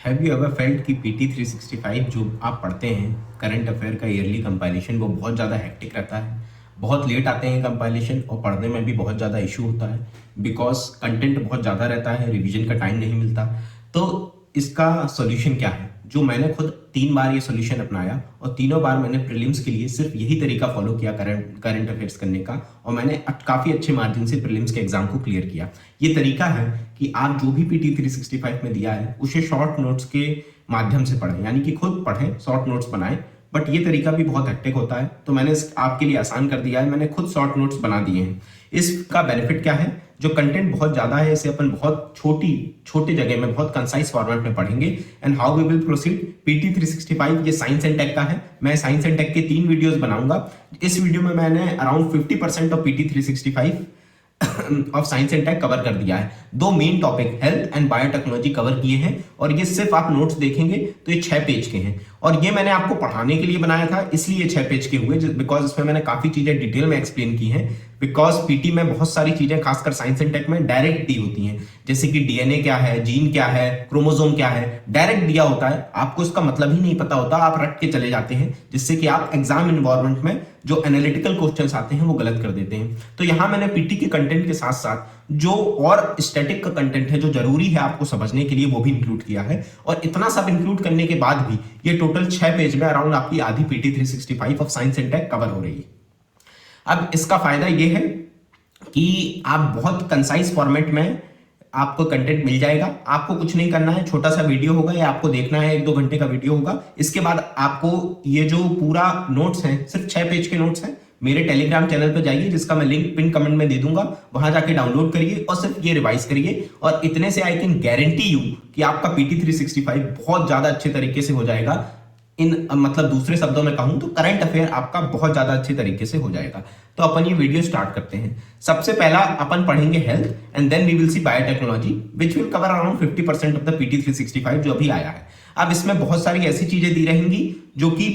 Have you ever felt कि PT 365 जो आप पढ़ते हैं करंट अफेयर का ईयरली कंपाइलेशन वो बहुत ज़्यादा हेक्टिक रहता है, बहुत लेट आते हैं कंपाइलेशन और पढ़ने में भी बहुत ज़्यादा इशू होता है बिकॉज कंटेंट बहुत ज़्यादा रहता है, रिवीजन का टाइम नहीं मिलता। तो इसका सॉल्यूशन क्या है? जो मैंने खुद 3 बार ये सॉल्यूशन अपनाया और तीनों बार मैंने प्रीलिम्स के लिए सिर्फ यही तरीका फॉलो किया करंट अफेयर्स करने का और मैंने काफ़ी अच्छे मार्जिन से प्रीलिम्स के एग्जाम को क्लियर किया। ये तरीका है कि आप जो भी पीटी 365 में दिया है उसे शॉर्ट नोट्स के माध्यम से पढ़ें, यानी कि खुद पढ़ें, शॉर्ट नोट्स बनाएं। बट ये तरीका भी बहुत हेक्टिक होता है, तो मैंने आपके लिए आसान कर दिया है, मैंने खुद शॉर्ट नोट्स बना दिए हैं। इसका बेनिफिट क्या है? जो कंटेंट बहुत ज्यादा है इसे अपन बहुत छोटी जगह में बहुत कंसाइज फॉर्मेट में पढ़ेंगे। And how we will proceed? PT 365 ये साइंस एंड टेक का है। मैं साइंस एंड टेक के 3 वीडियोस बनाऊंगा। इस वीडियो में मैंने अराउंड 50% ऑफ PT 365 of science and tech cover कर दिया है। 2 main topic health and biotechnology cover किए हैं और ये सिर्फ आप नोट्स देखेंगे तो ये 6 पेज के हैं और ये मैंने आपको पढ़ाने के लिए बनाया था, इसलिए 6 पेज के हुए बिकॉज इसमें मैंने काफी चीजें डिटेल में एक्सप्लेन की हैं। बिकॉज पीटी में बहुत सारी चीजें खासकर साइंस एंड टेक में डायरेक्ट दी होती हैं, जैसे कि डीएनए क्या है, जीन क्या है, क्रोमोसोम क्या है, डायरेक्ट दिया होता है। आपको इसका मतलब ही नहीं पता होता, आप रट के चले जाते हैं जिससे कि आप एग्जाम इन्वायरमेंट में जो एनालिटिकल क्वेश्चंस आते हैं वो गलत कर देते हैं। तो यहां मैंने पीटी के कंटेंट के साथ साथ जो और स्टैटिक का कंटेंट है जो जरूरी है आपको समझने के लिए वो भी इंक्लूड किया है। और इतना सब इंक्लूड करने के बाद भी ये टोटल 6 पेज में अराउंड आपकी आधी PT 365 of science and tech cover हो रही है। अब इसका फायदा ये है कि आप बहुत कंसाइज फॉर्मेट में आपको कंटेंट मिल जाएगा। आपको कुछ नहीं करना है, छोटा सा वीडियो होगा या आपको देखना है 1-2 घंटे का वीडियो होगा। इसके बाद आपको ये जो पूरा नोट्स है, सिर्फ 6 पेज के नोट्स हैं, मेरे टेलीग्राम चैनल पे जाइए जिसका मैं लिंक पिन कमेंट में दे दूंगा, वहां जाके डाउनलोड करिए और सिर्फ ये रिवाइज करिए। और इतने से आई कैन गारंटी यू कि आपका पीटी 365 बहुत ज्यादा अच्छे तरीके से हो जाएगा। मतलब दूसरे शब्दों में कहूं तो करंट अफेयर आपका बहुत ज्यादा अच्छे तरीके से हो जाएगा। तो अपन ये वीडियो स्टार्ट करते हैं। सबसे पहला अपन पढ़ेंगे health and then we will see biotechnology which will cover around 50% of the PT 365 जो अभी आया है। अब इसमें बहुत सारी ऐसी चीजें दी रहेंगी जो कि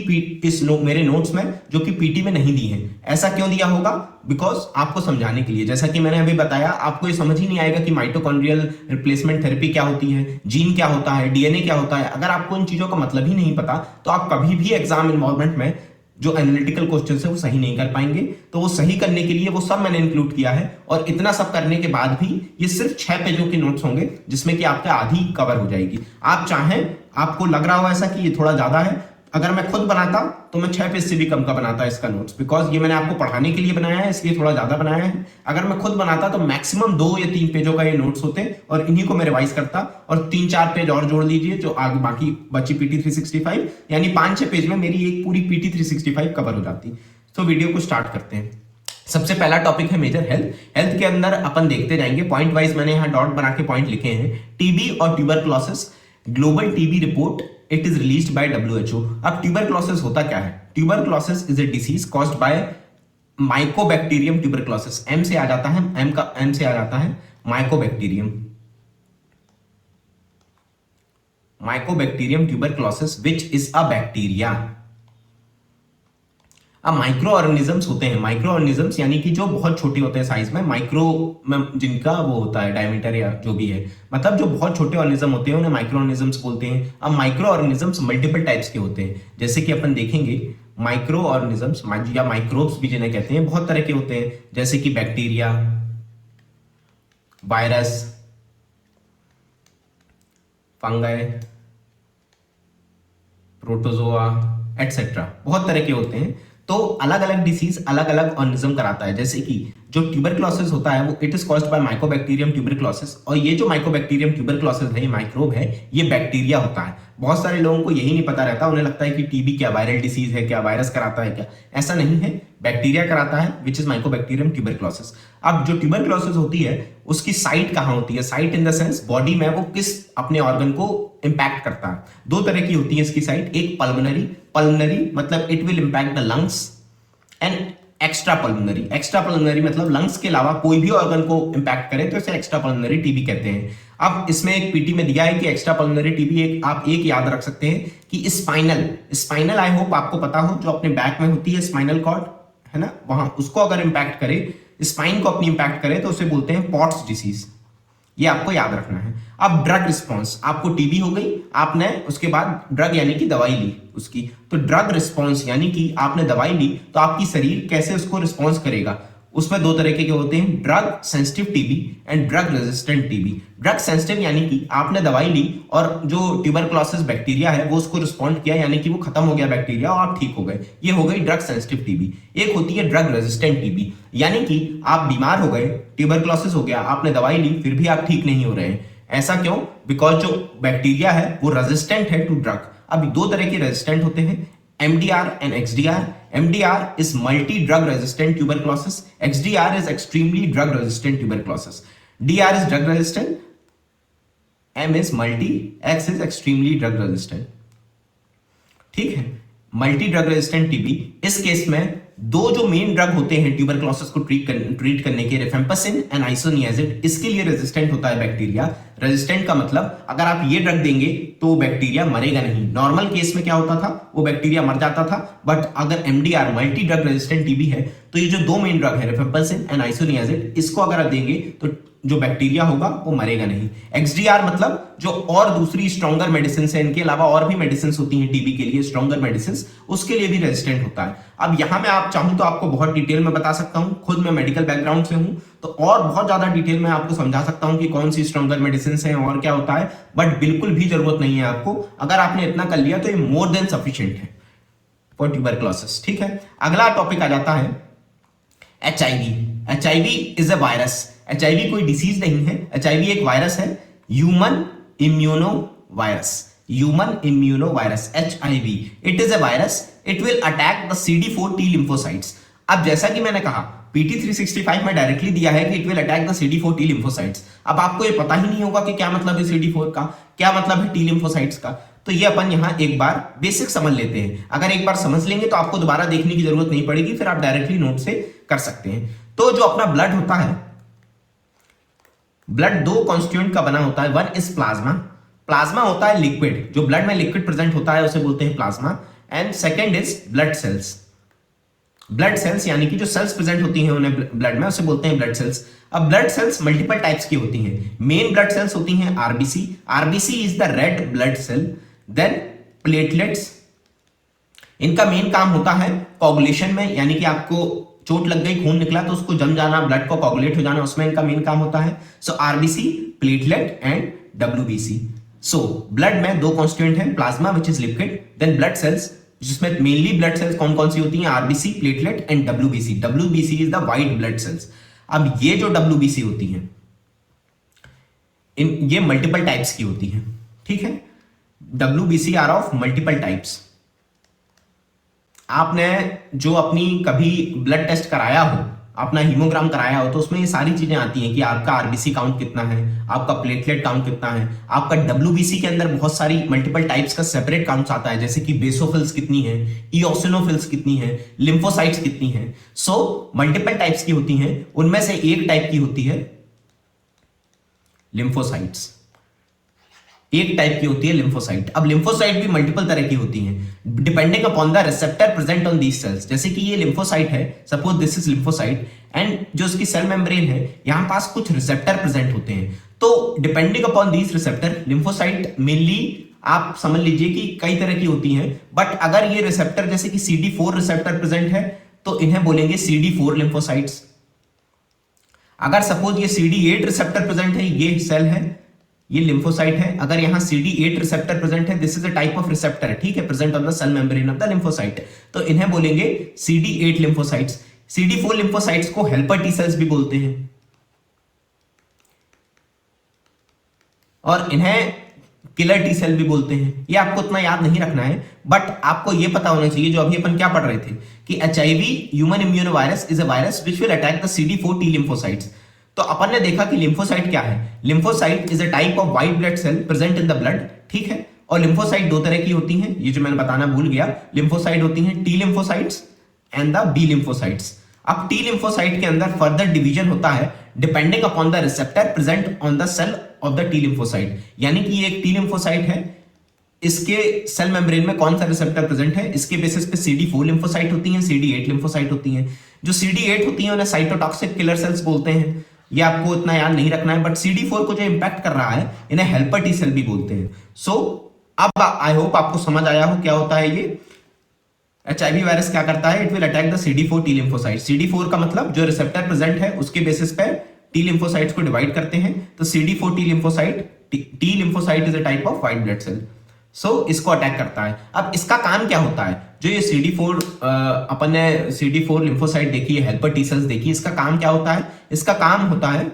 मेरे नोट्स में जो कि पीटी में नहीं दी है। ऐसा क्यों दिया होगा? बिकॉज आपको समझाने के लिए, जैसा कि मैंने अभी बताया, आपको ये समझ ही नहीं आएगा कि माइटोकॉन्ड्रियल रिप्लेसमेंट थेरेपी क्या होती है, जीन क्या होता है, डीएनए क्या होता है। अगर आपको इन चीजों का मतलब ही नहीं पता तो आप कभी भी एग्जाम इन्वॉल्वमेंट में जो एनालिटिकल क्वेश्चन है वो सही नहीं कर पाएंगे। तो वो सही करने के लिए वो सब मैंने इंक्लूड किया है और इतना सब करने के बाद भी ये सिर्फ 6 पेजों के नोट्स होंगे जिसमें कि आपका आधी कवर हो जाएगी। आप चाहें, आपको लग रहा हो ऐसा कि ये थोड़ा ज्यादा है, अगर मैं खुद बनाता तो मैं 6 पेज से भी कम का बनाता इसका नोट्स, बिकॉज ये मैंने आपको पढ़ाने के लिए बनाया है इसलिए थोड़ा ज्यादा बनाया है। अगर मैं खुद बनाता तो मैक्सिमम 2 या 3 पेजों का ये नोट्स होते और इन्हीं को मैं रिवाइज करता और 3-4 पेज और जोड़ लीजिए जो आगे बाकी बची पीटी 365, यानी 5-6 पेज में मेरी एक पूरी पीटी 365 कवर हो जाती। तो वीडियो को स्टार्ट करते हैं। सबसे पहला टॉपिक है मेजर हेल्थ। हेल्थ के अंदर अपन देखते जाएंगे पॉइंट वाइज, मैंने यहाँ डॉट बना के पॉइंट लिखे हैं। टीबी और tuberculosis, global TB report, it is released by WHO। अब ट्यूबरक्लोसिस होता क्या है? Tuberculosis is a disease caused by mycobacterium tuberculosis. M से आ जाता है, एम से आ जाता है mycobacterium, mycobacterium tuberculosis which is a bacteria. अब माइक्रो ऑर्गेनिजम्स होते हैं, माइक्रो ऑर्गेनिजम्स यानी कि जो बहुत छोटे होते हैं साइज में, माइक्रो में जिनका वो होता है डायमीटर या जो भी है, मतलब जो बहुत छोटे ऑर्गेनिज्म होते हैं उन्हें माइक्रो ऑर्गेनिजम्स बोलते हैं। अब माइक्रो ऑर्गेनिजम्स मल्टीपल टाइप्स के होते हैं, जैसे कि अपन देखेंगे माइक्रो ऑर्गेनिजम्स या माइक्रोब्स भी जिन्हें कहते हैं बहुत तरह के होते हैं, जैसे कि bacteria, virus, fungi, protozoa etcetera, बहुत तरह के होते हैं। तो अलग अलग डिसीज अलग अलग ऑर्गेनिज्म कराता है। जैसे कि जो ट्यूबरक्लोसिस होता है वो it is caused by mycobacterium tuberculosis, और ये जो माइकोबैक्टीरियम ट्यूबरक्लोसिस है, ये माइक्रोब है, ये बैक्टीरिया होता है। बहुत सारे लोगों को यही नहीं पता रहता, उन्हें लगता है कि टीबी क्या वायरल डिसीज है, क्या वायरस कराता है क्या, ऐसा नहीं है, बैक्टीरिया कराता है विच इज माइकोबैक्टीरियम ट्यूबरक्लोसिस। अब जो ट्यूबरक्लोसिस होती है उसकी साइट कहां होती है? Site in the sense body में वो किस अपने ऑर्गन को इंपैक्ट करता है। 2 तरह की होती है इसकी साइट, एक पल्मोनरी मतलब it will impact the lungs, and extra pulmonary मतलब लंग्स के अलावा कोई भी ऑर्गन को इंपैक्ट करे तो इसे एक्स्ट्रा पल्मोनरी टीबी कहते हैं। अब इसमें एक पीटी में दिया है कि एक्स्ट्रा पल्मोनरी टीबी आप एक याद रख सकते हैं कि स्पाइनल आई होप आपको पता हो, जो अपने बैक में होती है स्पाइनल कॉर्ड है ना, वहां उसको अगर इंपैक्ट करे, स्पाइन को अपनी इंपैक्ट करे तो उसे बोलते हैं पॉट्स डिसीज। ये आपको याद रखना है। अब ड्रग रिस्पॉन्स, आपको टीबी हो गई, आपने उसके बाद ड्रग यानी कि दवाई ली उसकी, तो ड्रग रिस्पॉन्स यानी कि आपने दवाई ली तो आपकी शरीर कैसे उसको रिस्पॉन्स करेगा। उसमें दो तरह के होते हैं, drug sensitive TB and drug resistant TB. Drug sensitive यानी कि आपने दवाई ली और जो ट्यूबरक्लोसिस बैक्टीरिया है वो उसको रिस्पॉन्ड किया, यानी कि वो खत्म हो गया बैक्टीरिया और आप ठीक हो गए, ये हो गई ड्रग सेंसिटिव टीबी। एक होती है ड्रग रेजिस्टेंट टीबी, यानी कि आप बीमार हो गए, ट्यूबरक्लोसिस हो गया, आपने दवाई ली फिर भी आप ठीक नहीं हो रहे हैं। ऐसा क्यों? बिकॉज जो बैक्टीरिया है वो रेजिस्टेंट है टू ड्रग। अब दो तरह के रेजिस्टेंट होते हैं, MDR and XDR. MDR is multi-drug resistant tuberculosis. XDR is extremely drug resistant tuberculosis. DR is drug resistant. M is multi. X is extremely drug resistant. ठीक है, मल्टी ड्रग रेजिस्टेंट टीबी, इस case में दो जो main drug होते हैं tuberculosis को treat करने के, रिफेम्पसिन एंड आइसोनियाजिड, इसके लिए रेजिस्टेंट होता है बैक्टीरिया। रेजिस्टेंट का मतलब अगर आप ये ड्रग देंगे तो बैक्टीरिया मरेगा नहीं। नॉर्मल केस में क्या होता था, वो बैक्टीरिया मर जाता था, बट अगर MDR multi drug resistant TB है तो ये जो दो मेन ड्रग है रिफेम्पसिन एंड आइसोनियाजिड, इसको अगर आप देंगे तो जो बैक्टीरिया होगा वो मरेगा नहीं। XDR मतलब जो और दूसरी स्ट्रॉन्गर मेडिसिन है, इनके अलावा और भी मेडिसिन होती हैं टीबी के लिए, स्ट्रॉन्गर मेडिसिन, उसके लिए भी रेजिस्टेंट होता है। अब यहां मैं आप चाहूं तो आपको बहुत डिटेल में बता सकता हूं, खुद मैं मेडिकल बैकग्राउंड से हूं तो और बहुत ज्यादा डिटेल में आपको समझा सकता हूं कि कौन सी स्ट्रॉन्गर मेडिसिन है और क्या होता है, बट बिल्कुल भी जरूरत नहीं है आपको। अगर आपने इतना कर लिया तो ये मोर देन सफिशिएंट है फॉर ट्यूबरक्लोसिस। ठीक है, अगला टॉपिक आ जाता है HIV। HIV is a virus. HIV कोई डिसीज नहीं है, HIV एक वायरस है, human immuno virus. Human immuno virus HIV, it is a virus, it will attack the CD4 T lymphocytes। अब जैसा कि मैंने कहा PT 365 में डायरेक्टली दिया है कि it will attack the CD4 T lymphocytes। अब आपको ये पता ही नहीं होगा कि क्या मतलब है CD4 का, क्या मतलब है T lymphocytes का, तो ये अपन यहां एक बार बेसिक समझ लेते हैं। अगर एक बार समझ लेंगे तो आपको दोबारा देखने की जरूरत नहीं पड़ेगी, फिर आप डायरेक्टली नोट से कर सकते हैं। तो जो अपना ब्लड होता है, ब्लड दो कॉन्स्टिट्यूएंट का बना होता है, वन इज प्लाज्मा। प्लाज्मा होता है लिक्विड, जो ब्लड में लिक्विड प्रेजेंट होता है उसे बोलते हैं plasma, and second is blood cells. Blood sales यानी कि जो सेल्स प्रेजेंट होती हैं उन्हें ब्लड में, उसे बोलते हैं ब्लड सेल्स। अब ब्लड सेल्स मल्टीपल टाइप्स की होती हैं। मेन ब्लड सेल्स होती हैं RBC। RBC is the red blood cell. Then platelets, इनका मेन काम होता है कोगुलेशन में, यानी कि आपको चोट लग गई, खून निकला तो उसको जम जाना, ब्लड को कोगुलेट हो जाना, उसमें इनका मेन काम होता है। So RBC, platelet and WBC। So blood में दो कॉन्स्टिट्यूएंट हैं, plasma which is liquid, then blood cells जिसमें मेनली ब्लड सेल्स कौन कौन सी होती हैं, RBC, platelet and WBC। WBC is the white blood cells. अब ये जो WBC होती हैं, ये मल्टीपल टाइप्स की होती हैं। ठीक है, WBC are of multiple types. आपने जो अपनी कभी ब्लड टेस्ट कराया हो, अपना हीमोग्राम कराया हो, तो उसमें ये सारी चीजें आती हैं कि आपका RBC काउंट कितना है, आपका प्लेटलेट काउंट कितना है, आपका WBC के अंदर बहुत सारी मल्टीपल टाइप्स का सेपरेट काउंट्स आता है, जैसे कि बेसोफिल्स कितनी है, इओसिनोफिल्स कितनी है, लिम्फोसाइट्स कितनी है। सो मल्टीपल टाइप्स की होती हैं, उनमें से एक टाइप की होती है लिम्फोसाइट्स। एक टाइप की होती है लिम्फोसाइट। अब लिम्फोसाइट भी मल्टीपल तरह की होती हैं depending upon the receptor present on these cells. जैसे कि ये लिम्फोसाइट है, suppose this is lymphocyte, and जो इसकी सेल मेम्ब्रेन है, यहां पास कुछ रिसेप्टर प्रेजेंट होते हैं। तो depending upon these receptor, lymphocyte mainly आप समझ लीजिए कि कई तरह की होती हैं, बट अगर ये रिसेप्टर जैसे कि CD4 रिसेप्टर प्रेजेंट है तो इन्हें बोलेंगे CD4 लिम्फोसाइट्स। अगर सपोज ये CD8 रिसेप्टर प्रेजेंट है, ये सेल है, ये लिम्फोसाइट है, अगर यहां CD8 रिसेप्टर प्रेजेंट है, this is a type of receptor, ठीक है, present on the cell membrane of the lymphocyte, तो इन्हें बोलेंगे CD8 लिम्फोसाइट्स। CD4 लिम्फोसाइट्स को हेल्पर टी सेल्स भी बोलते हैं, और इन्हें किलर टी सेल भी बोलते हैं। ये आपको उतना याद नहीं रखना है, बट आपको ये पता होना चाहिए, जो अभी अपन क्या पढ़ रहे थे, कि HIV human immuno virus is a virus which will attack the CD4 T lymphocytes. तो अपन ने देखा कि लिम्फोसाइट क्या है। Lymphocyte is a type of white blood cell present in the blood, ठीक है, और लिम्फोसाइट दो तरह की होती हैं, ये जो मैंने बताना भूल गया। लिम्फोसाइट होती हैं T lymphocytes and the B lymphocytes. अब T लिम्फोसाइट के अंदर फर्दर डिवीजन होता है depending upon the receptor present on the cell of the T lymphocyte. यानी कि ये एक T लिम्फोसाइट है, इसके सेल मेम्ब्रेन में कौन सा रिसेप्टर प्रेजेंट है, इसके बेसिस पे CD4 लिम्फोसाइट होती हैं, CD8 लिम्फोसाइट होती हैं। जो CD8 होती हैं उन्हें साइटोटॉक्सिक किलर सेल्स बोलते हैं, ये आपको इतना याद नहीं रखना है, बट CD4 को जो इंपैक्ट कर रहा है इन्हें हेल्पर टी सेल भी बोलते हैं। सो अब आई होप आपको समझ आया हो क्या होता है ये HIV वायरस क्या करता है। It will attack the CD4 T lymphocyte. CD4 का मतलब जो रिसेप्टर प्रेजेंट है उसके बेसिस पे टी लिम्फोसाइट्स को डिवाइड करते हैं। तो CD4 T lymphocyte, T lymphocyte is a type of white blood cell. So इसको अटैक करता है। अब इसका काम क्या होता है, जो ये CD4 अपन ने CD4 लिम्फोसाइट देखी है, हेल्पर टी सेल्स देखी, इसका काम क्या होता है, इसका काम होता है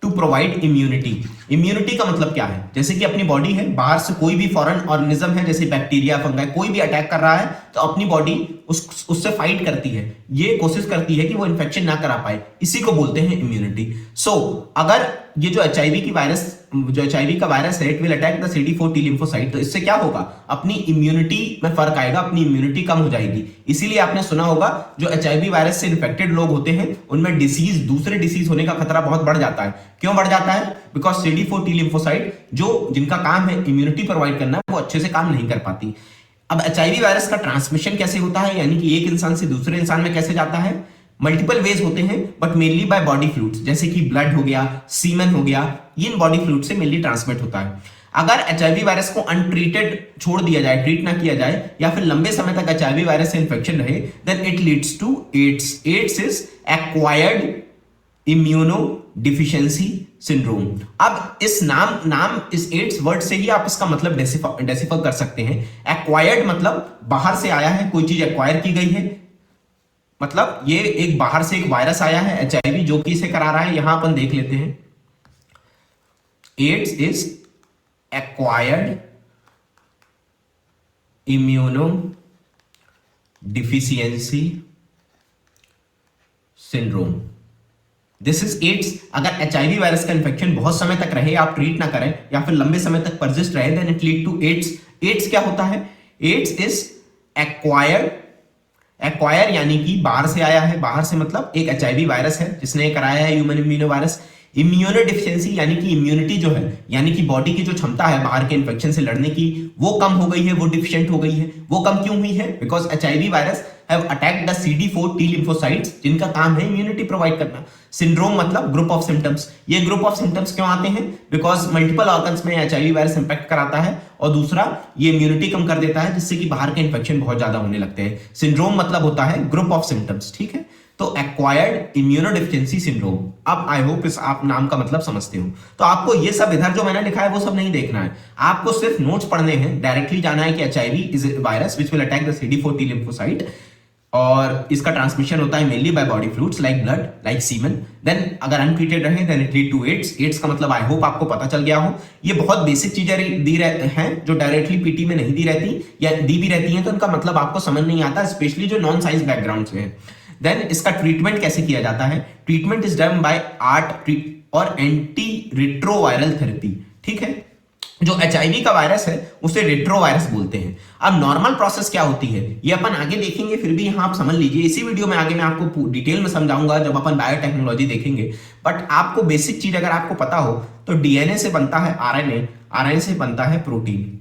टू प्रोवाइड इम्यूनिटी। इम्यूनिटी का मतलब क्या है, जैसे कि अपनी बॉडी है, बाहर से कोई भी फॉरेन ऑर्गेनिज्म है जैसे बैक्टीरिया, फंगाई, कोई भी अटैक कर रहा है तो अपनी बॉडी उससे फाइट करती है, ये कोशिश करती है कि वो इन्फेक्शन ना करा पाए, इसी को बोलते हैं इम्यूनिटी। सो अगर ये जो HIV की वायरस, जो HIV का वायरस है, it will attack the CD4 T lymphocyte, तो इससे क्या होगा, अपनी इम्यूनिटी में फर्क आएगा, अपनी इम्यूनिटी कम हो जाएगी। इसीलिए आपने सुना होगा जो HIV वायरस से इन्फेक्टेड लोग होते हैं उनमें डिसीज, दूसरे डिसीज होने का खतरा बहुत बढ़ जाता है। क्यों बढ़ जाता है, बिकॉज CD4 टी लिम्फोसाइट जो जिनका काम है इम्यूनिटी प्रोवाइड करना, वो अच्छे से काम नहीं कर पाती। अब HIV वायरस का ट्रांसमिशन कैसे होता है, यानी कि एक इंसान से दूसरे इंसान में कैसे जाता है, मल्टीपल वेज होते हैं, but mainly by body fluids, जैसे कि ब्लड हो गया, सीमेन हो गया, ये इन बॉडी फ्लूइड से मेनली ट्रांसमिट होता है। अगर HIV वायरस को अनट्रीटेड छोड़ दिया जाए, ट्रीट ना किया जाए, या फिर लंबे समय तक HIV वायरस से इंफेक्शन रहे, then it leads to AIDS. AIDS is acquired immuno deficiency syndrome. अब इस इस एड्स वर्ड से ही आप इसका मतलब डेसिफर कर सकते हैं। एक्वायर्ड मतलब बाहर से आया है, कोई चीज एक्वायर की गई है, मतलब ये एक बाहर से एक वायरस आया है HIV जो कि इसे करा रहा है। यहां अपन देख लेते हैं, AIDS is acquired immuno deficiency syndrome, this is AIDS. अगर HIV वायरस का इंफेक्शन बहुत समय तक रहे, आप ट्रीट ना करें, या फिर लंबे समय तक परसिस्ट रहे, then it lead to AIDS. AIDS क्या होता है, एड्स इज एक्वायर्ड, एक्वायर यानी कि बाहर से आया है, बाहर से मतलब एक HIV वायरस है जिसने कराया है human immuno virus. Immuno deficiency यानी कि इम्यूनिटी जो है, यानी कि बॉडी की जो क्षमता है बाहर के इंफेक्शन से लड़ने की, वो कम हो गई है, वो डिफिशिएंट हो गई है। वो कम क्यों हुई है, because HIV virus have attacked the CD4 T lymphocytes जिनका काम है इम्यूनिटी प्रोवाइड करना। सिंड्रोम मतलब ग्रुप ऑफ सिम्टम्स। ये ग्रुप ऑफ सिम्टम्स क्यों आते हैं, बिकॉज मल्टीपल ऑर्गन्स में HIV वायरस इंपैक्ट कराता है, और दूसरा ये इम्यूनिटी कम कर देता है जिससे कि बाहर के इंफेक्शन बहुत ज्यादा होने लगते हैं। सिंड्रोम मतलब होता है ग्रुप ऑफ सिम्टम्स, ठीक है। तो एक्वायर्ड इम्यूनोडेफिशिएंसी सिंड्रोम। अब आई होप इस आप नाम का मतलब समझते हो। तो आपको ये सब इधर जो मैंने लिखा है वो सब नहीं देखना है, आपको सिर्फ नोट्स पढ़ने हैं। डायरेक्टली जाना है कि HIV is a virus which will attack the CD4 T lymphocyte, और इसका ट्रांसमिशन होता है mainly by body fluids like blood, like semen. Then अगर अनट्रीटेड रहे then it lead to AIDS. AIDS का मतलब आई होप आपको पता चल गया हो। ये बहुत बेसिक चीजें दी हैं जो डायरेक्टली पीटी में नहीं दी रहती, या दी भी रहती हैं तो उनका मतलब आपको समझ नहीं आता, स्पेशली जो नॉन साइंस बैकग्राउंड से है। देन इसका ट्रीटमेंट कैसे किया जाता है, treatment is done by art और एंटी रिट्रोवायरल थेरेपी, ठीक है। जो HIV का वायरस है उसे रेट्रोवायरस बोलते हैं। अब नॉर्मल प्रोसेस क्या होती है ये अपन आगे देखेंगे, फिर भी यहां आप समझ लीजिए। इसी वीडियो में आगे मैं आपको डिटेल में समझाऊंगा जब अपन बायोटेक्नोलॉजी देखेंगे, बट आपको बेसिक चीज अगर आपको पता हो तो DNA से बनता है RNA, RNA से बनता है प्रोटीन।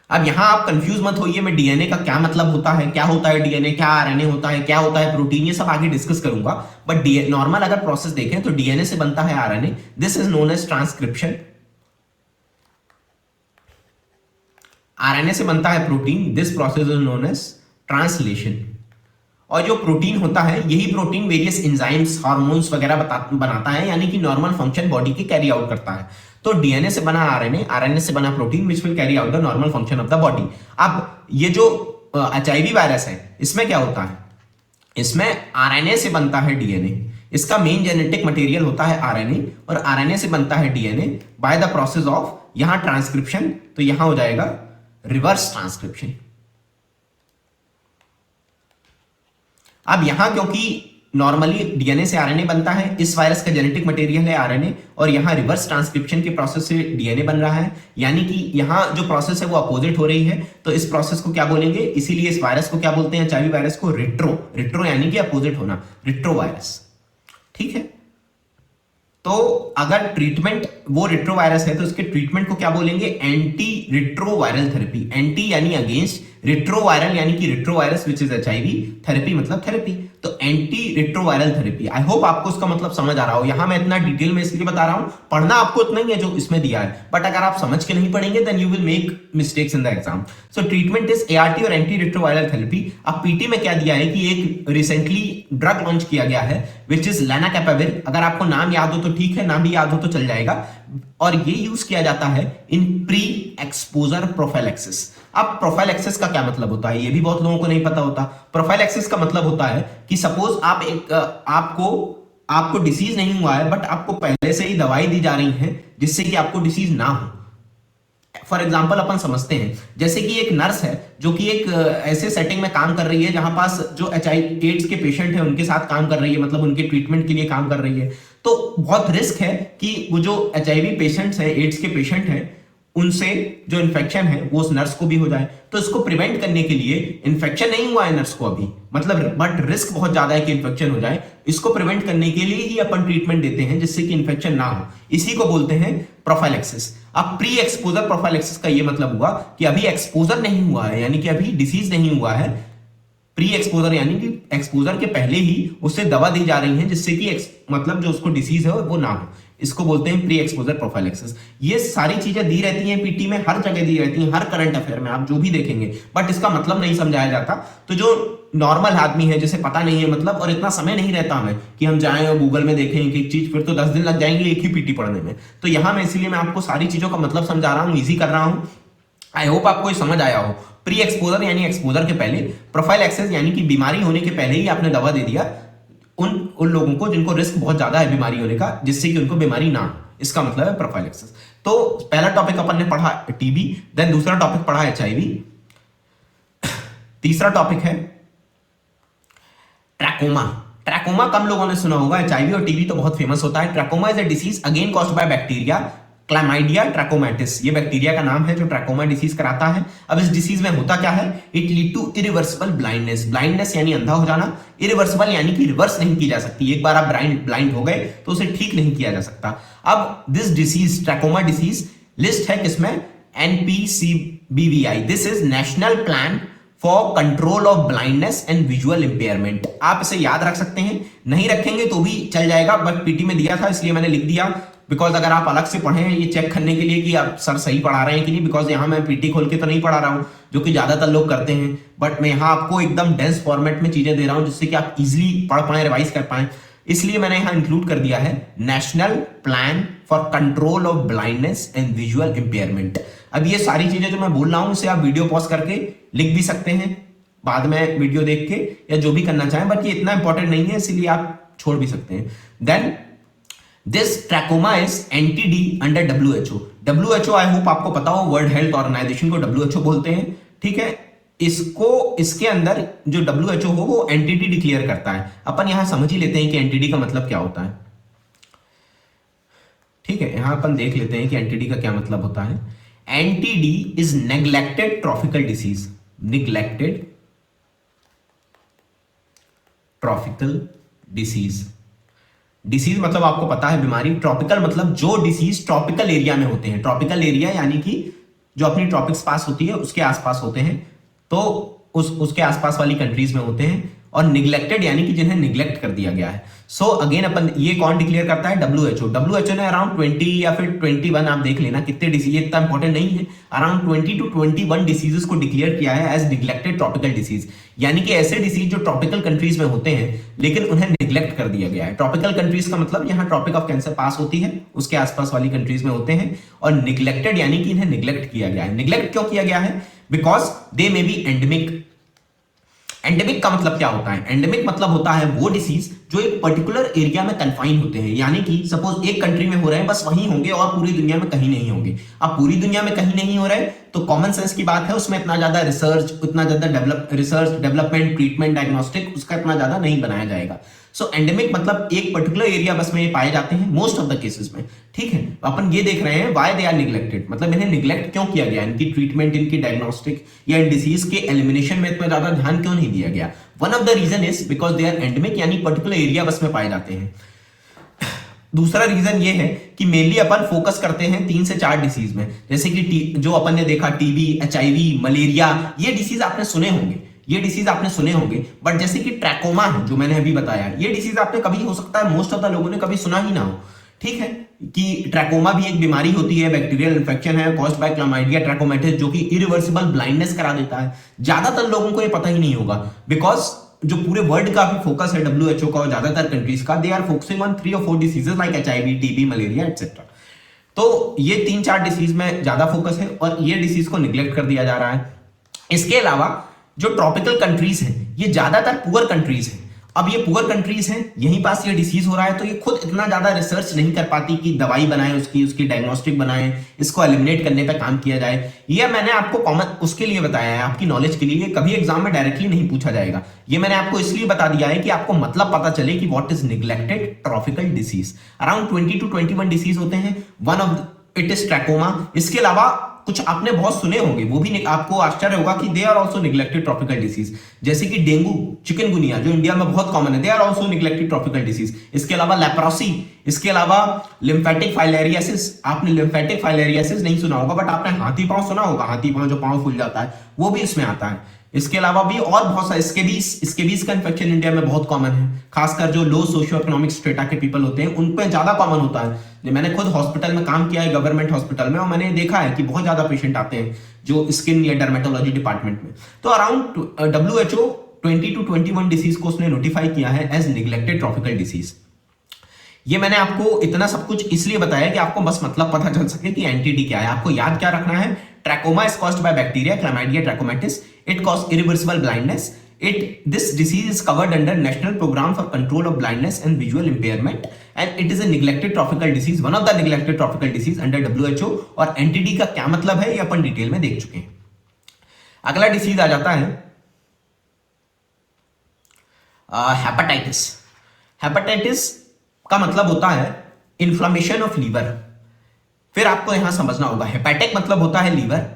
अब यहां आप कंफ्यूज मत होइए, मैं DNA का क्या मतलब होता है, क्या होता है DNA, क्या RNA होता है, क्या होता है प्रोटीन, ये सब आगे डिस्कस करूंगा। बट नॉर्मल अगर प्रोसेस देखें तो DNA से बनता है RNA, this is known as transcription. RNA से बनता है protein, this process is known as translation. और जो प्रोटीन होता है यही प्रोटीन वेरियस एंजाइम्स, हार्मोन्स वगैरह बनाता है, यानी कि नॉर्मल फंक्शन बॉडी की कैरी आउट करता है। तो DNA से बना RNA, RNA से बना protein which will carry out the normal function of the body. अब ये जो HIV वायरस है इसमें क्या होता है, इसमें RNA से बनता है DNA, इसका मेन जेनेटिक मटेरियल होता है RNA, और RNA से बनता है DNA by the process of यहां ट्रांसक्रिप्शन, तो यहां हो जाएगा रिवर्स ट्रांसक्रिप्शन। अब यहां क्योंकि नॉर्मली DNA से RNA बनता है, इस वायरस का जेनेटिक मटेरियल है RNA, और यहां रिवर्स ट्रांसक्रिप्शन के प्रोसेस से DNA बन रहा है, यानी कि यहां जो प्रोसेस है वो अपोजिट हो रही है। तो इस प्रोसेस को क्या बोलेंगे, इसीलिए इस वायरस को क्या बोलते हैं, HIV वायरस को रेट्रो, रेट्रो यानी कि अपोजिट होना, रेट्रो वायरस, ठीक है। तो अगर ट्रीटमेंट वो रेट्रोवायरस है तो इसके ट्रीटमेंट को क्या बोलेंगे, एंटी रेट्रोवायरल थेरेपी। एंटी यानी अगेंस्ट, रेट्रोवायरल यानी कि retrovirus which is HIV, therapy मतलब थेरेपी। तो एंटी रिट्रोवायरल थेरेपी। आई होप आपको उसका मतलब समझ आ रहा हो। यहां मैं इतना डिटेल में इसलिए बता रहा हूं, पढ़ना आपको उतना ही है जो इसमें दिया है, बट अगर आप समझ के नहीं पढ़ेंगे then you will make mistakes in the exam. So treatment is ART और एंटी रिट्रोवायरल थेरेपी। अब पीटी में क्या दिया है कि एक रिसेंटली ड्रग लॉन्च किया गया है विच इज लेनाकेपाविर। अगर आपको नाम याद हो तो ठीक है, नाम भी याद हो तो चल जाएगा। और ये यूज किया जाता है इन प्री एक्सपोजर प्रोफाइलैक्सिस। अब प्रोफाइलैक्सिस का क्या मतलब होता है, ये भी बहुत लोगों को नहीं पता होता। प्रोफाइलैक्सिस का मतलब होता है कि सपोज आप आपको डिसीज नहीं हुआ है, बट आपको पहले से ही दवाई दी जा रही है जिससे कि आपको डिसीज ना हो। फॉर एग्जाम्पल अपन समझते हैं, जैसे कि एक नर्स है जो कि एक ऐसे सेटिंग में काम कर रही है जहां पास जो HIV एड्स के पेशेंट है उनके साथ काम कर रही है, मतलब उनके ट्रीटमेंट के लिए काम कर रही है। तो बहुत रिस्क है कि वो जो HIV पेशेंट्स है, एड्स के पेशेंट है, उनसे जो इन्फेक्शन है वो उस नर्स को भी हो जाए। तो इसको प्रिवेंट करने के लिए, इन्फेक्शन नहीं हुआ है नर्स को अभी, मतलब बट रिस्क बहुत ज्यादा है कि इन्फेक्शन हो जाए, इसको प्रिवेंट करने के लिए ही अपन ट्रीटमेंट देते हैं जिससे कि इन्फेक्शन ना हो। इसी को बोलते हैं प्रोफाइलैक्सिस। अब प्री एक्सपोजर प्रोफाइलैक्सिस का ये मतलब हुआ कि अभी एक्सपोजर नहीं हुआ है, यानी कि अभी डिसीज नहीं हुआ है। प्री एक्सपोजर यानी कि एक्सपोजर के पहले ही उससे दवा दी जा रही है जिससे कि मतलब जो उसको डिसीज है वो ना हो। इसको बोलते हैं प्री एक्सपोजर प्रोफाइलैक्सिस। ये सारी चीजें दी रहती हैं पीटी में, हर जगह दी रहती हैं, हर करंट अफेयर में आप जो भी देखेंगे, बट इसका मतलब नहीं समझाया जाता। तो जो नॉर्मल आदमी है जिसे पता नहीं है मतलब, और इतना समय नहीं रहता हमें कि हम जाएं और गूगल में देखें एक एक चीज, फिर तो 10 दिन लग जाएंगे एक ही पीटी पढ़ने में। तो यहां मैं इसीलिए मैं आपको सारी चीजों का मतलब समझा रहा हूं, ईजी कर रहा हूं। आई होप आपको ये समझ आया हो। प्री एक्सपोजर यानी एक्सपोजर के पहले, प्रोफाइलैक्सिस यानी कि बीमारी होने के पहले ही आपने दवा दे दिया उन लोगों को जिनको रिस्क बहुत ज्यादा है बीमारी होने का, जिससे कि उनको बीमारी ना हो। इसका मतलब है प्रोफाइलैक्सिस। तो पहला टॉपिक अपन ने पढ़ा टीबी, देन दूसरा टॉपिक पढ़ा HIV, तीसरा टॉपिक है ट्रैकोमा। ट्रैकोमा कम लोगों ने सुना होगा, HIV और टीबी तो बहुत फेमस होता है। Trachoma is a disease again caused by bacteria chlamydia trachomatis. ये बैक्टीरिया का नाम है जो ट्रैकोमा डिसीज कराता है। अब इस डिसीज में होता क्या है, it lead to irreversible blindness. Blindness यानी अंधा हो जाना, इरिवर्सिबल यानी कि रिवर्स नहीं की जा सकती। एक बार आप ब्लाइंड हो गए तो उसे ठीक नहीं किया जा सकता। अब this disease trachoma disease list है किसमें, NPCBVI। This is national plan for control of blindness and visual impairment. आप इसे याद रख सकते हैं, नहीं रखेंगे तो भी चल जाएगा, बट पीटी में दिया था इसलिए मैंने लिख दिया। बिकॉज अगर आप अलग से पढ़े ये चेक करने के लिए कि आप सर सही पढ़ा रहे हैं कि नहीं, बिकॉज यहाँ मैं पीटी खोल के तो नहीं पढ़ा रहा हूँ जो कि ज्यादातर लोग करते हैं, बट मैं यहाँ आपको एकदम डेंस फॉर्मेट में चीजें दे रहा हूँ जिससे कि आप इजिली पढ़ पाए, रिवाइज कर पाए। इसलिए मैंने यहाँ इंक्लूड कर दिया है national plan for control of blindness and visual impairment. अब ये सारी चीजें जो मैं बोल रहा हूँ इसे आप वीडियो पॉज करके लिख भी सकते हैं बाद में वीडियो देख के, या जो भी करना चाहें, बट ये इतना इंपॉर्टेंट नहीं है इसलिए आप छोड़ भी सकते हैं। Then this trachoma is NTD under WHO। WHO I hope आपको पता हो, वर्ल्ड हेल्थ ऑर्गेनाइजेशन को WHO बोलते हैं, ठीक है। इसके अंदर जो WHO हो वो एंटिटी डिक्लेयर करता है। अपन यहां समझ ही लेते हैं कि एंटिटी का मतलब क्या होता है, ठीक है। यहां अपन देख लेते हैं कि एंटिटी का क्या मतलब होता है। NTD is neglected tropical disease. Neglected tropical disease, disease मतलब आपको पता है बीमारी, ट्रॉपिकल मतलब जो डिसीज ट्रॉपिकल एरिया में होते हैं। ट्रॉपिकल एरिया यानी कि जो अपनी ट्रॉपिक्स पास होती है उसके आसपास होते हैं, तो उसके आसपास वाली कंट्रीज में होते हैं। और निग्लेक्टेड यानी कि जिन्हें निग्लेक्ट कर दिया गया है। सो अगेन अपन ये कौन डिक्लेयर करता है, WHO ने अराउंड 20 या फिर 21, आप देख लेना कितने डिसीज, इतना इंपॉर्टेंट नहीं है, अराउंड 20 to 21 डिसीजेस को डिक्लेयर किया है एज निग्लेक्टेड ट्रॉपिकल डिसीज। यानी कि ऐसे डिसीज जो ट्रॉपिकल कंट्रीज में होते हैं लेकिन उन्हें निग्लेक्ट कर दिया गया है। ट्रॉपिकल कंट्रीज का मतलब यहाँ ट्रॉपिक ऑफ कैंसर पास होती है उसके आसपास वाली कंट्रीज में होते हैं। और निग्लेक्टेड यानी कि इन्हें निग्लेक्ट किया गया है। निग्लेक्ट क्यों किया गया है, because they may be endemic. Endemic का मतलब क्या होता है, एंडेमिक मतलब होता है वो डिसीज जो एक पर्टिकुलर एरिया में कन्फाइन होते हैं। यानी कि सपोज एक कंट्री में हो रहे हैं बस वहीं होंगे और पूरी दुनिया में कहीं नहीं होंगे। अब पूरी दुनिया में कहीं नहीं हो रहे तो कॉमन सेंस की बात है, उसमें इतना ज्यादा रिसर्च, उतना ज्यादा डेवलपमेंट, ट्रीटमेंट, डायग्नोस्टिक उसका इतना ज्यादा नहीं बनाया जाएगा। सो एंडेमिक मतलब एक पर्टिकुलर एरिया बस में ये पाए जाते हैं मोस्ट ऑफ द केसेस में, ठीक है। अपन ये देख रहे हैं व्हाई दे आर निग्लेक्टेड, मतलब इन्हें निग्लेक्ट क्यों किया गया, इनकी ट्रीटमेंट, इनकी डायग्नोस्टिक या इन डिसीज के एलिमिनेशन में इतना ज्यादा ध्यान क्यों नहीं दिया गया। One of the reason is because they are endemic, यानी पर्टिकुलर एरिया बस में पाए जाते हैं। दूसरा रीजन ये है कि मेनली अपन फोकस करते हैं 3 से 4 डिसीज में, जैसे कि जो अपन ने देखा टीबी, HIV, मलेरिया, ये डिसीज आपने सुने होंगे, ये डिसीज आपने सुने होंगे, बट जैसे कि ट्रैकोमा है जो मैंने अभी बताया, ये डिसीज आपने कभी, हो सकता है मोस्ट ऑफ द लोगों ने कभी सुना ही ना हो। ठीक है, कि ट्रैकोमा भी एक बीमारी होती है, बैक्टीरियल इन्फेक्शन है कॉज्ड बाय क्लामाइडिया ट्रैकोमैटिस, जो कि इरिवर्सिबल ब्लाइंडनेस करा देता है। ज्यादातर लोगों को ये पता ही नहीं होगा, बिकॉज जो पूरे वर्ल्ड का भी फोकस है WHO का और ज्यादातर कंट्रीज का, they are focusing on 3 or 4 diseases like HIV, TB, malaria etcetera. तो ये 3-4 डिसीज में ज्यादा फोकस है और ये डिसीज को निग्लेक्ट कर दिया जा रहा है। इसके अलावा जो ट्रॉपिकल कंट्रीज हैं, ये ज्यादातर पुअर कंट्रीज हैं। अब ये पुअर कंट्रीज हैं, यहीं पास ये डिसीज हो रहा है, तो ये खुद इतना ज्यादा रिसर्च नहीं कर पाती कि दवाई बनाए, उसकी डायग्नोस्टिक बनाए, इसको एलिमिनेट करने पर काम किया जाए। ये मैंने आपको कॉमन उसके लिए बताया है, आपकी नॉलेज के लिए। कभी एग्जाम में डायरेक्टली नहीं पूछा जाएगा, ये मैंने आपको इसलिए बता दिया है कि आपको मतलब पता चले कि what is neglected tropical disease. Around 20 to 21 disease होते हैं, one of it is trachoma. इसके अलावा कुछ आपने बहुत सुने होंगे, वो भी आपको आश्चर्य होगा कि they are also neglected tropical disease, जैसे कि डेंगू, चिकनगुनिया, जो इंडिया में बहुत कॉमन है, they are also neglected tropical disease. इसके अलावा लेप्रोसी, इसके अलावा लिम्फेटिक फाइलेरियासिस। आपने लिम्फेटिक फाइलेरियासिस नहीं सुना होगा, बट आपने हाथी पांव सुना होगा, हाथी पांव जो पांव फूल जाता है, वो भी इसमें आता है। इसके अलावा भी और बहुत सारे, स्केबीज का इन्फेक्शन इंडिया में बहुत कॉमन है, खासकर जो लो सोशियो इकोनॉमिक स्टेटा के पीपल होते हैं उन पे ज्यादा कॉमन होता है। मैंने खुद हॉस्पिटल में काम किया है, गवर्नमेंट हॉस्पिटल में, और मैंने देखा है कि बहुत ज्यादा पेशेंट आते हैं जो स्किन या डर्मेटोलॉजी डिपार्टमेंट में। तो अराउंड WHO 20 to 21 डिसीज को उसने नोटिफाई किया है एज निग्लेक्टेड ट्रॉपिकल डिसीज। ये मैंने आपको इतना सब कुछ इसलिए बताया कि आपको बस मतलब पता चल सके कि एंटिटी क्या है। आपको याद क्या रखना है, trachoma is caused by bacteria chlamydia trachomatis, it cause irreversible blindness, this disease is covered under National Program for Control of Blindness and Visual Impairment, and it is a neglected tropical disease, one of the neglected tropical disease under WHO। और NTD का क्या मतलब है ये अपन detail में देख चुके हैं। अगला डिसीज आ जाता है हेपेटाइटिस। हेपेटाइटिस का मतलब होता है इन्फ्लेमेशन ऑफ लीवर। फिर आपको यहां समझना होगा, हेपेटिक मतलब होता है लीवर,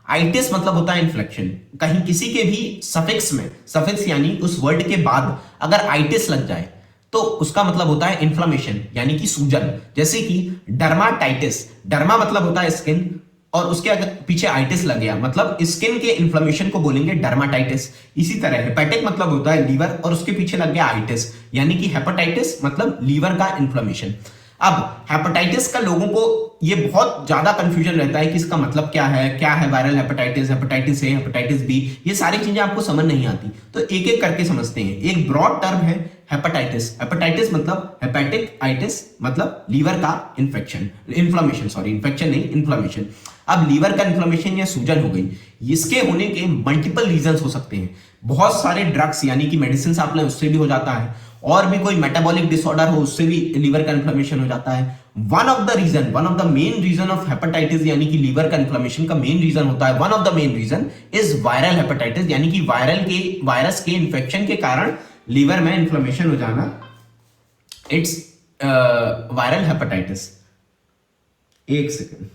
आइटिस मतलब होता है इन्फ्लेक्शन। कहीं किसी के भी सफिक्स में, सफिक्स यानी उस वर्ड के बाद अगर आइटिस लग जाए तो उसका मतलब होता है इन्फ्लेमेशन यानी कि सूजन। जैसे कि डर्माटाइटिस, डर्मा मतलब होता है स्किन, और उसके अगर पीछे आइटिस लग गया मतलब स्किन के इन्फ्लेमेशन को बोलेंगे डर्माटाइटिस। इसी तरह हेपेटिक मतलब होता है लीवर और उसके पीछे लग गया आइटिस, यानी कि हेपेटाइटिस मतलब लीवर का इन्फ्लेमेशन। अब हेपेटाइटिस का लोगों को ये बहुत ज्यादा कंफ्यूजन रहता है कि इसका मतलब क्या है viral hepatitis, hepatitis A, hepatitis B, ये सारी चीजें आपको समझ नहीं आती, तो एक एक करके समझते हैं। एक ब्रॉड टर्म है हेपेटाइटिस। हेपेटाइटिस मतलब हेपेटिक, आइटिस मतलब लीवर का इन्फेक्शन, इन्फ्लेमेशन, सॉरी इन्फेक्शन नहीं इन्फ्लेमेशन। अब लीवर का इन्फ्लेमेशन या सूजन हो गई, इसके होने के मल्टीपल रीजंस हो सकते हैं। बहुत सारे ड्रग्स यानी कि मेडिसिन आप लें उससे भी हो जाता है, और भी कोई मेटाबॉलिक डिसऑर्डर हो उससे भी लीवर का इन्फ्लेमेशन हो जाता है। One of the main reason of hepatitis यानी कि लीवर का इन्फ्लेमेशन का मेन रीजन होता है, one of the main reason is viral hepatitis, यानी कि वायरस के इन्फेक्शन के कारण लीवर में इन्फ्लेमेशन हो जाना, इट्स वायरल हेपेटाइटिस। एक सेकेंड,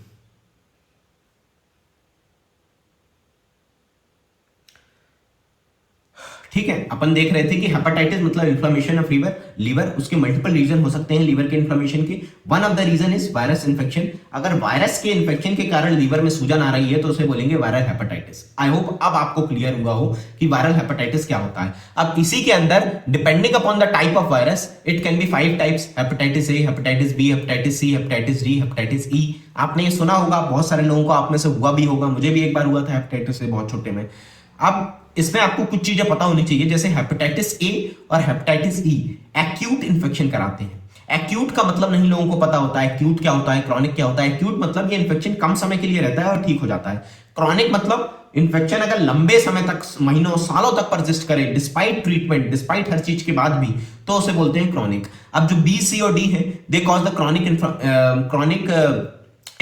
ठीक है। अपन देख रहे थे कि हेपेटाइटिस मतलब इन्फ्लेमेशन ऑफ लीवर, उसके मल्टीपल रीजन हो सकते हैं लीवर के इन्फ्लेमेशन के। One of the reason is virus infection. अगर वायरस के इन्फेक्शन के कारण लीवर में सूजन आ रही है तो उसे बोलेंगे वायरल हेपेटाइटिस। आई होप अब आपको क्लियर हुआ हो कि वायरल हेपेटाइटिस क्या होता है। अब इसी के अंदर depending upon the type of virus it can be 5 types, hepatitis A, hepatitis B, hepatitis C, hepatitis D, hepatitis E. आपने ये सुना होगा, बहुत सारे लोगों को आप में से हुआ भी होगा, मुझे भी एक बार हुआ था हेपेटाइटिस से बहुत छोटे में। अब इसमें आपको कुछ चीजें पता होनी चाहिए, जैसे हेपेटाइटिस ए और हेपेटाइटिस ई एक्यूट इन्फेक्शन कराते हैं। एक्यूट का मतलब नहीं लोगों को पता होता है, एक्यूट क्या होता है, क्रॉनिक क्या होता है। एक्यूट मतलब ये इन्फेक्शन कम समय के लिए रहता है और ठीक हो जाता है। क्रॉनिक मतलब इन्फेक्शन अगर लंबे समय तक, महीनों सालों तक परसिस्ट करे, डिस्पाइट ट्रीटमेंट, डिस्पाइट हर चीज के बाद भी, तो उसे बोलते हैं क्रॉनिक। अब जो बी, सी और डी है, they cause the chronic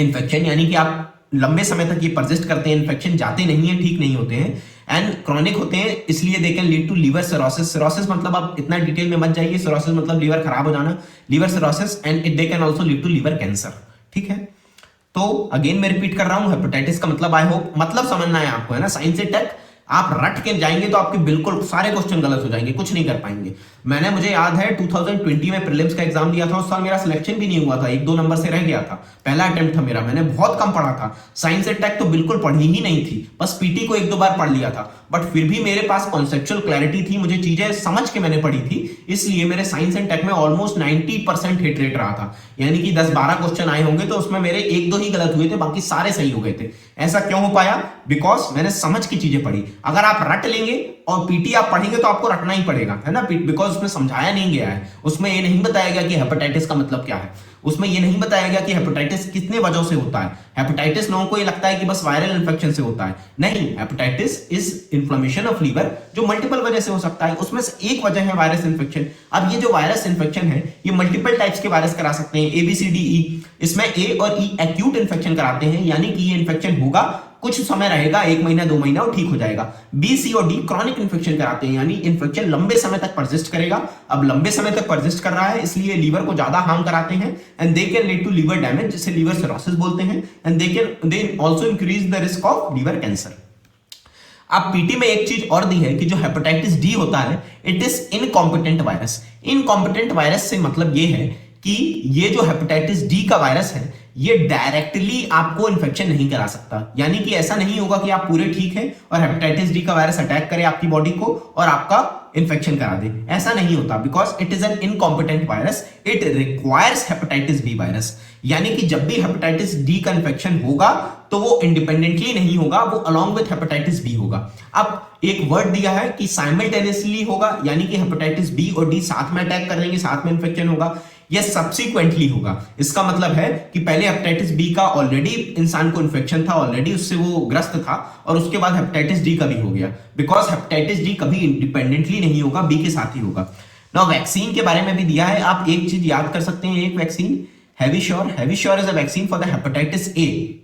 infection, यानी कि आप लंबे समय तक ये परसिस्ट करते हैं, इन्फेक्शन जाते नहीं है, ठीक नहीं होते हैं, एंड क्रॉनिक होते हैं, इसलिए they can lead to liver cirrhosis. Cirrhosis मतलब आप इतना डिटेल में मत जाइए, सिरोसिस मतलब लीवर खराब हो जाना, liver cirrhosis, and it they can also lead to liver cancer. ठीक है, तो अगेन मैं रिपीट कर रहा हूं, हेपेटाइटिस का मतलब आई होप मतलब समझना है आपको, है ना, साइंस से टेक। आप रट के जाएंगे तो आपके बिल्कुल सारे क्वेश्चन गलत हो जाएंगे, कुछ नहीं कर पाएंगे। मुझे याद है 2020 में प्रीलिम्स का एग्जाम दिया था, उस साल मेरा सिलेक्शन भी नहीं हुआ था, 1-2 नंबर से रह गया था, पहला अटेम्प्ट था मेरा, मैंने बहुत कम पढ़ा था, साइंस एंड टेक तो बिल्कुल पढ़ी ही नहीं थी, बस पीटी को 1-2 बार पढ़ लिया था, बट फिर भी मेरे पास कॉन्सेप्चुअल क्लैरिटी थी, मुझे चीजें समझ के मैंने पढ़ी थी, इसलिए मेरे साइंस एंड टेक में ऑलमोस्ट 90% हिट रेट रहा था। यानी कि 10-12 क्वेश्चन आए होंगे तो उसमें मेरे 1-2 ही गलत हुए थे, बाकी सारे सही हो गए थे। ऐसा क्यों हो पाया? बिकॉज मैंने समझ की चीजें पढ़ी। अगर आप रट लेंगे और पीटी आप पढ़ेंगे तो आपको रटना ही पड़ेगा, है ना, बिकॉज उसमें समझाया नहीं गया है, उसमें ये नहीं बताया गया कि हेपेटाइटिस का मतलब क्या है, उसमें ये नहीं बताया गया कि हेपेटाइटिस कितने वजह से होता है। हेपेटाइटिस लोगों को ये लगता है कि बस वायरल इन्फेक्शन से होता है, नहीं, hepatitis is inflammation of liver जो मल्टीपल वजह से हो सकता है, उसमें से एक वजह है वायरस इन्फेक्शन। अब ये जो वायरस इन्फेक्शन है ये मल्टीपल टाइप्स के वायरस करा सकते हैं, ABCDE, इसमें A और E एक्यूट इन्फेक्शन कराते हैं, यानी कि ये इन्फेक्शन होगा, कुछ समय रहेगा, 1 महीना 2 महीना और ठीक हो जाएगा। B, C और D क्रॉनिक इन्फेक्शन कराते हैं, यानी इन्फेक्शन लंबे समय तक परसिस्ट करेगा। अब लंबे समय तक परसिस्ट कर रहा है इसलिए लीवर को ज्यादा हार्म कराते हैं, and they can lead to liver damage, जिसे लीवर सिरोसिस बोलते हैं, and they also increase the risk of liver cancer. अब पीटी में एक चीज और दी है कि जो हेपेटाइटिस डी होता है it is incompetent virus. Incompetent virus से मतलब ये है कि ये जो हेपेटाइटिस डी का वायरस है ये डायरेक्टली आपको इन्फेक्शन नहीं करा सकता, यानी कि ऐसा नहीं होगा कि आप पूरे ठीक हैं और हेपेटाइटिस डी का वायरस अटैक करे आपकी बॉडी को और आपका इन्फेक्शन करा दे, ऐसा नहीं होता, because it is an incompetent virus, it requires hepatitis B virus. यानी कि जब भी हेपेटाइटिस डी का इन्फेक्शन होगा तो वो इंडिपेंडेंटली नहीं होगा, वो अलोंग विथ हेपेटाइटिस बी होगा। अब एक वर्ड दिया है कि साइमल्टेनियसली होगा, यानी कि हेपेटाइटिस बी और डी साथ में अटैक कर लेंगे, साथ में इन्फेक्शन होगा, यह सब्सिक्वेंटली होगा। इसका मतलब है कि पहले हेपेटाइटिस बी का ऑलरेडी इंसान को इन्फेक्शन था, ऑलरेडी उससे वो ग्रस्त था, और उसके बाद हेपेटाइटिस डी का भी हो गया, बिकॉज हेपेटाइटिस डी कभी इंडिपेंडेंटली नहीं होगा, बी के साथ ही होगा। नाउ वैक्सीन के बारे में भी दिया है, आप एक चीज याद कर सकते हैं, एक vaccine Havisure is a vaccine for the hepatitis A.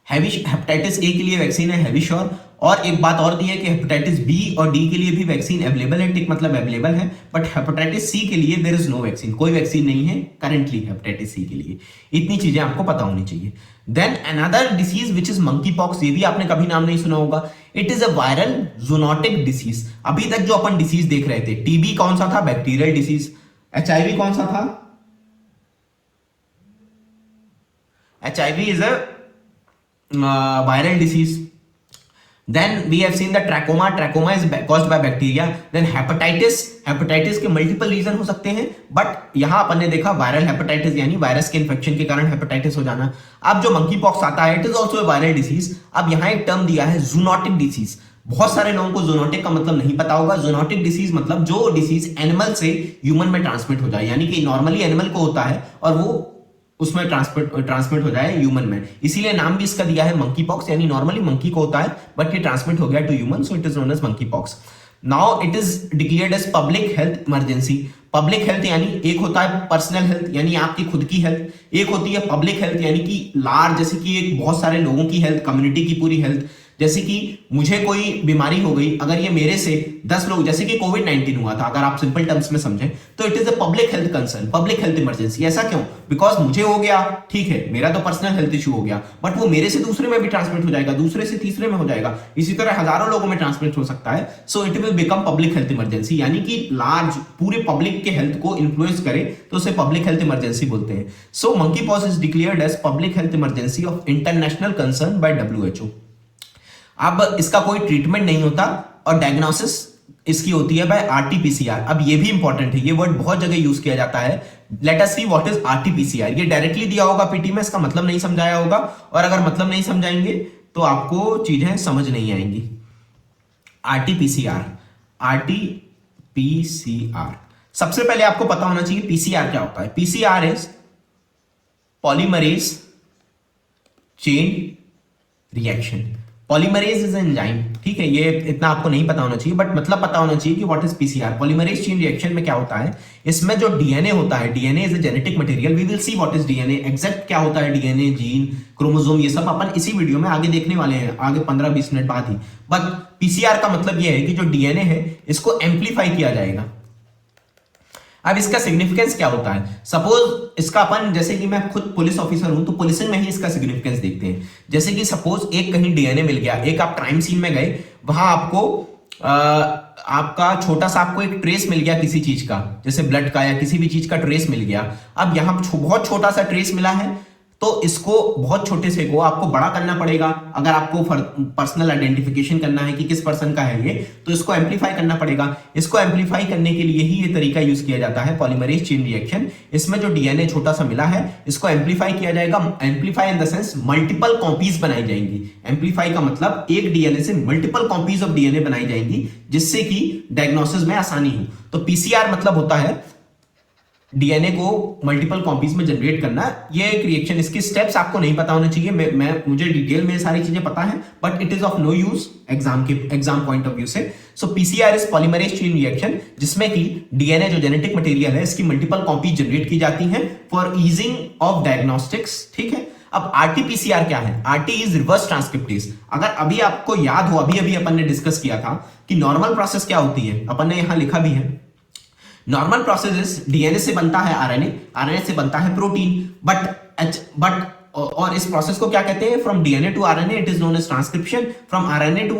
Hepatitis A के लिए वैक्सीन है हैवीश्योर। और एक बात और दी है कि हेपेटाइटिस बी और डी के लिए भी वैक्सीन अवेलेबल है, टिक मतलब अवेलेबल है, बट हेपेटाइटिस सी के लिए देयर इज नो वैक्सीन, कोई वैक्सीन नहीं है करंटली हेपेटाइटिस सी के लिए। इतनी चीजें आपको पता होनी चाहिए। Then another disease which is monkey pox, ये भी आपने कभी नाम नहीं सुना होगा। It is a viral zoonotic disease. अभी तक जो अपन डिसीज देख रहे थे, टीबी कौन सा था? Bacterial disease. HIV कौन सा था? HIV is a viral disease. Then we have seen the trachoma is caused by bacteria. Then hepatitis के मल्टीपल रीजन हो सकते हैं, बट यहां अपन ने देखा वायरल हेपेटाइटिस, यानी वायरस के इन्फेक्शन के कारण हेपेटाइटिस हो जाना। अब जो मंकी पॉक्स आता है it is also a viral disease. अब यहां एक टर्म दिया है जूनोटिक डिसीज। बहुत सारे लोगों को जूनोटिक का मतलब नहीं पता होगा। जूनोटिक डिसीज मतलब जो डिसीज एनिमल से ह्यूमन में ट्रांसमिट हो जाए, यानी कि नॉर्मली एनिमल को होता है और वो उसमें ट्रांसमिट हो जाए ह्यूमन में, इसीलिए नाम भी इसका दिया है मंकी पॉक्स, यानी नॉर्मली मंकी को होता है बट ये ट्रांसमिट हो गया to human, so it is known as monkey pox. Now it is declared as public health emergency. Public health यानी एक होता है पर्सनल हेल्थ, यानी आपकी खुद की हेल्थ, एक होती है पब्लिक हेल्थ यानी कि लार्ज, जैसे कि एक बहुत सारे लोगों की हेल्थ, कम्युनिटी की पूरी हेल्थ। जैसे कि मुझे कोई बीमारी हो गई, अगर ये मेरे से 10 लोग, जैसे कि कोविड-19 हुआ था, अगर आप सिंपल टर्म्स में समझें तो it is a public health concern, public health emergency. ऐसा क्यों? बिकॉज मुझे हो गया, ठीक है, मेरा तो पर्सनल हेल्थ इशू हो गया, बट वो मेरे से दूसरे में भी ट्रांसमिट हो जाएगा, दूसरे से तीसरे में हो जाएगा, इसी तरह हजारों लोगों में ट्रांसमिट हो सकता है। So it will become public health emergency, यानी कि लार्ज पूरे पब्लिक के हेल्थ को इन्फ्लुएंस करे तो उसे पब्लिक हेल्थ इमरजेंसी बोलते हैं। So monkey pox is declared as public health emergency of international concern by WHO। अब इसका कोई ट्रीटमेंट नहीं होता और डायग्नोसिस इसकी होती है बाय RT-PCR। अब ये भी इंपॉर्टेंट है, ये वर्ड बहुत जगह यूज किया जाता है। Let us C what is RT-PCR। ये डायरेक्टली दिया होगा पीटी में, इसका मतलब नहीं समझाया होगा, और अगर मतलब नहीं समझाएंगे तो आपको चीजें समझ नहीं आएंगी। RT-PCR सबसे पहले आपको पता होना चाहिए PCR क्या होता है। PCR is polymerase chain reaction. Polymerase is enzyme, ठीक है, ये इतना आपको नहीं पता होना चाहिए, बट मतलब पता होना चाहिए कि what is PCR। Polymerase chain reaction में क्या होता है, इसमें जो DNA होता है, DNA is a genetic material, we will see what is DNA, exact क्या होता है DNA, जीन, क्रोमोसोम, ये सब अपन इसी वीडियो में आगे देखने वाले हैं, आगे 15-20 मिनट बाद ही। बट PCR का मतलब ये है कि जो DNA है इसको एम्पलीफाई किया जाएगा। अब इसका सिग्निफिकेंस क्या होता है? सपोज इसका अपन, जैसे कि मैं खुद पुलिस ऑफिसर हूं तो पुलिसिंग में ही इसका सिग्निफिकेंस देखते हैं। जैसे कि सपोज एक कहीं डीएनए मिल गया, एक आप क्राइम सीन में गए, वहां आपको आपका छोटा सा आपको एक ट्रेस मिल गया किसी चीज का, जैसे ब्लड का या किसी भी चीज का ट्रेस मिल गया। अब यहाँ बहुत छोटा सा ट्रेस मिला है, तो इसको बहुत छोटे से को आपको बड़ा करना पड़ेगा। अगर आपको पर्सनल आइडेंटिफिकेशन करना है कि किस पर्सन का है ये, तो इसको एम्पलीफाई करना पड़ेगा। इसको एम्पलीफाई करने के लिए ही ये तरीका यूज किया जाता है, पॉलीमरेज चेन रिएक्शन। इसमें जो डीएनए छोटा सा मिला है, इसको एम्पलीफाई किया जाएगा। Amplify in the sense multiple copies बनाई जाएंगी। एम्पलीफाई का मतलब एक डीएनए से मल्टीपल कॉपीज ऑफ डीएनए बनाई जाएंगी, जिससे कि डायग्नोसिस में आसानी हो। तो पीसीआर मतलब होता है डीएनए को मल्टीपल कॉपीज में जनरेट करना। ये एक रिएक्शन, इसके स्टेप्स आपको नहीं पता होने चाहिए। मुझे डिटेल में सारी चीजें पता है, but it is of no use exam point of view से। So PCR is polymerase chain reaction, जिसमें कि डीएनए जो जेनेटिक मटेरियल है, इसकी मल्टीपल कॉपीज जनरेट की जाती हैं फॉर ईजिंग ऑफ डायग्नोस्टिक्स। ठीक है, अब आरटीपीसीआर क्या है? RT is reverse transcriptase. अगर अभी आपको याद हो, अभी अपन ने डिस्कस किया था कि नॉर्मल प्रोसेस क्या होती है, अपन ने यहां लिखा भी है। नॉर्मल प्रोसेस डीएनए से बनता है आरएनए, आरएनए से बनता है प्रोटीन, बट और इस प्रोसेस को क्या कहते हैं? From DNA to RNA it is known as transcription, from RNA to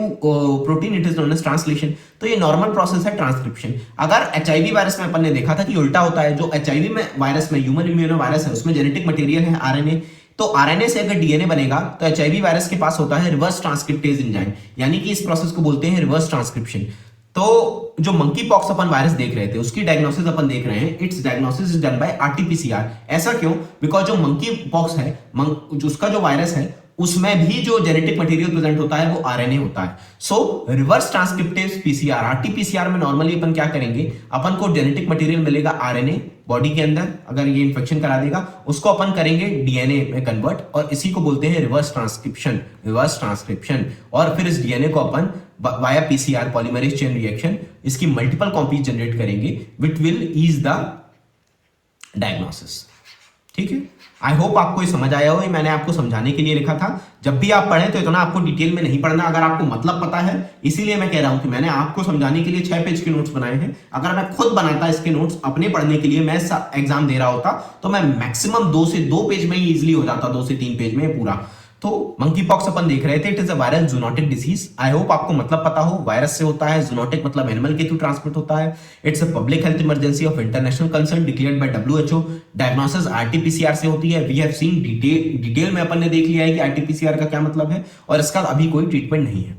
protein it is known as translation. तो ये नॉर्मल प्रोसेस है ट्रांसक्रिप्शन। अगर एचआईवी वायरस में अपन ने देखा था कि उल्टा होता है। जो एचआईवी में वायरस में, ह्यूमन इम्यूनो वायरस है, उसमें जेनेटिक मटेरियल है आरएनए, तो आरएनए से अगर डीएनए बनेगा तो एचआईवी वायरस के पास होता है रिवर्स ट्रांसक्रिप्टेज एंजाइम, यानी कि इस प्रोसेस को बोलते हैं रिवर्स ट्रांसक्रिप्शन। तो जो मंकी पॉक्स अपन वायरस देख रहे थे, उसकी डायग्नोसिस अपन देख रहे हैं, it's diagnosis is done by RTPCR. ऐसा क्यों? बिकॉज जो मंकी पॉक्स है, जो उसका जो वायरस है, उसमें भी जो जेनेटिक मटेरियल प्रेजेंट होता है वो आरएनए होता है। सो रिवर्स ट्रांसक्रिप्टिव पीसीआर, आरटीपीसीआर में नॉर्मली अपन क्या करेंगे, अपन को जेनेटिक मटेरियल मिलेगा आरएनए बॉडी के अंदर, अगर ये इंफेक्शन करा देगा, उसको अपन करेंगे डीएनए में कन्वर्ट, और इसी को बोलते हैं रिवर्स ट्रांसक्रिप्शन, रिवर्स ट्रांसक्रिप्शन। और फिर इस डीएनए को अपन via PCR, polymerase chain reaction, इसकी मल्टीपल कॉपीज जनरेट करेंगे, which will ease the diagnosis. ठीक है, आई होप आपको ये समझ आया हो। ये मैंने आपको समझाने के लिए लिखा था। जब भी आप पढ़ें तो इतना आपको डिटेल में नहीं पढ़ना, अगर आपको मतलब पता है। इसीलिए मैं कह रहा हूं कि मैंने आपको समझाने के लिए 6 पेज के नोट्स बनाए हैं। अगर मैं खुद बनाता इसके नोट्स अपने पढ़ने के लिए, मैं एग्जाम दे रहा होता, तो मैं मैक्सिमम 2 पेज में ही इजिली हो जाता, 2 से 3 पेज में पूरा। तो मंकी पॉक्स अपन देख रहे थे, it is a viral zoonotic disease. I hope आपको मतलब पता हो, वायरस से होता है, जूनोटिक मतलब एनिमल के थ्रू ट्रांसमिट होता है। It's a public health emergency of international concern declared by WHO. Diagnosis RTPCR से होती है। वी हैव सीन डिटेल में अपन ने देख लिया है कि आरटीपीसीआर का क्या मतलब है, और इसका अभी कोई ट्रीटमेंट नहीं है।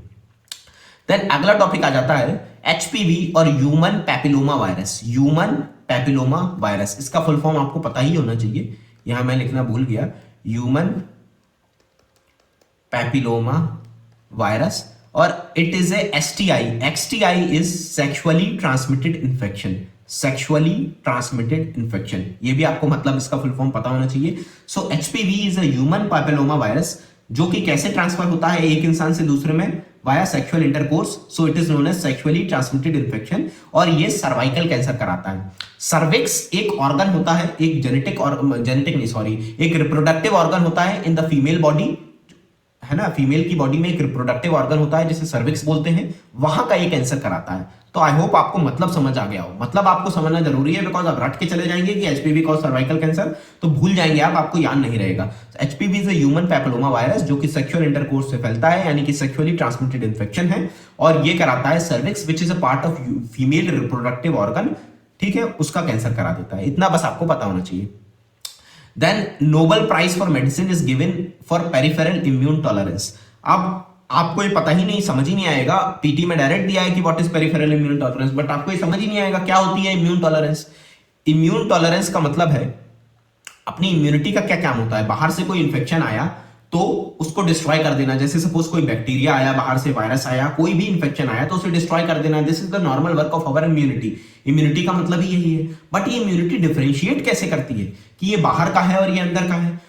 देन अगला टॉपिक आ जाता है एचपीवी और human papilloma virus. Human papilloma virus, इसका फुल फॉर्म आपको पता ही होना चाहिए, यहां मैं लिखना भूल गया, ह्यूमन पैपिलोमा वायरस, और it is a STI. STI is sexually transmitted infection, sexually transmitted infection, ये भी आपको मतलब इसका फुल फॉर्म पता होना चाहिए। So HPV is a human papilloma virus, जो कि कैसे ट्रांसफर होता है एक इंसान से दूसरे में, via sexual intercourse. So it is known as sexually transmitted infection, और ये सर्वाइकल कैंसर कराता है। सर्विक्स एक ऑर्गन होता है, एक एक रिप्रोडक्टिव ऑर्गन होता है इन द फीमेल बॉडी, है ना। फीमेल की बॉडी में एक रिप्रोडक्टिव ऑर्गन होता है जिसे सर्विक्स बोलते हैं, वहां का ये कैंसर कराता है। तो आई होप आपको मतलब समझ आ गया हो। मतलब आपको समझना जरूरी है, बिकॉज आप रट के चले जाएंगे कि एचपीवी कॉज सर्वाइकल कैंसर, तो भूल जाएंगे आप, आपको याद नहीं रहेगा। HPV is a human papilloma virus, जो कि सेक्सुअल इंटरकोर्स से फैलता है, यानी कि सेक्सुअली ट्रांसमिटेड इन्फेक्शन है, और ये कराता है cervix, which is a part of female reproductive organ. ठीक है, उसका कैंसर करा देता है। इतना बस आपको पता होना चाहिए। Then Nobel Prize for Medicine is given for peripheral immune tolerance. अब आपको ये पता ही नहीं, समझ ही नहीं आएगा। पीटी में डायरेक्ट दिया है कि what is peripheral immune tolerance, but आपको ये समझ ही नहीं आएगा क्या होती है इम्यून टॉलरेंस। इम्यून टॉलरेंस का मतलब है अपनी इम्यूनिटी का क्या काम होता है। बाहर से कोई इंफेक्शन आया तो उसको डिस्ट्रॉय कर देना। जैसे सपोज कोई बैक्टीरिया आया, बाहर से वायरस आया, कोई भी इंफेक्शन आया तो उसे डिस्ट्रॉय कर देना। This is the normal work of our immunity. Immunity का मतलब ही यही है। बट ये इम्यूनिटी डिफरेंशिएट कैसे करती है कि ये बाहर का है और ये अंदर का है।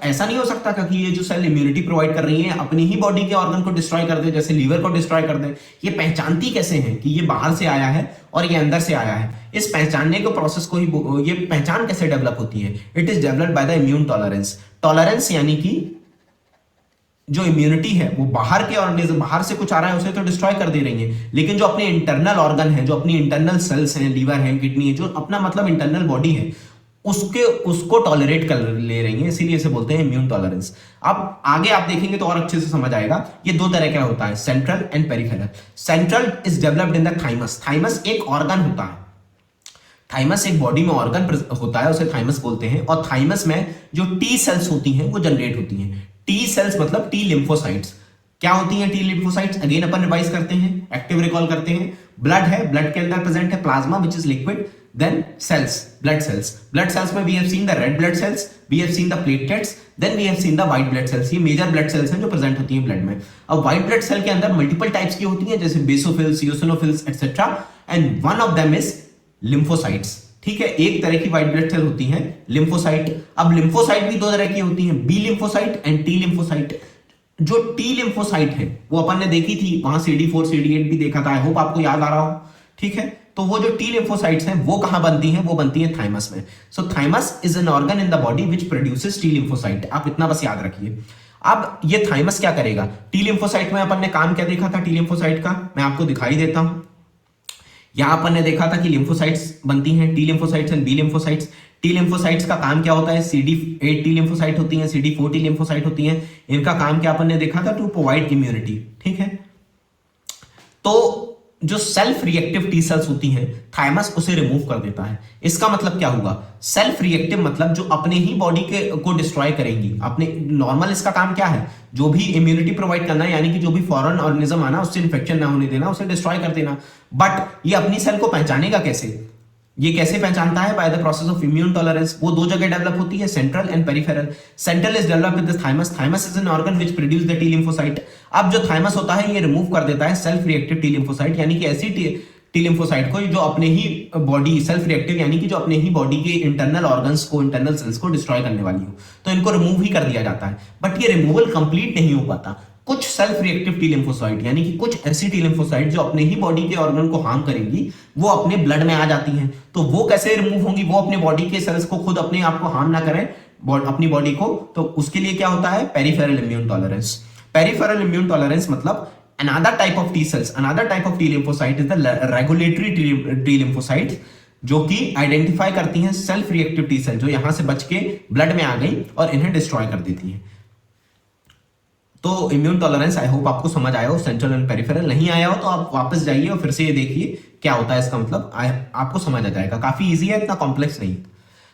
ऐसा नहीं हो सकता कि ये जो सेल इम्यूनिटी प्रोवाइड कर रही है अपनी ही बॉडी के ऑर्गन को डिस्ट्रॉय कर दे, जैसे लीवर को डिस्ट्रॉय कर दे। ये पहचानती कैसे है कि ये बाहर से आया है और ये अंदर से आया है। इस पहचानने के प्रोसेस को ही, ये पहचान कैसे डेवलप होती है, it is developed by the immune tolerance. Tolerance यानी कि जो इम्यूनिटी है वो बाहर के ऑर्गेनिज्म, बाहर से कुछ आ रहा है उसे तो डिस्ट्रॉय कर दे रही है, लेकिन जो अपने इंटरनल ऑर्गन है, जो अपनी इंटरनल सेल्स हैं, लीवर है, किडनी है, जो अपना मतलब इंटरनल बॉडी है, उसको टॉलरेट कर ले रही है, इसीलिए इसे बोलते हैं इम्यून टॉलरेंस। अब आगे आप देखेंगे तो और अच्छे से समझ आएगा। ये दो तरह का होता है, central and peripheral. Central is developed in the thymus. Thymus एक ऑर्गन होता है, थाइमस एक बॉडी में ऑर्गन होता है, उसे थाइमस बोलते हैं। और थाइमस में जो टी सेल्स होती हैं वो जनरेट होती हैं। टी सेल्स मतलब टी लिम्फोसाइट्स। क्या होती हैं टी लिम्फोसाइट्स? अगेन अपन रिवाइज करते हैं, एक्टिव रिकॉल करते हैं। ब्लड है, ब्लड के अंदर प्रेजेंट है plasma which is liquid, then cells, blood cells. Blood cells में we have seen the red blood cells, we have seen the platelets, then we have seen the white blood cells. ये major blood cells हैं जो present होती हैं blood में। अब white blood cell के अंदर मल्टीपल टाइप्स की होती हैं, जैसे basophils, eosinophils etcetera, and one of them is lymphocytes. ठीक है, एक तरह की व्हाइट ब्लड सेल होती हैं लिम्फोसाइट। अब लिम्फोसाइट भी दो तरह की होती हैं, B lymphocyte and T lymphocyte. जो टी लिम्फोसाइट है वो अपन ने देखी थी, वहां CD4 CD8 भी देखा था, आई होप आपको याद आ रहा हो। ठीक है, तो वो जो टी लिम्फोसाइट्स हैं वो कहां बनती हैं? वो बनती हैं थाइमस में। So thymus is an organ in the body which produces T lymphocyte. आप इतना बस याद रखिए। अब ये थाइमस क्या करेगा? टी लिम्फोसाइट में अपन ने काम क्या देखा था टी लिम्फोसाइट का, मैं आपको दिखाई देता हूं। यहां अपन ने देखा था कि लिम्फोसाइट्स बनती हैं, T lymphocytes and B lymphocytes. T lymphocytes का काम क्या होता है? CD8 टी लिम्फोसाइट होती हैं, CD4 टी लिम्फोसाइट होती हैं। इनका काम क्या अपन ने देखा था? To provide immunity. ठीक है, तो जो सेल्फ रिएक्टिव टी सेल्स होती हैं, थाइमस उसे रिमूव कर देता है। इसका मतलब क्या हुआ? सेल्फ रिएक्टिव मतलब जो अपने ही बॉडी के को डिस्ट्रॉय करेंगी अपने। नॉर्मल इसका काम क्या है? जो भी इम्यूनिटी प्रोवाइड करना है, यानी कि जो भी फॉरेन ऑर्गेनिज्म आना उससे इंफेक्शन ना होने देना, उसे डिस्ट्रॉय कर देना। बट ये अपनी सेल को पहचानेगा कैसे? ये कैसे पहचानता है? By the process of immune tolerance. वो दो जगह डेवलप होती है, central and peripheral. Central is developed with the thymus. Thymus is an organ which produce the T lymphocyte. अब जो थाइमस होता है ये रिमूव कर देता है सेल्फ रिएक्टिव टी लिम्फोसाइट, यानी कि ऐसी टी लिम्फोसाइट को जो अपने ही बॉडी, सेल्फ रिएक्टिव यानी कि जो अपने ही बॉडी के इंटरनल ऑर्गन्स को, इंटरनल सेल्स को डिस्ट्रॉय करने वाली हो, तो इनको रिमूव ही कर दिया जाता है। बट ये रिमूवल कंप्लीट नहीं हो पाता। कुछ सेल्फ रिएक्टिव टी लिम्फोसाइट यानी कि कुछ ऐसी टी लिम्फोसाइट जो अपने ही बॉडी के ऑर्गन को हार्म करेंगी, वो अपने ब्लड में आ जाती हैं। तो वो कैसे रिमूव होंगी? वो अपने बॉडी के सेल्स को खुद अपने आप को हार्म ना करें, अपनी बॉडी को। तो उसके लिए क्या होता है? Peripheral immune tolerance. Peripheral immune tolerance मतलब another type of T cells, another type of T lymphocyte is the regulatory T lymphocytes, जो कि आइडेंटिफाई करती हैं सेल्फ रिएक्टिव टी सेल जो यहां से बच के ब्लड में आ गई और इन्हें डिस्ट्रॉय कर देती हैं। तो इम्यून टॉलरेंस आई होप आपको समझ आया हो। सेंट्रल एंड पेरिफेरल नहीं आया हो तो आप वापस जाइए और फिर से ये देखिए क्या होता है इसका मतलब, आपको समझ आ जाएगा। काफी इजी है, इतना कॉम्प्लेक्स नहीं।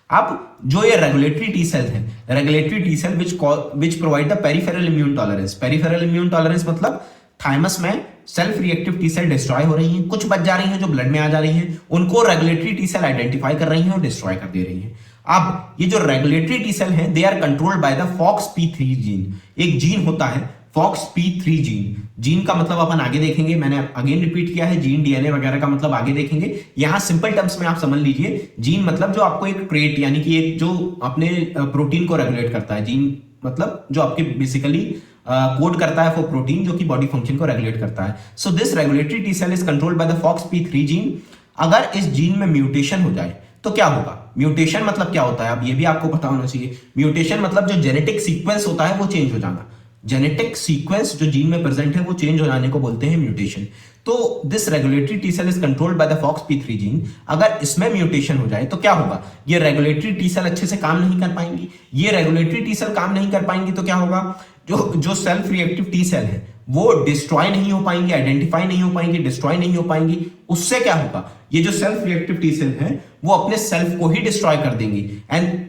अब जो ये रेगुलेटरी टी सेल है, regulatory T cell which provide the peripheral immune tolerance. Peripheral immune tolerance मतलब थाइमस में self reactive T cell destroy हो रही हैं, कुछ बच जा रही हैं जो ब्लड में आ जा रही हैं, उनको रेगुलेटरी टी सेल आइडेंटिफाई कर रही हैं और डिस्ट्रॉय कर दे रही हैं। अब ये जो रेगुलेटरी टी सेल हैं, they are controlled by the FOXP3 gene. एक जीन होता है FOXP3 जीन। जीन का मतलब अपन आगे देखेंगे, मैंने अगेन रिपीट किया है, जीन डीएनए वगैरह का मतलब आगे देखेंगे। यहां सिंपल टर्म्स में आप समझ लीजिए, जीन मतलब जो आपको एक ट्रेट यानी कि एक जो अपने प्रोटीन को रेगुलेट करता है। जीन मतलब जो आपके बेसिकली कोड करता है फॉर प्रोटीन, जो कि बॉडी फंक्शन को रेगुलेट करता है। So this regulatory T cell is controlled by the FOXP3 gene. अगर इस जीन में म्यूटेशन हो जाए तो क्या होगा? म्यूटेशन मतलब क्या होता है? अब ये भी आपको पता होना चाहिए। म्यूटेशन मतलब जो जेनेटिक सीक्वेंस होता है वो चेंज हो जाना। जेनेटिक सीक्वेंस जो जीन में प्रेजेंट है वो चेंज हो जाने को बोलते हैं म्यूटेशन। तो this regulatory T cell is controlled by the FOXP3 gene. अगर इसमें म्यूटेशन हो जाए तो क्या होगा? ये रेगुलेटरी टी सेल अच्छे से काम नहीं कर पाएंगी। ये रेगुलेटरी टी सेल काम नहीं कर पाएंगी तो क्या होगा? जो सेल्फ रिएक्टिव टी सेल है वो डिस्ट्रॉय नहीं हो पाएंगी, आइडेंटिफाई नहीं हो पाएंगी, डिस्ट्रॉय नहीं हो पाएंगी। उससे क्या होगा? ये जो सेल्फ रिएक्टिव टी सेल है वो अपने सेल्फ को ही डिस्ट्रॉय कर देंगी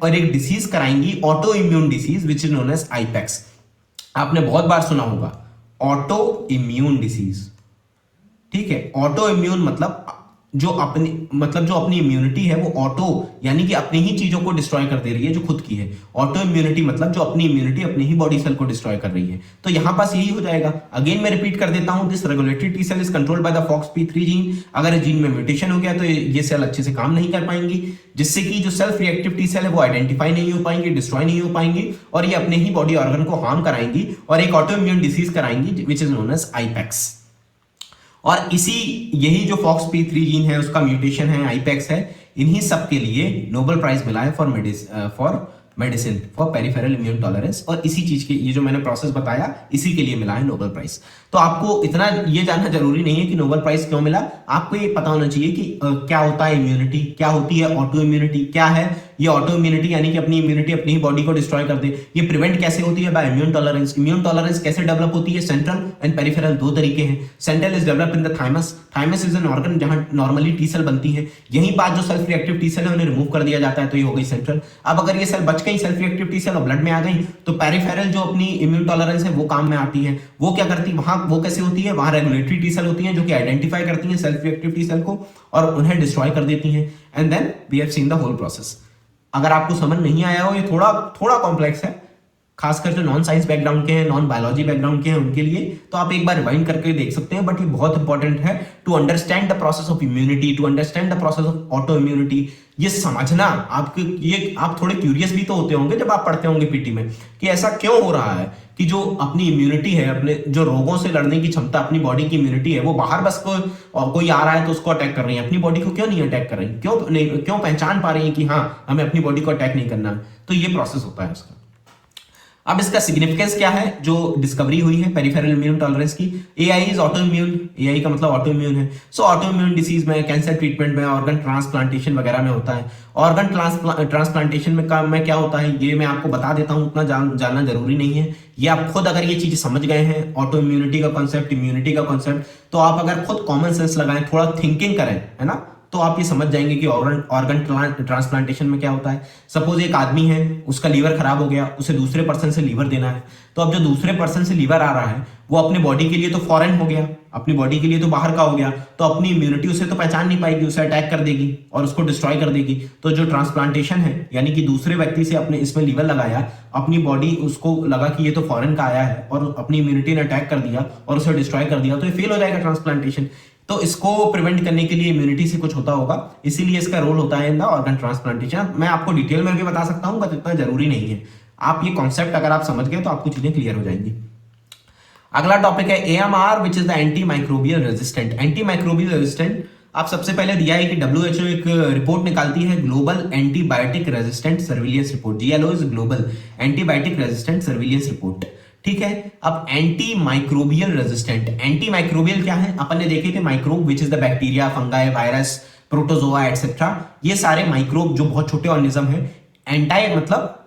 और एक डिसीज कराएंगी, auto immune disease which is known as IPEX. आपने बहुत बार सुना होगा ऑटो इम्यून डिसीज। ठीक है, ऑटो इम्यून मतलब जो अपनी इम्यूनिटी है वो ऑटो यानी कि अपनी ही चीजों को डिस्ट्रॉय कर दे रही है जो खुद की है। ऑटो इम्यूनिटी मतलब जो अपनी इम्यूनिटी अपनी ही बॉडी सेल को डिस्ट्रॉय कर रही है। तो यहां पास यही हो जाएगा। अगेन मैं रिपीट कर देता हूं, this regulatory T cell is controlled by the FOXP3 gene. अगर इस जीन में म्यूटेशन हो गया तो ये सेल अच्छे से काम नहीं कर पाएंगी, जिससे कि जो सेल्फ रिएक्टिव टी सेल है वो आइडेंटिफाई नहीं हो पाएंगी, डिस्ट्रॉय नहीं हो पाएंगी और ये अपने ही बॉडी ऑर्गन को हार्म कराएंगी और एक ऑटो इम्यून डिसीज कराएंगी which is known as IPEX. और यही जो FOXP3 जीन है उसका म्यूटेशन है, आईपेक्स है। इन्हीं सब के लिए नोबेल प्राइज मिला है for medicine for peripheral immune tolerance, और इसी चीज के ये जो मैंने प्रोसेस बताया इसी के लिए मिला है नोबेल प्राइज। तो आपको इतना ये जानना जरूरी नहीं है कि नोबेल प्राइज क्यों मिला, आपको ये पता होना चाहिए कि क्या होता है इम्यूनिटी, क्या होती है ऑटो इम्यूनिटी, क्या है ये ऑटो इम्यूनिटी यानी कि अपनी इम्यूनिटी अपनी ही बॉडी को डिस्ट्रॉय कर दे, ये प्रिवेंट कैसे होती है bye immune tolerance, immune tolerance कैसे डेवलप होती है, सेंट्रल एंड पेरिफेरल दो तरीके हैं। Central is develop in the thymus, thymus is an organ जहां नॉर्मली टी सेल बनती है, यहीं बात जो सेल्फ रिएक्टिव टी सेल है उन्हें रिमूव कर दिया जाता है, तो ये हो गई सेंट्रल। अब अगर ये सेल बच गई सेल्फ रिएक्टिव टी सेल और ब्लड में आ गई तो पेरिफेरल जो अपनी इम्यून टॉलरेंस है वो काम में आती है। वो क्या करती है वहां, वो कैसे होती है, वहां रेगुलेटरी टी सेल होती है जो कि आइडेंटिफाई करती है सेल्फ रिएक्टिव टी सेल को और उन्हें डिस्ट्रॉय कर देती हैं, and then we have seen the whole process. अगर आपको समझ नहीं आया हो, ये थोड़ा कॉम्प्लेक्स है, खासकर जो नॉन साइंस बैकग्राउंड के हैं, नॉन बायोलॉजी बैकग्राउंड के हैं उनके लिए, तो आप एक बार रिवाइंड करके देख सकते हैं, बट ये बहुत इंपॉर्टेंट है to understand the process of immunity, to understand the process of auto immunity. ये समझना आपके, ये आप थोड़े क्यूरियस भी तो होते होंगे जब आप पढ़ते होंगे पीटी में कि ऐसा क्यों हो रहा है कि जो अपनी इम्यूनिटी है, अपने जो रोगों से लड़ने की क्षमता, अपनी बॉडी की इम्यूनिटी है, वो बाहर बस कोई आ रहा है तो उसको अटैक कर रही है, अपनी बॉडी को क्यों नहीं अटैक कर रही, क्यों पहचान पा रही है कि हाँ हमें अपनी बॉडी को अटैक नहीं करना। तो ये प्रोसेस होता है उसका। अब इसका सिग्निफिकेंस क्या है जो डिस्कवरी हुई है पेरिफेरल इम्यून टॉलरेंस की। AI is auto immune, AI का मतलब ऑटो इम्यून है। सो ऑटो इम्यून डिसीज में, कैंसर ट्रीटमेंट में, ऑर्गन ट्रांसप्लांटेशन वगैरह में होता है। ऑर्गन ट्रांसप्लांटेशन में काम में क्या होता है ये मैं आपको बता देता हूं, उतना जानना जरूरी नहीं है। ये आप खुद अगर ये चीज समझ गए हैं, ऑटो इम्यूनिटी का कॉन्सेप्ट, इम्यूनिटी का कॉन्सेप्ट, तो आप अगर खुद कॉमन सेंस लगाएं, थोड़ा थिंकिंग करें, है ना, तो आप ये समझ जाएंगे कि ऑर्गन ट्रांसप्लांटेशन में क्या होता है। सपोज एक आदमी है, उसका लीवर खराब हो गया, उसे दूसरे पर्सन से लीवर देना है, तो अब जो दूसरे पर्सन से लीवर आ रहा है वो अपने बॉडी के लिए तो फॉरेन हो गया, अपनी बॉडी के लिए तो बाहर का हो गया, तो अपनी इम्यूनिटी उसे तो पहचान नहीं पाएगी, उसे अटैक कर देगी और उसको डिस्ट्रॉय कर देगी। तो जो ट्रांसप्लांटेशन है यानी कि दूसरे व्यक्ति से अपने इसमें लीवर लगाया, अपनी बॉडी उसको लगा कि ये तो फॉरेन का आया है और अपनी इम्यूनिटी ने अटैक कर दिया और उसे डिस्ट्रॉय कर दिया, तो ये फेल हो जाएगा ट्रांसप्लांटेशन। तो इसको प्रिवेंट करने के लिए इम्यूनिटी से कुछ होता होगा, इसीलिए इसका रोल होता है इन द ऑर्गन ट्रांसप्लांटेशन। मैं आपको डिटेल में भी बता सकता हूं बट इतना जरूरी नहीं है। आप ये कॉन्सेप्ट अगर आप समझ गए तो आपको चीजें क्लियर हो जाएंगी। अगला टॉपिक है AMR which is the anti microbial resistant. Anti microbial resistant आप सबसे पहले दिया है कि WHO एक रिपोर्ट निकालती है, global antibiotic resistant surveillance report, GLO is global antibiotic resistant surveillance report. ठीक है, अब anti microbial resistant, anti microbial क्या है, अपन ने देखे थे microbe which is the bacteria, fungi, virus, protozoa etcetera, ये सारे माइक्रोब जो बहुत छोटे ऑर्गेनिज्म है, एंटाई मतलब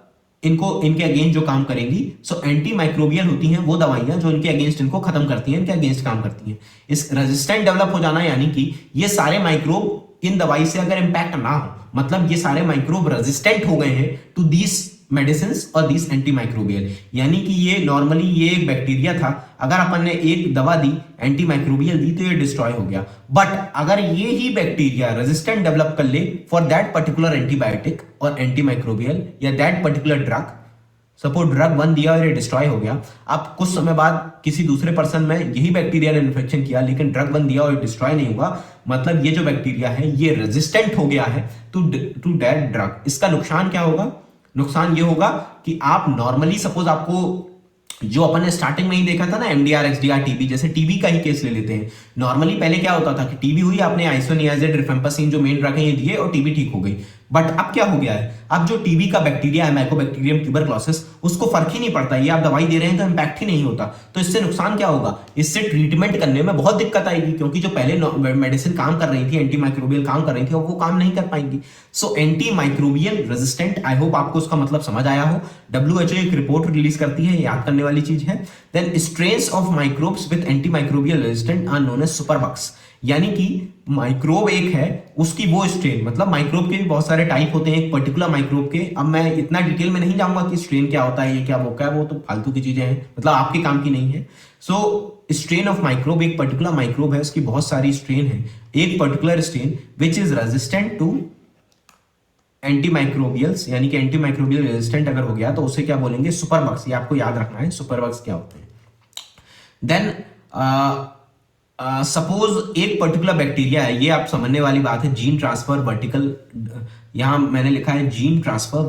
इनके अगेंस्ट जो काम करेंगी। सो एंटी माइक्रोबियल होती हैं वो दवाइयां जो इनके अगेंस्ट इनको खत्म करती हैं, इनके अगेंस्ट काम करती हैं। इस रेजिस्टेंट डेवलप हो जाना यानी कि ये सारे माइक्रोब इन दवाई से अगर इंपैक्ट ना हो, मतलब ये सारे माइक्रोब रेजिस्टेंट हो गए हैं टू दीस मेडिसिन्स और दीस एंटी माइक्रोबियल, यानी कि ये नॉर्मली ये एक बैक्टीरिया था, अगर अपन ने एक दवा दी एंटी माइक्रोबियल दी तो ये डिस्ट्रॉय हो गया। बट अगर ये ही बैक्टीरिया रेजिस्टेंट डेवलप कर ले फॉर दैट पर्टिकुलर एंटीबायोटिक और एंटी माइक्रोबियल या that particular drug, suppose drug one दिया और ये डिस्ट्रॉय हो गया, अब कुछ समय बाद किसी दूसरे पर्सन में यही बैक्टीरिया ने इन्फेक्शन किया लेकिन ड्रग वन दिया और डिस्ट्रॉय नहीं हुआ, मतलब ये जो बैक्टीरिया है ये रेजिस्टेंट हो गया है टू दैट ड्रग। इसका नुकसान क्या होगा, नुकसान ये होगा कि आप नॉर्मली सपोज आपको जो अपन ने स्टार्टिंग में ही देखा था ना MDR XDR टीबी, जैसे टीबी का ही केस ले लेते हैं। नॉर्मली पहले क्या होता था कि टीबी हुई, आपने आइसोनियाजिड, रिफेम्पासिन जो मेन ड्रग है ये दिए और टीबी ठीक हो गई। बट अब क्या हो गया है, अब जो टीबी का बैक्टीरिया है माइकोबैक्टीरियम ट्यूबरक्लोसिस, उसको फर्क ही नहीं पड़ता, ये आप दवाई दे रहे हैं तो इंपैक्ट ही नहीं होता। तो इससे नुकसान क्या होगा, इससे ट्रीटमेंट करने में बहुत दिक्कत आएगी क्योंकि जो पहले मेडिसिन काम कर रही थी, एंटी माइक्रोबियल काम कर रही थी, वो काम नहीं कर पाएंगी। सो एंटी माइक्रोबियल रेजिस्टेंट, आई होप आपको उसका मतलब समझ आया हो। WHO एक रिपोर्ट रिलीज करती है, याद करने वाली चीज है। Then strains of microbes with anti microbial resistant are known as superbugs, यानी कि माइक्रोब एक है, उसकी वो स्ट्रेन, मतलब माइक्रोब के भी बहुत सारे टाइप होते हैं एक पर्टिकुलर माइक्रोब के। अब मैं इतना डिटेल में नहीं जाऊंगा कि स्ट्रेन क्या होता है, ये क्या वो क्या, वो तो फालतू की चीजें हैं, मतलब आपके काम की नहीं है। सो स्ट्रेन ऑफ माइक्रोब, एक पर्टिकुलर माइक्रोब है, उसकी बहुत सारी स्ट्रेन है। एक particular strain which is resistant to anti microbials, यानी कि एंटी माइक्रोबियल रेजिस्टेंट अगर हो गया तो उसे क्या बोलेंगे, सुपरबग्स। ये आपको याद रखना है सुपरबग्स क्या होते हैं। देन सपोज एक पर्टिकुलर बैक्टीरिया है, ये आप समझने वाली बात है, जीन ट्रांसफर वर्टिकल, यहां मैंने लिखा है gene transfer,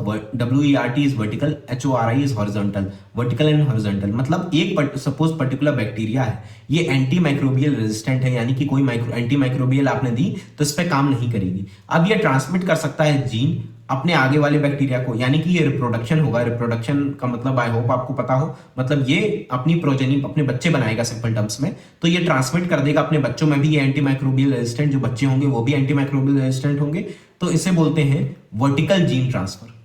WERT is vertical, HORI is horizontal, vertical and horizontal, मतलब एक सपोज पर्टिकुलर बैक्टीरिया है, ये एंटी माइक्रोबियल रेजिस्टेंट है, यानी कि कोई एंटी माइक्रोबियल आपने दी तो इस पर काम नहीं करेगी। अब ये ट्रांसमिट कर सकता है जीन अपने आगे वाले बैक्टीरिया को, यानी कि ये रिप्रोडक्शन होगा। रिप्रोडक्शन का मतलब आई होप आपको पता हो, मतलब ये अपनी प्रोजेनी, अपने बच्चे बनाएगा सिंपल टर्म्स में। तो ये ट्रांसमिट कर देगा अपने बच्चों में भी ये एंटी माइक्रोबियल रेजिस्टेंट, जो बच्चे होंगे वो भी एंटी माइक्रोबियल रेजिस्टेंट होंगे। तो इसे बोलते हैं vertical gene transfer.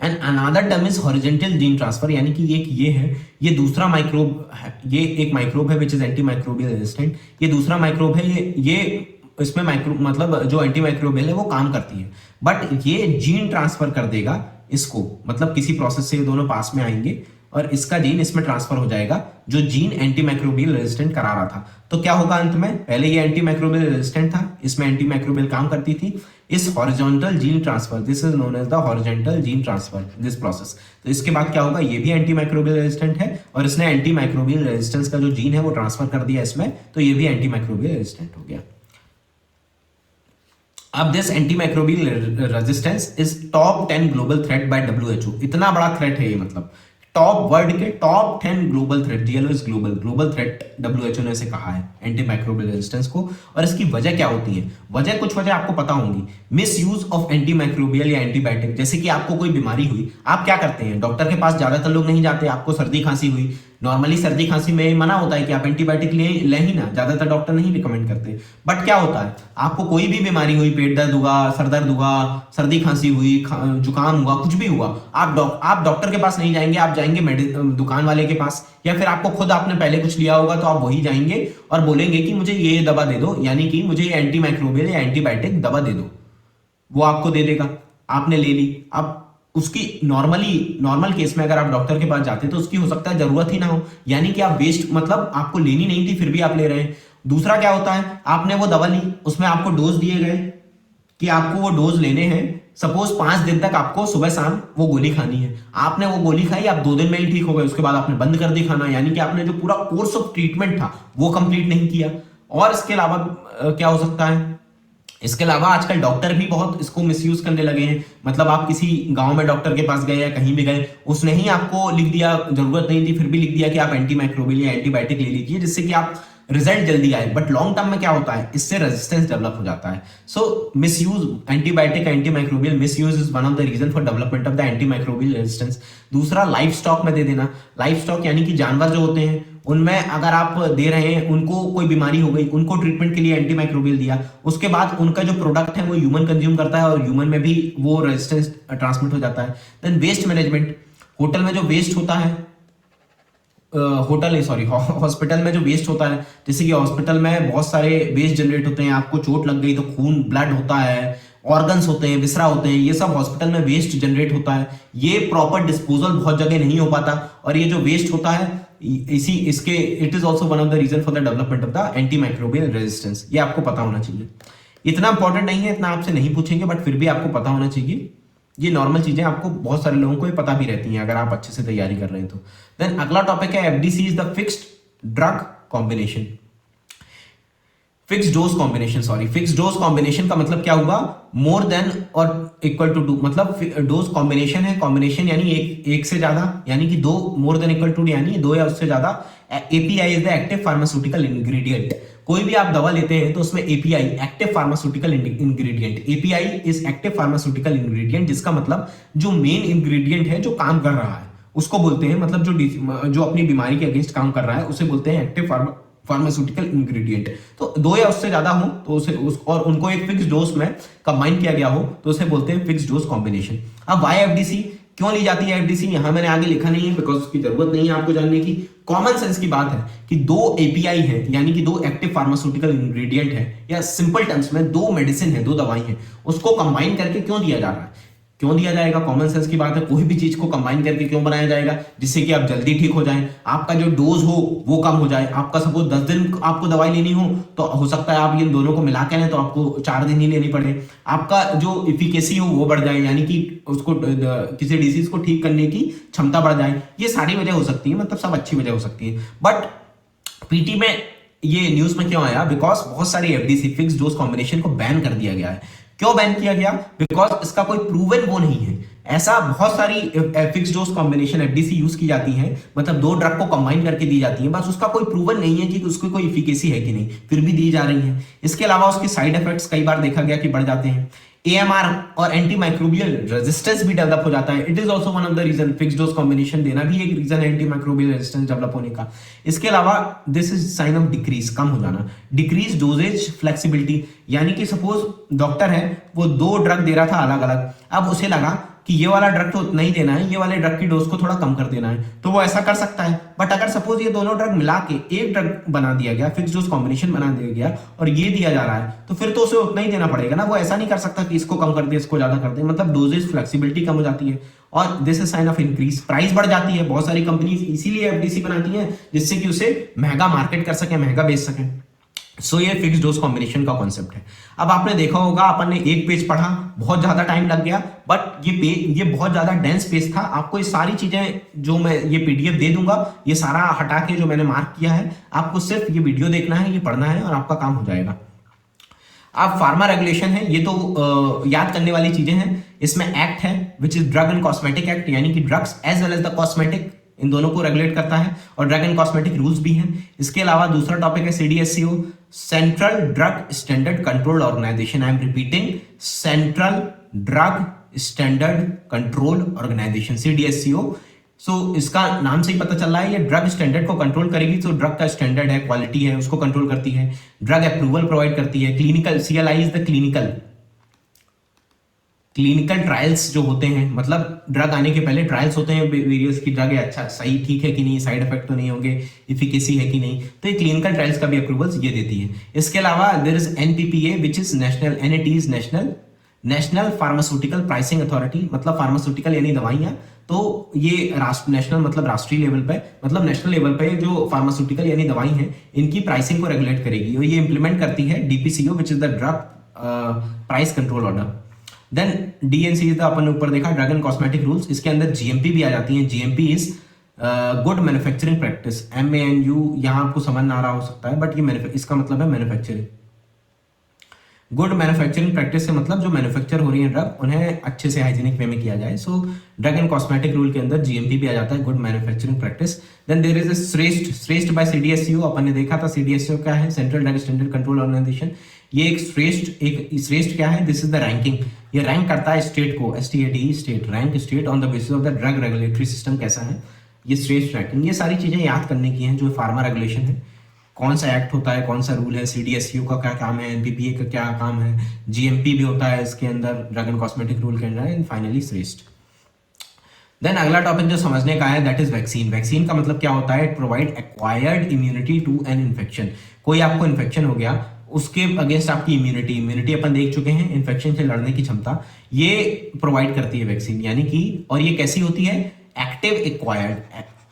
And another term is horizontal gene transfer, यानी कि एक ये है, ये दूसरा माइक्रोब है, ये एक माइक्रोब है which is anti microbial resistant. ये दूसरा माइक्रोब है, ये इसमें माइक्रो मतलब जो एंटी माइक्रोबियल है वो काम करती है, बट ये जीन ट्रांसफर कर देगा इसको, मतलब किसी प्रोसेस से ये दोनों पास में आएंगे और इसका जीन इसमें ट्रांसफर हो जाएगा, जो जीन एंटी माइक्रोबियल रेजिस्टेंट करा रहा था। तो क्या होगा अंत में, पहले ये एंटी माइक्रोबियल रेजिस्टेंट था, इसमें एंटी माइक्रोबियल काम करती थी। इस horizontal gene transfer, this is known as the horizontal gene transfer, this process. तो इसके बाद क्या होगा, ये भी एंटी माइक्रोबियल रेजिस्टेंट है और इसने एंटी माइक्रोबियल रेजिस्टेंस का जो जीन है वो ट्रांसफर कर दिया इसमें, तो ये भी एंटी माइक्रोबियल रेजिस्टेंट हो गया। अब this antimicrobial resistance is top 10 global threat by WHO। इतना बड़ा थ्रेट है ये, मतलब टॉप वर्ल्ड के top 10 global threat, GLO is global threat, WHO ने इसे कहा है एंटीमाइक्रोबियल रेजिस्टेंस को। और इसकी वजह क्या होती है, कुछ वजह आपको पता होंगी। मिस यूज ऑफ एंटीमाइक्रोबियल या एंटीबायोटिक, जैसे कि आपको कोई बीमारी हुई, आप क्या करते हैं, डॉक्टर के पास ज्यादातर लोग नहीं जाते। आपको सर्दी खांसी हुई, नॉर्मली सर्दी खांसी में मना होता है कि आप एंटीबायोटिक ले ही ना, ज्यादातर डॉक्टर नहीं रिकमेंड करते। बट क्या होता है, आपको कोई भी बीमारी हुई, पेट दर्द हुआ, सर दर्द हुआ, सर्दी खांसी हुई, जुकाम हुआ, कुछ भी हुआ, आप डॉक्टर के पास नहीं जाएंगे, आप जाएंगे दुकान वाले के पास, या फिर आपको खुद आपने पहले कुछ लिया होगा तो आप वही जाएंगे और बोलेंगे कि मुझे ये दवा दे दो, यानी कि मुझे एंटीमाइक्रोबियल या एंटीबायोटिक दवा दे दो। वो आपको दे देगा, आपने ले ली। अब उसकी नॉर्मल केस में अगर आप डॉक्टर के पास जाते तो उसकी हो सकता है जरूरत ही ना हो, यानी कि आप वेस्ट, मतलब आपको लेनी नहीं थी फिर भी आप ले रहे हैं। दूसरा क्या होता है, आपने वो दवा ली, उसमें आपको डोज दिए गए कि आपको वो डोज लेने हैं, सपोज 5 दिन तक आपको सुबह शाम वो गोली खानी है। आपने वो गोली खाई, आप 2 दिन में ही ठीक हो गए, उसके बाद आपने बंद कर दी खाना, यानी कि आपने जो पूरा कोर्स ऑफ ट्रीटमेंट था वो कंप्लीट नहीं किया। और इसके अलावा क्या हो सकता है, इसके अलावा आजकल डॉक्टर भी बहुत इसको मिसयूज करने लगे हैं। मतलब आप किसी गांव में डॉक्टर के पास गए या कहीं भी गए, उसने ही आपको लिख दिया, जरूरत नहीं थी फिर भी लिख दिया कि आप एंटीमाइक्रोबियल या एंटीबायोटिक ले लीजिए, जिससे कि आप रिजल्ट जल्दी आए, बट लॉन्ग टर्म में क्या होता है, इससे रेजिस्टेंस डेवलप हो जाता है। So misuse antibiotic antimicrobial misuse is one of the reason for development of the antimicrobial resistance. दूसरा, लाइफ स्टॉक में दे देना। लाइफ स्टॉक यानी कि जानवर जो होते हैं उनमें अगर आप दे रहे हैं, उनको कोई बीमारी हो गई, उनको ट्रीटमेंट के लिए एंटीमाइक्रोबियल दिया, उसके बाद उनका जो प्रोडक्ट है वो ह्यूमन कंज्यूम करता है और ह्यूमन में भी वो रेजिस्टेंस ट्रांसमिट हो जाता है। देन वेस्ट मैनेजमेंट, होटल में जो वेस्ट होता है, हॉस्पिटल में जो वेस्ट होता है, जैसे कि हॉस्पिटल में बहुत सारे वेस्ट जनरेट होते हैं, आपको चोट लग गई तो खून ब्लड होता है, ऑर्गन्स होते हैं, विसरा होते हैं, ये सब हॉस्पिटल में वेस्ट जनरेट होता है। ये प्रॉपर डिस्पोजल बहुत जगह नहीं हो पाता, और ये जो वेस्ट होता है इसके it is also one of the reason for the development of the antimicrobial resistance. ये आपको पता होना चाहिए। इतना इंपॉर्टेंट नहीं है, इतना आपसे नहीं पूछेंगे, बट फिर भी आपको पता होना चाहिए। ये नॉर्मल चीजें आपको बहुत सारे लोगों को ये पता भी रहती हैं अगर आप अच्छे से तैयारी कर रहे हैं तो। देन अगला टॉपिक है FDC is the fixed drug combination. Fix dose combination का मतलब क्या हुआ, मोर देन और इक्वल टू 2, मतलब डोज कॉम्बिनेशन है, कॉम्बिनेशन यानी एक से ज्यादा, यानी कि 2, मोर देन इक्वल टू यानी 2 या उससे ज्यादा। API is the active pharmaceutical ingredient. कोई भी आप दवा लेते हैं तो उसमें API active pharmaceutical ingredient, API is active pharmaceutical ingredient, जिसका मतलब जो मेन इंग्रेडिएंट है जो काम कर रहा है उसको बोलते हैं, मतलब जो अपनी बीमारी के अगेंस्ट काम कर रहा है उसे बोलते हैं एक्टिव फार्मास्यूटिकल इंग्रेडिएंट। तो 2 या उससे ज्यादा हो तो उसे और उनको एक फिक्स डोज में कंबाइन किया गया हो तो उसे बोलते हैं फिक्स डोज कॉम्बिनेशन। अब वाई FDC क्यों ली जाती है FDC, यहां मैंने आगे लिखा नहीं है बिकॉज उसकी जरूरत नहीं है आपको जानने की। कॉमन सेंस की बात है कि 2 API है, यानी कि 2 एक्टिव फार्मास्यूटिकल इंग्रेडिएंट है, या सिंपल टर्म्स में 2 मेडिसिन है, 2 दवाई है, उसको कंबाइन करके क्यों दिया जा रहा है, क्यों दिया जाएगा, कॉमन सेंस की बात है। कोई भी चीज को कंबाइन करके क्यों बनाया जाएगा, जिससे कि आप जल्दी ठीक हो जाएं, आपका जो डोज हो वो कम हो जाए। आपका सपोज 10 दिन आपको दवाई लेनी हो तो हो सकता है आप इन दोनों को मिला के लें तो आपको 4 दिन ही लेनी पड़े। आपका जो इफिकेसी हो वो बढ़ जाए, यानी कि उसको किसी डिजीज को ठीक करने की क्षमता बढ़ जाए। ये सारी वजह हो सकती है, मतलब सब अच्छी वजह हो सकती है। बट PT में ये न्यूज में क्यों आया, बिकॉज बहुत सारी FDC फिक्स डोज कॉम्बिनेशन को बैन कर दिया गया है। क्यों बैन किया गया, बिकॉज इसका कोई प्रूवन वो नहीं है। ऐसा बहुत सारी fix dose combination FDC use की जाती है, मतलब 2 ड्रग को कंबाइन करके दी जाती है, बस उसका कोई प्रूवन नहीं है कि उसकी कोई इफिकेसी है कि नहीं, फिर भी दी जा रही है। इसके अलावा उसके साइड इफेक्ट्स कई बार देखा गया कि बढ़ जाते हैं। AMR और एंटी माइक्रोबियल रेजिस्टेंस भी डेवलप हो जाता है। It is also one of the reason, fix dose combination देना भी एक रीजन है एंटी माइक्रोबियल रेजिस्टेंस डेवलप होने का। इसके अलावा this is sign of decrease, कम हो जाना, डिक्रीज डोजेज फ्लेक्सिबिलिटी, यानी कि सपोज डॉक्टर है वो 2 ड्रग दे रहा था अलग अलग, अब उसे लगा कि ये वाला ड्रग तो उतना ही देना है, ये वाले ड्रग की डोज को थोड़ा कम कर देना है, तो वो ऐसा कर सकता है। बट अगर सपोज ये दोनों ड्रग मिला के एक ड्रग बना दिया गया, फिक्स डोज कॉम्बिनेशन बना दिया गया और ये दिया जा रहा है, तो फिर तो उसे उतना ही देना पड़ेगा ना। वो ऐसा नहीं कर सकता कि इसको कम कर दे इसको ज्यादा कर दे, मतलब डोजेज फ्लेक्सिबिलिटी कम हो जाती है और this is sign of increase, price बढ़ जाती है। बहुत सारी कंपनीज इसीलिए एफडीसी बनाती है जिससे कि उसे महंगा मार्केट कर सके, महंगा बेच सके। सो ये फिक्स डोज कॉम्बिनेशन का कॉन्सेप्ट है। अब आपने देखा होगा अपन ने एक पेज पढ़ा, बहुत ज्यादा टाइम लग गया, बट ये बहुत ज्यादा डेंस पेज था। आपको ये सारी चीजें जो मैं ये पीडीएफ दे दूंगा, ये सारा हटा के जो मैंने मार्क किया है, आपको सिर्फ ये वीडियो देखना है, ये पढ़ना है और आपका काम हो जाएगा। अब फार्मा रेगुलेशन है, ये तो याद करने वाली चीजें हैं। इसमें एक्ट है which is drug and cosmetic act, यानी कि drugs as well as the cosmetic, इन दोनों को रेगुलेट करता है और ड्रग एंड कॉस्मेटिक रूल्स भी हैं। इसके अलावा दूसरा टॉपिक है CDSCO, central drug standard control organisation. I am repeating, central drug standard control organisation, CDSCO. So इसका नाम से ही पता चल रहा है, ये ड्रग स्टैंडर्ड को कंट्रोल करेगी। तो ड्रग का स्टैंडर्ड है, क्वालिटी है, उसको कंट्रोल करती है। ड्रग अप्रूवल प्रोवाइड करती है। Clinical, CLI is the clinical trials जो होते हैं, मतलब ड्रग आने के पहले ट्रायल्स होते हैं वेरियस की, ड्रग है अच्छा सही ठीक है कि नहीं, साइड इफेक्ट तो नहीं होंगे, इफिकेसी है कि नहीं, तो ये क्लिनिकल ट्रायल्स का भी अप्रूवल्स ये देती है। इसके अलावा there is NPPA which is national, NAT is national pharmaceutical pricing authority, मतलब फार्मास्यूटिकल यानी दवाइयां, तो ये नेशनल मतलब राष्ट्रीय लेवल पे, मतलब नेशनल लेवल पे जो फार्मास्यूटिकल यानी दवाई हैं इनकी प्राइसिंग को रेगुलेट करेगी और ये इंप्लीमेंट करती है DPCO which is the drug price control order. Then DNC is the, अपन ने ऊपर देखा, ड्रग एंड कॉस्मेटिक रूल्स। इसके अंदर जीएमपी भी आ जाती है। GMP is good manufacturing practice, MANU, यहाँ आपको समझ ना आ रहा हो सकता है बट ये इसका मतलब है मैन्युफैक्चरिंग। गुड मैन्युफैक्चरिंग प्रैक्टिस से मतलब जो मैन्युफैक्चर हो रही है ड्रग, उन्हें अच्छे से हाइजीनिक वे में किया जाए। So drug and cosmetic rule के अंदर जीएमपी भी आ जाता है, good manufacturing practice. Then there is a Shreshta by CDSCO. अपन ने देखा था सीडीएससीओ क्या है, central drug standard control organisation. ये एक श्रेष्ठ क्या है, दिस इज द रैंकिंग, ये रैंक करता है स्टेट को, STAT state, rank state on the basis of the drug regulatory system कैसा है, ये श्रेष्ठ रैंकिंग। ये सारी चीजें याद करने की हैं जो फार्मा रेगुलेशन है, कौन सा एक्ट होता है, कौन सा रूल है, सीडीएससीओ का क्या काम है, एनपीपीए का क्या काम है, जीएमपी भी होता है इसके अंदर, ड्रग एंड कॉस्मेटिक रूल के अंदर, एंड फाइनली श्रेष्ठ। देन अगला टॉपिक जो समझने का है दैट इज वैक्सीन। वैक्सीन का मतलब क्या होता है, it provide acquired immunity to an infection. कोई आपको इन्फेक्शन हो गया, उसके अगेंस्ट आपकी इम्यूनिटी अपन देख चुके हैं, इन्फेक्शन से लड़ने की क्षमता ये प्रोवाइड करती है वैक्सीन, यानी कि, और ये कैसी होती है, एक्टिव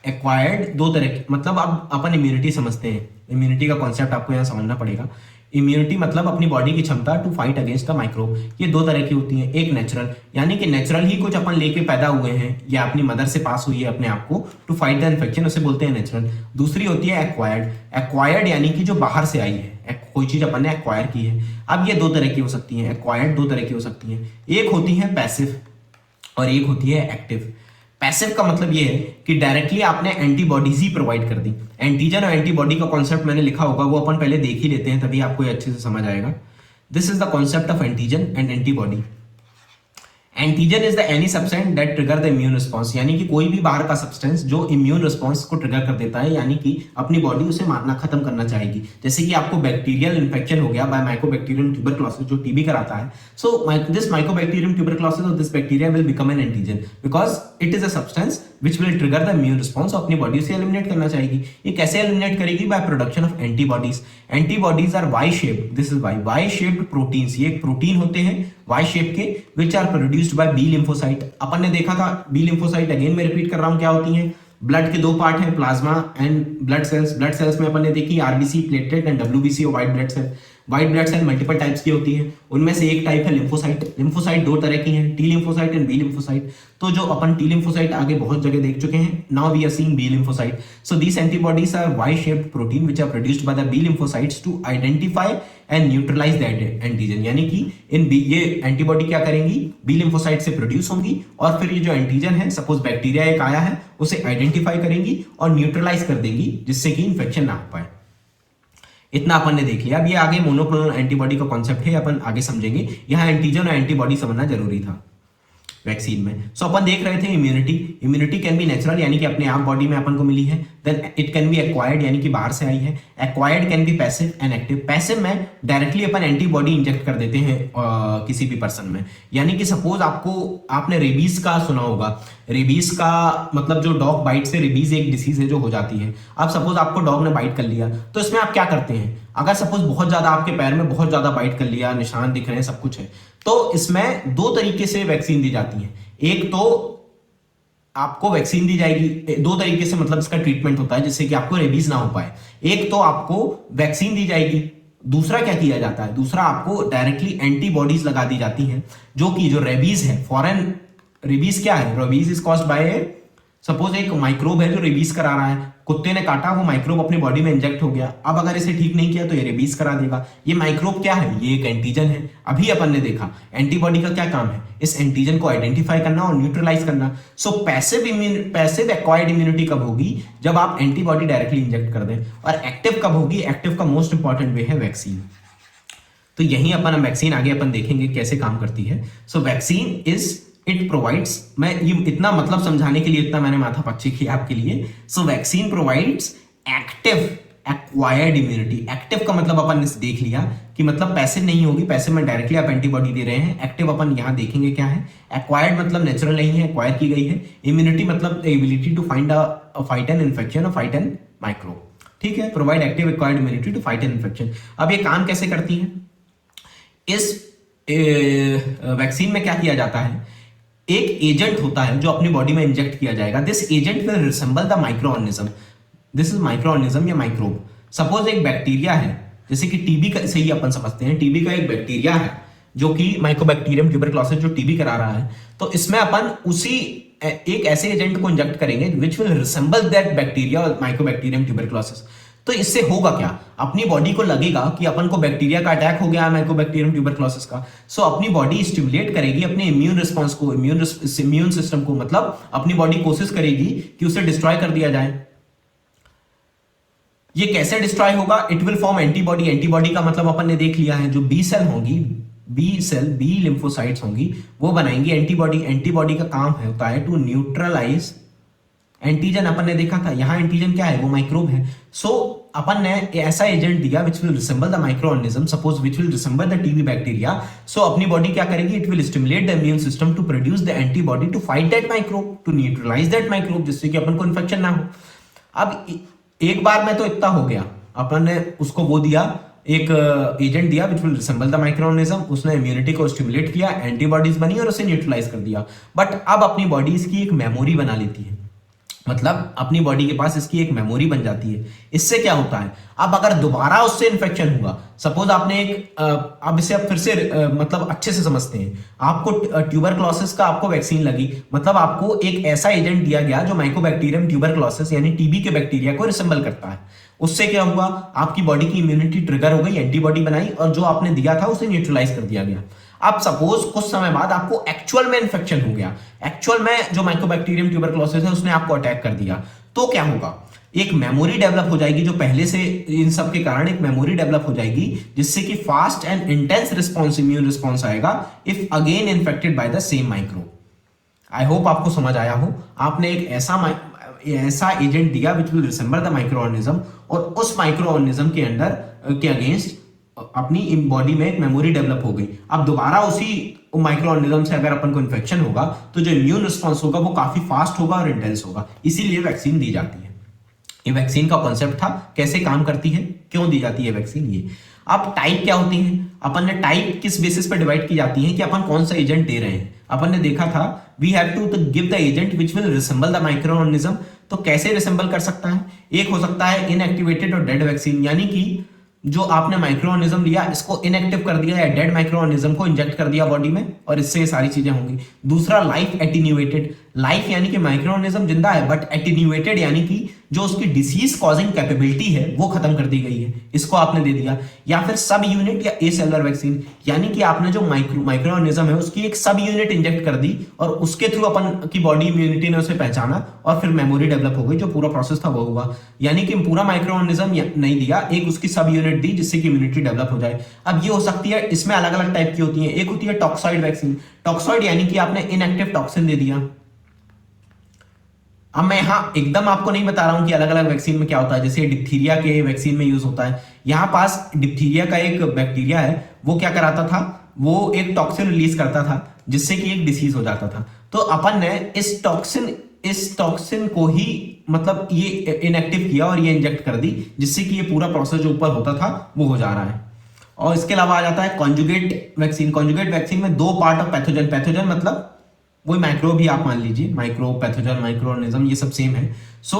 एक्वायर्ड दो तरह की, मतलब अब अपन इम्यूनिटी समझते हैं, इम्यूनिटी का कॉन्सेप्ट आपको यहाँ समझना पड़ेगा। इम्यूनिटी मतलब अपनी बॉडी की क्षमता to fight against the microbe, ये दो तरह की होती है। एक नेचुरल, यानी कि नेचुरल ही कुछ अपन लेके पैदा हुए हैं या अपनी मदर से पास हुई है अपने आप को टू फाइट द इन्फेक्शन, उसे बोलते हैं नेचुरल। दूसरी होती है एक्वायर्ड यानी कि जो बाहर से आई है, कोई चीज अपन ने एक्वायर की है। अब ये दो तरह की हो सकती है, एक्वायर्ड दो तरह की हो सकती है, एक होती है पैसिव और एक होती है एक्टिव। पैसिव का मतलब ये है कि डायरेक्टली आपने एंटीबॉडीज ही प्रोवाइड कर दी। एंटीजन और एंटीबॉडी का कॉन्सेप्ट मैंने लिखा होगा, वो अपन पहले देख ही लेते हैं, तभी आपको ये अच्छे से समझ आएगा। This is the concept of antigen and antibody. Antigen is the any substance that trigger the immune response, यानी कि कोई भी बाहर का सब्सटेंस जो इम्यून रिस्पॉन्स को ट्रिगर कर देता है, यानी कि अपनी बॉडी उसे मारना खत्म करना चाहेगी। जैसे कि आपको बैक्टीरियल इन्फेक्शन हो गया बाय माइकोबैक्टीरियम ट्यूबरक्लोसिस, जो टीबी कराता है। सो दिस माइकोबैक्टीरियम ट्यूबरक्लोसिस और this bacteria will become an antigen because it is a substance which will trigger the immune response, अपनी बॉडी से एलिमिनेट करना चाहेगी। ये कैसे एलिमिनेट करेगी, by production of antibodies. Antibodies are Y shaped, this is Y shaped proteins, ये एक protein होते हैं वाई शेप के, which are produced by B lymphocyte. अपन ने देखा था बी लिम्फोसाइट, अगेन मैं रिपीट कर रहा हूं क्या होती हैं। ब्लड के दो पार्ट हैं, plasma and blood cells. Blood cells में अपन ने देखी आरबीसी, प्लेटलेट एंड डब्ल्यूबीसी और white blood cell. White blood cell multiple types की होती हैं, उनमें से एक टाइप है लिम्फोसाइट। लिम्फोसाइट दो तरह की हैं, T lymphocyte and B lymphocyte. तो जो अपन टी लिम्फोसाइट आगे बहुत जगह देख चुके हैं, now we are seeing B lymphocyte. So these antibodies are Y shaped protein which are produced by the B lymphocytes to identify and neutralise the antigen, यानी कि ये एंटीबॉडी क्या करेंगी, बी लिम्फोसाइट से प्रोड्यूस होंगी और फिर ये जो एंटीजन है, सपोज बैक्टीरिया एक आया है, उसे आइडेंटिफाई करेंगी और न्यूट्रलाइज कर देंगी जिससे कि इंफेक्शन ना हो पाए। इतना अपन ने देख लिया। अब ये आगे मोनोक्लोनल एंटीबॉडी का कॉन्सेप्ट है, अपन आगे समझेंगे। यहाँ एंटीजन और एंटीबॉडी समझना जरूरी था वैक्सीन में। सो अपन देख रहे थे immunity. Immunity can be natural यानी कि अपने आप बॉडी में अपन को मिली है, then it can be acquired यानी कि बाहर से आई है। Acquired can be passive and active. Passive में डायरेक्टली अपन एंटीबॉडी इंजेक्ट कर देते हैं किसी भी पर्सन में, यानी कि सपोज आपने रेबीज का सुना होगा। रेबीज का मतलब जो डॉग बाइट से, रेबीज एक डिसीज है जो हो जाती है। अब सपोज आपको डॉग ने बाइट कर लिया, तो इसमें आप क्या करते हैं, अगर सपोज बहुत ज्यादा आपके पैर में बहुत ज्यादा बाइट कर लिया, निशान दिख रहे हैं, सब कुछ है, तो इसमें दो तरीके से वैक्सीन दी जाती है। एक तो आपको वैक्सीन दी जाएगी, दो तरीके से मतलब इसका ट्रीटमेंट होता है जिससे कि आपको रेबीज ना हो पाए। एक तो आपको वैक्सीन दी जाएगी, दूसरा क्या किया जाता है, दूसरा आपको डायरेक्टली एंटीबॉडीज लगा दी जाती हैं, जो कि जो रेबीज है, फॉरेन रेबीज क्या है, rabies is caused bye, suppose एक माइक्रोब है जो रेबीज करा रहा है, कुत्ते ने काटा, वो माइक्रोब अपनी बॉडी में इंजेक्ट हो गया। अब अगर इसे ठीक नहीं किया तो ये रेबीज करा देगा। ये माइक्रोब क्या है, ये एक एंटीजन है। अभी अपन ने देखा एंटीबॉडी का क्या काम है, इस एंटीजन को आइडेंटिफाई करना और न्यूट्रलाइज करना। सो पैसिव एक्वायर्ड इम्यूनिटी कब होगी, जब आप एंटीबॉडी डायरेक्टली इंजेक्ट कर दें। और एक्टिव कब होगी, एक्टिव का मोस्ट इंपॉर्टेंट वे है वैक्सीन। तो यही अपन वैक्सीन आगे अपन देखेंगे कैसे काम करती है। सो वैक्सीन इज इट प्रोवाइड्स, मैं ये इतना मतलब समझाने के लिए इतना मैंने माथा पच्ची किया आपके लिए। So vaccine provides active acquired immunity. Active का मतलब अपन ने देख लिया कि मतलब पैसिव नहीं होगी, पैसिव में डायरेक्टली आप एंटीबॉडी दे रहे हैं। एक्टिव अपन यहां देखेंगे क्या है। एक्वायर्ड मतलब नेचुरल नहीं है, एक्वायर की गई है। इम्यूनिटी मतलब ability to find fight an infection और फाइट एन माइक्रोब, ठीक है। Provide active acquired immunity to fight an infection. अब ये काम कैसे करती है, इस वैक्सीन में क्या किया जाता है, एक एजेंट होता है जो अपनी बॉडी में इंजेक्ट किया जाएगा। This agent will resemble the micro organism. This is micro organism या माइक्रोब। सपोज एक बैक्टीरिया है, जैसे कि टीबी का, सही अपन समझते हैं, टीबी का एक बैक्टीरिया है जो कि माइकोबैक्टीरियम ट्यूबरक्लोसिस जो टीबी करा रहा है। तो इसमें अपन उसी एक ऐसे एजेंट को इंजेक्ट करेंगे which will resemble that bacteria और माइकोबैक्टीरियम ट्यूबरक्लोसिस। तो इससे होगा क्या, अपनी बॉडी को लगेगा कि अपन को बैक्टीरिया का अटैक हो गया, माइकोबैक्टीरियम ट्यूबरक्लोसिस का। सो अपनी बॉडी स्टिमुलेट करेगी अपने इम्यून रिस्पांस को, इम्यून सिस्टम को, मतलब अपनी बॉडी कोशिश करेगी कि उसे डिस्ट्रॉय कर दिया जाए। ये कैसे डिस्ट्रॉय होगा, it will form antibody. Antibody का मतलब अपन ने देख लिया है, जो बी सेल होंगी, बी लिम्फोसाइट्स होंगी, वो बनाएंगी एंटीबॉडी। एंटीबॉडी का काम होता है टू न्यूट्रलाइज एंटीजन। अपन ने देखा था यहां एंटीजन क्या है, वो माइक्रोब है। सो अपन ने ऐसा एजेंट दिया which will resemble the micro organism, suppose which will resemble the TB bacteria. So अपनी बॉडी क्या करेगी, it will stimulate the immune system to produce the antibody to fight that microbe, to neutralise that microbe, जिससे कि अपन को infection ना हो। अब एक बार में तो इतना हो गया, अपन ने उसको वो दिया, एक एजेंट दिया which will resemble the micro organism, उसने इम्यूनिटी को स्टिमुलेट किया, एंटीबॉडीज बनी और उसे न्यूट्रलाइज कर दिया। बट अब अपनी बॉडी इसकी एक मेमोरी बना लेती है, मतलब अपनी बॉडी के पास इसकी एक मेमोरी बन जाती है। इससे क्या होता है, अब अगर दोबारा उससे इन्फेक्शन हुआ, सपोज आपने एक अब इसे अब फिर से मतलब अच्छे से समझते हैं, आपको ट्यूबरक्लोसिस का आपको वैक्सीन लगी, मतलब आपको एक ऐसा एजेंट दिया गया जो माइकोबैक्टीरियम ट्यूबरक्लोसिस यानी टीबी के बैक्टीरिया को रिसेंबल करता है। उससे क्या हुआ, आपकी बॉडी की इम्यूनिटी ट्रिगर हो गई, एंटीबॉडी बनाई और जो आपने दिया था उसे न्यूट्रलाइज कर दिया गया। अब सपोज कुछ समय बाद आपको एक्चुअल में इन्फेक्शन हो गया, एक्चुअल में जो माइकोबैक्टीरियम ट्यूबरक्लोसिस है उसने आपको अटैक कर दिया, तो क्या होगा, एक मेमोरी डेवलप हो जाएगी, जो पहले से इन सब के कारण एक मेमोरी डेवलप हो जाएगी, जिससे कि fast and intense response, immune response आएगा if again infected by the same microbe. I hope आपको समझ आया हो। आपने एक ऐसा एजेंट दिया which will resemble the micro organism, और उस माइक्रो ऑर्गेनिज्म के अंदर के अगेंस्ट अपनी बॉडी में एक मेमोरी डेवलप हो गई। अब दोबारा उसी माइक्रो ऑर्गेनिज्म से अगर अपन को इन्फेक्शन होगा तो जो इम्यून रिस्पॉन्स होगा वो काफी फास्ट होगा और इंटेंस होगा, इसीलिए वैक्सीन दी जाती है। ये वैक्सीन का कॉन्सेप्ट था, कैसे काम करती है, क्यों दी जाती है वैक्सीन। ये अब टाइप क्या होती है, अपन ने टाइप किस बेसिस पर डिवाइड की जाती है कि अपन कौन सा एजेंट दे रहे हैं। अपन ने देखा था we have to give the agent which will resemble the micro organism. तो कैसे रिसेंबल कर सकता है, एक हो सकता है इनएक्टिवेटेड और डेड वैक्सीन, यानी कि जो आपने माइक्रो ऑर्गेनिज्म लिया इसको इनएक्टिव कर दिया या डेड माइक्रो ऑर्गेनिज्म को इंजेक्ट कर दिया बॉडी में, और इससे ये सारी चीजें होंगी। दूसरा लाइफ एटीन्यूएटेड, लाइफ यानी कि माइक्रो ऑर्गेनिज्म जिंदा है बट एटेन्यूएटेड यानी कि जो उसकी डिसीज कॉजिंग कैपेबिलिटी है वो खत्म कर दी गई है, इसको आपने दे दिया। या फिर सब यूनिट या ए सेलुलर वैक्सीन यानी कि आपने जो माइक्रो ऑर्गेनिज्म है उसकी एक सब यूनिट इंजेक्ट कर दी और उसके थ्रू अपन की बॉडी इम्यूनिटी ने उसे पहचाना और फिर मेमोरी डेवलप हो गई, जो पूरा प्रोसेस था वो हुआ। यानी कि पूरा माइक्रो ऑर्गेनिज्म नहीं दिया, एक उसकी सब यूनिट दी जिससे कि इम्यूनिटी डेवलप हो जाए। अब ये हो सकती है, इसमें अलग अलग टाइप की होती है। एक होती है टॉक्सॉइड वैक्सीन। टॉक्सॉइड यानी कि आपने इनएक्टिव टॉक्सिन दे दिया। अब मैं यहां एकदम आपको नहीं बता रहा हूं कि अलग अलग वैक्सीन में क्या होता है, जैसे डिप्थीरिया के वैक्सीन में यूज होता है। यहां पास डिप्थीरिया का एक बैक्टीरिया है, वो क्या कराता था, वो एक टॉक्सिन रिलीज करता था जिससे कि एक डिसीज हो जाता था। तो अपन ने इस टॉक्सिन को ही मतलब ये इनएक्टिव किया और ये इंजेक्ट कर दी, जिससे कि ये पूरा प्रोसेस जो ऊपर होता था वो हो जा रहा है। और इसके अलावा आ जाता है कॉन्जुगेट वैक्सीन। कॉन्जुगेट वैक्सीन में दो पार्ट ऑफ पैथोजन, पैथोजन मतलब वही माइक्रो भी आप मान लीजिए, माइक्रो पैथोजन माइक्रो ऑर्गेनिज्म ये सब सेम है। सो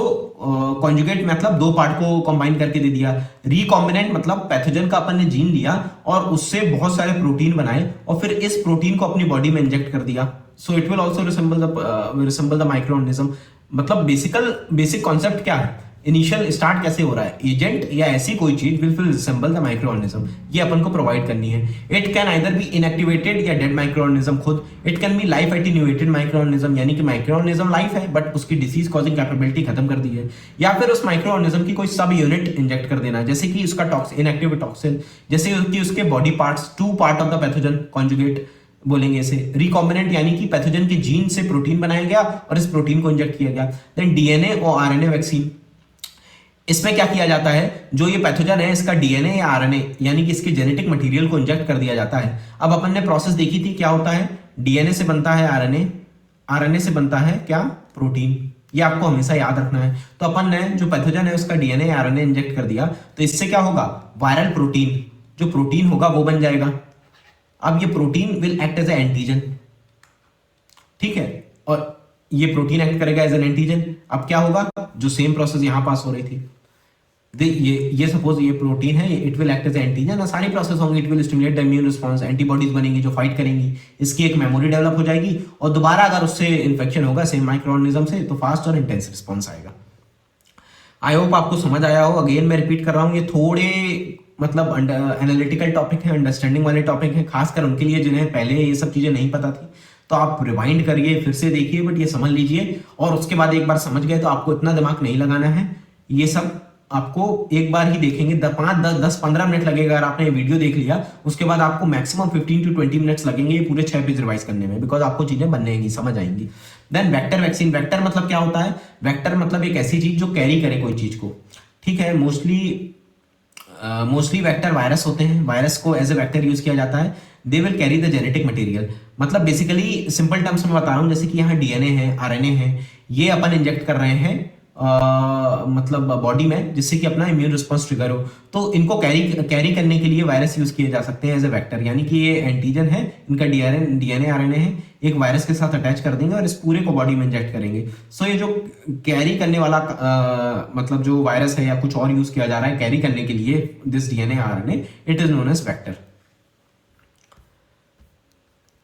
कॉन्जुगेट मतलब दो पार्ट को कंबाइन करके दे दिया। रिकॉम्बिनेंट मतलब पैथोजन का अपन ने जीन लिया और उससे बहुत सारे प्रोटीन बनाए और फिर इस प्रोटीन को अपनी बॉडी में इंजेक्ट कर दिया। So it will also resemble the micro organism. मतलब बेसिक कॉन्सेप्ट क्या है, इनिशियल स्टार्ट कैसे हो रहा है, एजेंट या ऐसी कोई चीज will resemble the micro organism, ये अपन को प्रोवाइड करनी है। It can either B inactivated या डेड माइक्रो ऑर्गेनिज्म खुद। It can B life attenuated micro organism यानी कि माइक्रो ऑर्गेनिज्म लाइफ है बट उसकी डिसीज कॉजिंग कैपेबिलिटी खत्म कर दी है। या फिर उस माइक्रो ऑर्गेनिज्म की कोई सब यूनिट इंजेक्ट कर देना, जैसे कि उसका इनएक्टिव टॉक्सिन, जैसे कि उसके body parts, to part of the pathogen, conjugate बोलेंगे इसे। रिकॉम्बिनेंट यानी कि पैथोजन के जीन से प्रोटीन बनाया गया और इस प्रोटीन को इंजेक्ट किया गया। देन डीएनए और आरएनए वैक्सीन। इसमें क्या किया जाता है, जो ये पैथोजन है इसका डीएनए या आरएनए यानी कि इसके जेनेटिक मटेरियल को इंजेक्ट कर दिया जाता है। अब अपन ने प्रोसेस देखी थी, क्या होता है, डीएनए से बनता है आरएनए, आरएनए से बनता है क्या, प्रोटीन। ये आपको हमेशा याद रखना है। तो अपन ने जो पैथोजन है उसका डीएनए या आरएनए इंजेक्ट कर दिया तो इससे क्या होगा, वायरल प्रोटीन, जो प्रोटीन होगा वो बन जाएगा। अब ये protein will act as a antigen, ठीक है, और ये प्रोटीन एक्ट करेगा एज एन एंटीजन। अब क्या होगा, जो सेम प्रोसेस यहां पास हो रही थी, ये सपोज ये प्रोटीन है, it will act as antigen और सारी प्रोसेस होंगी, it will stimulate the immune response, antibodies बनेंगी जो फाइट करेंगी, इसकी एक मेमोरी डेवलप हो जाएगी और दोबारा अगर उससे इन्फेक्शन होगा सेम माइक्रो ऑर्गेनिज्म से तो फास्ट और इंटेंस रिस्पांस आएगा। आई होप आपको समझ आया हो। अगेन मैं रिपीट कर रहा हूँ, ये थोड़े मतलब एनालिटिकल टॉपिक है, अंडरस्टैंडिंग वाले टॉपिक है, खासकर उनके लिए जिन्हें पहले ये सब चीजें नहीं पता थी। तो आप रिवाइंड करिए, फिर से देखिए, बट ये समझ लीजिए और उसके बाद एक बार समझ गए तो आपको इतना दिमाग नहीं लगाना है। ये सब आपको एक बार ही देखेंगे, 5-10-15 मिनट लगेगा अगर आपने वीडियो देख लिया, उसके बाद आपको मैक्सिमम 15 to 20 मिनट्स लगेंगे ये पूरे 6 पेज रिवाइज करने में, बिकॉज आपको चीजें बनने समझ आएंगी। Then vector vaccine. वेक्टर मतलब क्या होता है, वेक्टर मतलब एक ऐसी चीज जो कैरी करे कोई चीज को, ठीक है। मोस्टली वेक्टर वायरस होते हैं, वायरस को एज ए वेक्टर यूज किया जाता है। They will carry the genetic material. मतलब बेसिकली सिंपल टर्म्स में बता रहा हूँ, जैसे कि यहाँ डीएनए है, आरएनए है, ये अपन इंजेक्ट कर रहे हैं मतलब बॉडी में, जिससे कि अपना इम्यून रिस्पांस ट्रिगर हो। तो इनको कैरी करने के लिए वायरस यूज किए जा सकते हैं एज ए वेक्टर, यानी कि ये एंटीजन है, इनका डीएनए आरएनए है, एक वायरस के साथ अटैच कर देंगे और इस पूरे को बॉडी में इंजेक्ट करेंगे। सो ये जो कैरी करने वाला मतलब जो वायरस है या कुछ और यूज किया जा रहा है कैरी करने के लिए this DNA RNA, it is known as vector.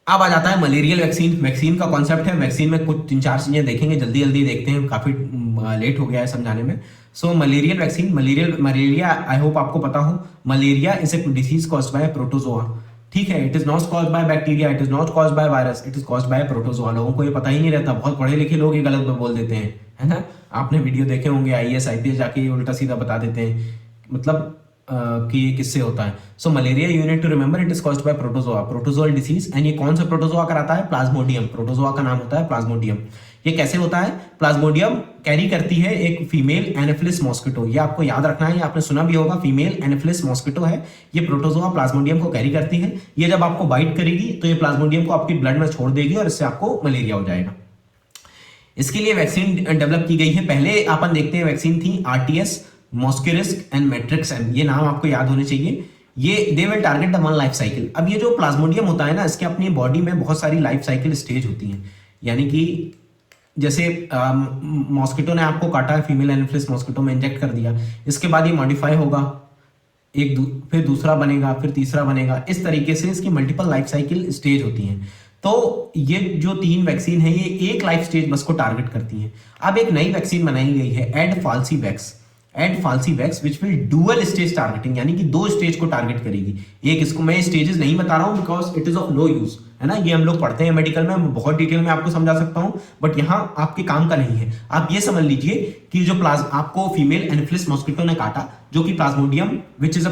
अब आ जाता है मलेरियल वैक्सीन। वैक्सीन का कॉन्सेप्ट है, वैक्सीन में कुछ 3-4 चीजें देखेंगे, जल्दी जल्दी देखते हैं, काफी लेट हो गया है समझाने में। So malarial vaccine, malaria I hope आपको पता हो, malaria is a disease caused by protozoa, ठीक है। It is not caused by bacteria, it is not caused by virus, it is caused by protozoa. लोगों को ये पता ही नहीं रहता, बहुत पढ़े लिखे लोग ये गलत बोल देते हैं, है ना। आपने वीडियो देखे होंगे, आईएएस आईपीएस जाके उल्टा सीधा बता देते हैं, मतलब कि ये किससे होता है। So malaria you need to remember it is caused by protozoa, protozoal disease. And ये कौन सा प्रोटोजोआ कराता है, प्लाज्मोडियम। प्रोटोजोआ का नाम होता है प्लाज्मोडियम। ये कैसे होता है, प्लाज्मोडियम कैरी करती है एक फीमेल एनाफिलिस मॉस्किटो। ये आपको याद रखना है, आपने सुना भी होगा, फीमेल एनाफिलिस मॉस्किटो है ये, प्रोटोजोआ प्लाज्मोडियम को कैरी करती है। ये जब आपको बाइट करेगी तो ये प्लाज्मोडियम को आपकी ब्लड में छोड़ देगी और इससे आपको मलेरिया हो जाएगा। इसके लिए वैक्सीन डेवलप की गई है। पहले अपन देखते हैं वैक्सीन थी आरटीएस, मॉस्किरिस्क एंड मैट्रिक्स-एम, ये नाम आपको याद होने चाहिए। ये they will target the one life cycle. अब ये जो प्लाज्मोडियम होता है ना, इसके अपनी बॉडी में बहुत सारी लाइफ साइकिल स्टेज होती हैं, यानी कि जैसे मॉस्किटो ने आपको काटा, फीमेल एनाफिलिस मॉस्किटो में इंजेक्ट कर दिया, इसके बाद ये मॉडिफाई होगा, फिर दूसरा बनेगा, फिर तीसरा बनेगा, इस तरीके से इसकी मल्टीपल लाइफ साइकिल स्टेज होती हैं। तो ये जो 3 वैक्सीन है ये एक लाइफ स्टेज बस को टारगेट करती हैं। अब एक नई वैक्सीन बनाई गई है AdFalciVax which will dual stage targeting, यानी कि 2 स्टेज को टारगेट करेगी। एक इसको मैं स्टेजेस नहीं बता रहा हूं because it is of no use, है ना, ये हम लोग पढ़ते हैं मेडिकल में, बहुत डिटेल में आपको समझा सकता हूं, बट यहां आपके काम का नहीं है। आप ये समझ लीजिए कि जो आपको फीमेल एनोफिलिस मॉस्किटो ने काटा, जो कि Plasmodium which is a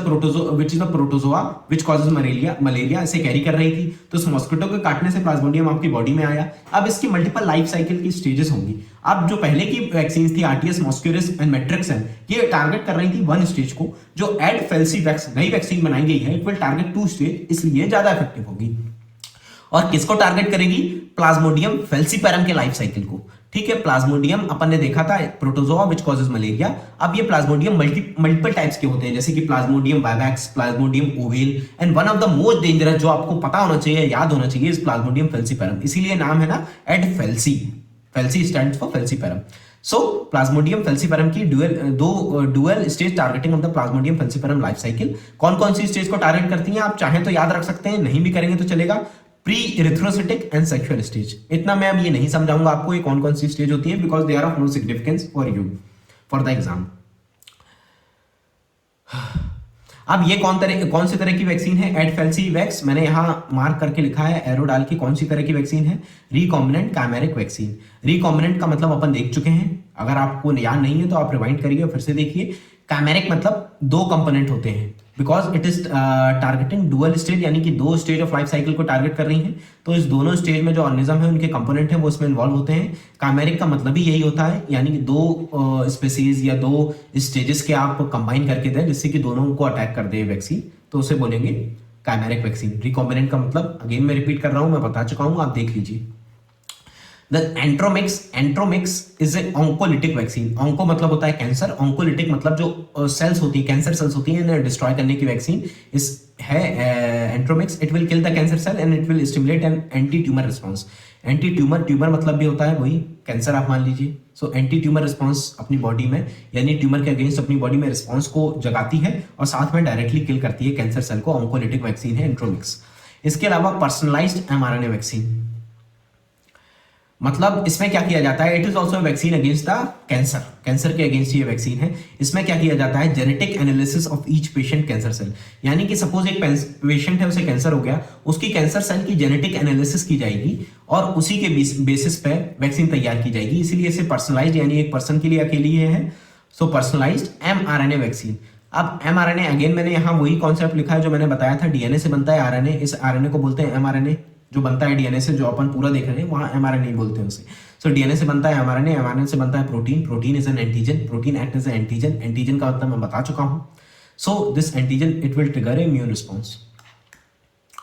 protozoa which causes malaria इसे कैरी कर रही थी, तो उस मॉस्किटो के काटने से प्लाज्मोडियम आपकी बॉडी में आया। अब इसकी मल्टीपल लाइफ साइकिल की स्टेजेस होंगी। अब जो पहले की वैक्सीन थी आरटीएस, मॉस्क्यूरिस एंड मेट्रिक्सन, ये टारगेट कर रही थी 1 स्टेज को। जो एडफेल्सीवैक्स नई वैक्सीन बनाई गई है, इट विल टारगेट 2 स्टेज, इसलिए ज्यादा इफेक्टिव होगी। और किसको टारगेट करेगी? प्लाज्मोडियम फेल्सीपेरम के लाइफ साइकिल को। ठीक है, प्लाज्मोडियम अपन ने देखा था प्रोटोजोआ विच कॉजेज मलेरिया। अब ये प्लाज्मोडियम मल्टीपल टाइप्स के होते हैं, जैसे कि Plasmodium vivax, Plasmodium oval, and one of the most dangerous जो आपको पता होना चाहिए, याद होना चाहिए, इस प्लाज्मोडियम फेल्सीपेरम। इसीलिए नाम है ना AdFalci, falci stands for falciparum. So plasmodium falciparum की dual stage targeting of the plasmodium falciparum life cycle. कौन कौन सी स्टेज को टारगेट करती हैं आप चाहें तो याद रख सकते हैं, नहीं भी करेंगे तो चलेगा। प्री इरिथ्रोसिटिक एंड सेक्सुअल स्टेज, इतना मैं अब ये नहीं समझाऊंगा आपको ये कौन कौन सी स्टेज होती है, because they are of no significance for you for the exam. अब ये कौन सी तरह की वैक्सीन है? एडफेल्सीवैक्स, मैंने यहां मार्क करके लिखा है एरो डाल के, कौन सी तरह की वैक्सीन है? Recombinant कैमेरिक vaccine. रिकॉम्बिनेंट का मतलब अपन देख चुके हैं, अगर आपको याद नहीं है तो आप रिवाइंड करिए फिर से देखिए। कैमेरिक मतलब 2 कंपोनेंट होते हैं, because it is targeting dual stage, यानी कि 2 स्टेज ऑफ लाइफ साइकिल को टारगेट कर रही है। तो इस दोनों स्टेज में जो ऑर्गेनिज्म है उनके कंपोनेंट है वो इसमें इन्वॉल्व होते हैं। कैमेरिक का मतलब ही यही होता है, यानी कि 2 स्पेसीज या 2 स्टेजेस के आप कंबाइन करके दें जिससे कि दोनों को अटैक कर दे वैक्सीन, तो उसे बोलेंगे कैमेरिक वैक्सीन। रिकॉम्बिनेंट का मतलब अगेन मैं रिपीट कर रहा हूं, मैं बता चुका हूं, आप देख लीजिए। The Enteromix is a oncolytic vaccine. Onco मतलब होता है कैंसर, ऑन्कोलिटिक मतलब जो सेल्स होती है, कैंसर सेल्स होती है, इन्हें डिस्ट्रॉय करने की वैक्सीन इस है Enteromix. It will kill the cancer cell and it will stimulate an anti tumour response. Anti tumour मतलब भी होता है वही कैंसर, आप मान लीजिए। सो एंटी ट्यूमर रिस्पॉन्स अपनी बॉडी में, यानी ट्यूमर के अगेंस्ट अपनी बॉडी में रिस्पॉन्स को जगाती है और साथ में डायरेक्टली किल करती है कैंसर सेल को। ऑन्कोलिटिक वैक्सीन है एंट्रोमिक्स। इसके अलावा पर्सनलाइज्ड एमआरएनए वैक्सीन, मतलब इसमें क्या किया जाता है? It is also vaccine against the cancer के अगेंस्ट ये वैक्सीन है। इसमें क्या किया जाता है? Genetic analysis of each patient cancer cell, यानी कि सपोज एक पेशेंट है, उसे कैंसर हो गया, उसकी कैंसर सेल की जेनेटिक एनालिसिस की जाएगी और उसी के बेसिस पे वैक्सीन तैयार की जाएगी। इसीलिए इसे पर्सनलाइज्ड, यानी एक पर्सन के लिए अकेली है। सो पर्सनलाइज्ड एमआरएनए वैक्सीन। अब एमआरएनए अगेन मैंने यहाँ वही कॉन्सेप्ट लिखा है जो मैंने बताया था, डीएनए से बनता है आरएनए, इस आरएनए को बोलते हैं एमआरएनए। जो बनता है डीएनए से, जो अपन पूरा देख रहे हैं वहां एमआरएनए बोलते हैं उसे। सो डीएनए से बनता है एमआरएनए, एमआरएनए से बनता है protein is an antigen, protein act as an antigen का मतलब मैं बता चुका हूं। So this antigen it will trigger immune response.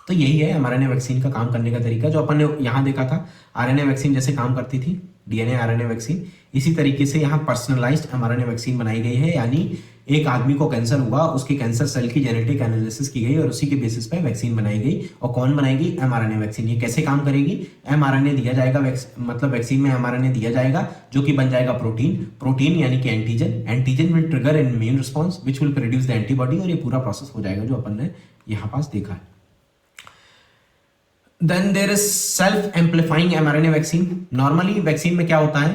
तो यही है एमआरएनए वैक्सीन का काम करने का तरीका, जो अपन ने यहाँ देखा था आरएनए वैक्सीन जैसे काम करती थी, डीएनए आरएनए वैक्सीन, इसी तरीके से यहाँ पर्सनलाइज्ड एमआरएनए वैक्सीन बनाई गई है। यानी एक आदमी को कैंसर हुआ, उसके कैंसर सेल की जेनेटिक एनालिसिस की गई और उसी के बेसिस पे वैक्सीन बनाई गई। और कौन बनाएगी? MRNA vaccine. ये कैसे काम करेगी? एमआरएनए दिया जाएगा, मतलब वैक्सीन में एमआरएनए दिया जाएगा जो कि बन जाएगा प्रोटीन यानी कि antigen will trigger N immune response which will produce the antibody, और ये पूरा प्रोसेस हो जाएगा जो अपन ने यहाँ पास देखा है। Then there is self amplifying mRNA vaccine. Normally vaccine में क्या होता है,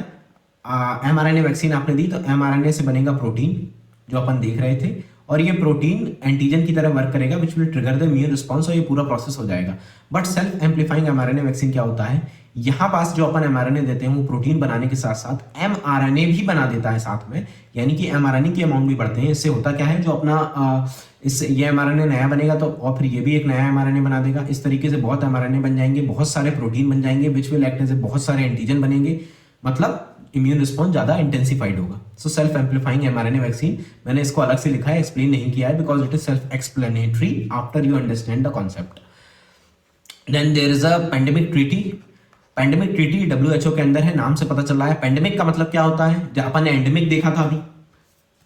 एमआरएनए वैक्सीन आपने दी तो एमआरएनए से बनेगा प्रोटीन जो अपन देख रहे थे, और ये प्रोटीन एंटीजन की तरह वर्क करेगा विच will trigger the immune response, और ये पूरा प्रोसेस हो जाएगा। But self amplifying mRNA vaccine क्या होता है? यहाँ पास जो अपन एमआरएनए देते हैं वो प्रोटीन बनाने के साथ साथ एमआरएनए भी बना देता है साथ में, यानी कि एमआरएनए की अमाउंट भी बढ़ते हैं। इससे होता क्या है, जो अपना इससे ये एमआरएनए नया बनेगा तो और फिर ये भी एक नया एमआरएनए बना देगा। इस तरीके से बहुत एमआरएनए बन जाएंगे, बहुत सारे प्रोटीन बन जाएंगे विच विल एक्ट एज बहुत सारे एंटीजन बनेंगे, मतलब इम्यून रिस्पॉन्स ज्यादा इंटेंसिफाइड होगा। So self amplifying mRNA vaccine, मैंने इसको अलग से लिखा है, एक्सप्लेन नहीं किया है because it is self explanatory after you understand the concept. Then there is a pandemic treaty. Pandemic treaty WHO के अंदर है, नाम से पता चल रहा है। पेंडेमिक का मतलब क्या होता है? जब अपन ने एंडेमिक देखा था अभी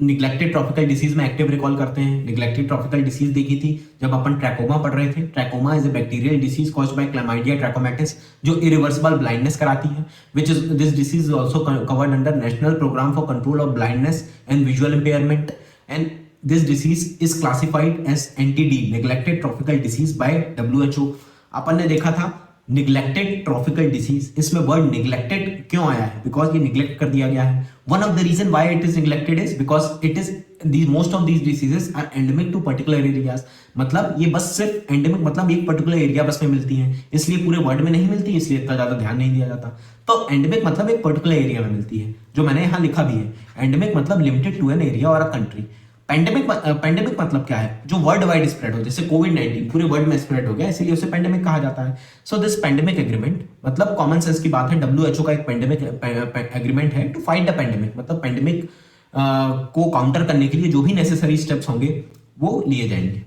निग्लेक्टेड ट्रॉपिकल डिसीज में, एक्टिव रिकॉल करते हैं, निग्लेक्टेड ट्रॉपिकल डिसीज देखी थी जब अपन ट्रैकोमा पढ़ रहे थे। Trachoma is a bacterial disease caused by Chlamydia trachomatis जो इरिवर्सिबल ब्लाइंडनेस कराती है, which is this disease is also covered under national programme for control of blindness and visual impairment, and this disease is classified as NTD, neglected tropical disease by WHO। अपन ने देखा था neglected tropical disease. इसमें word neglected क्यों आया है? Because ये neglect कर दिया गया है। One of the reason why it is neglected is because it is most of these diseases are endemic to particular areas. मतलब ये बस सिर्फ एंडेमिक मतलब एक पर्टिकुलर एरिया बस में मिलती हैं, इसलिए पूरे वर्ल्ड में नहीं मिलती, इसलिए इतना ज्यादा ध्यान नहीं दिया जाता। तो एंडेमिक मतलब एक पर्टिकुलर एरिया में मिलती है, जो मैंने यहाँ लिखा भी है। एंडेमिक मतलब लिमिटेड टू एन एरिया और अ कंट्री। पेंडेमिक मतलब क्या है? जो वर्ल्ड वाइड स्प्रेड हो, जैसे कोविड-19 पूरे वर्ल्ड में स्प्रेड हो गया, इसीलिए उसे पेंडेमिक कहा जाता है। सो दिस पेंडेमिक एग्रीमेंट मतलब कॉमन सेंस की बात है, WHO का एक पेंडेमिक एग्रीमेंट है टू फाइट द पेंडेमिक। मतलब पेंडेमिक को काउंटर करने के लिए जो भी नेसेसरी स्टेप्स होंगे वो लिए जाएंगे।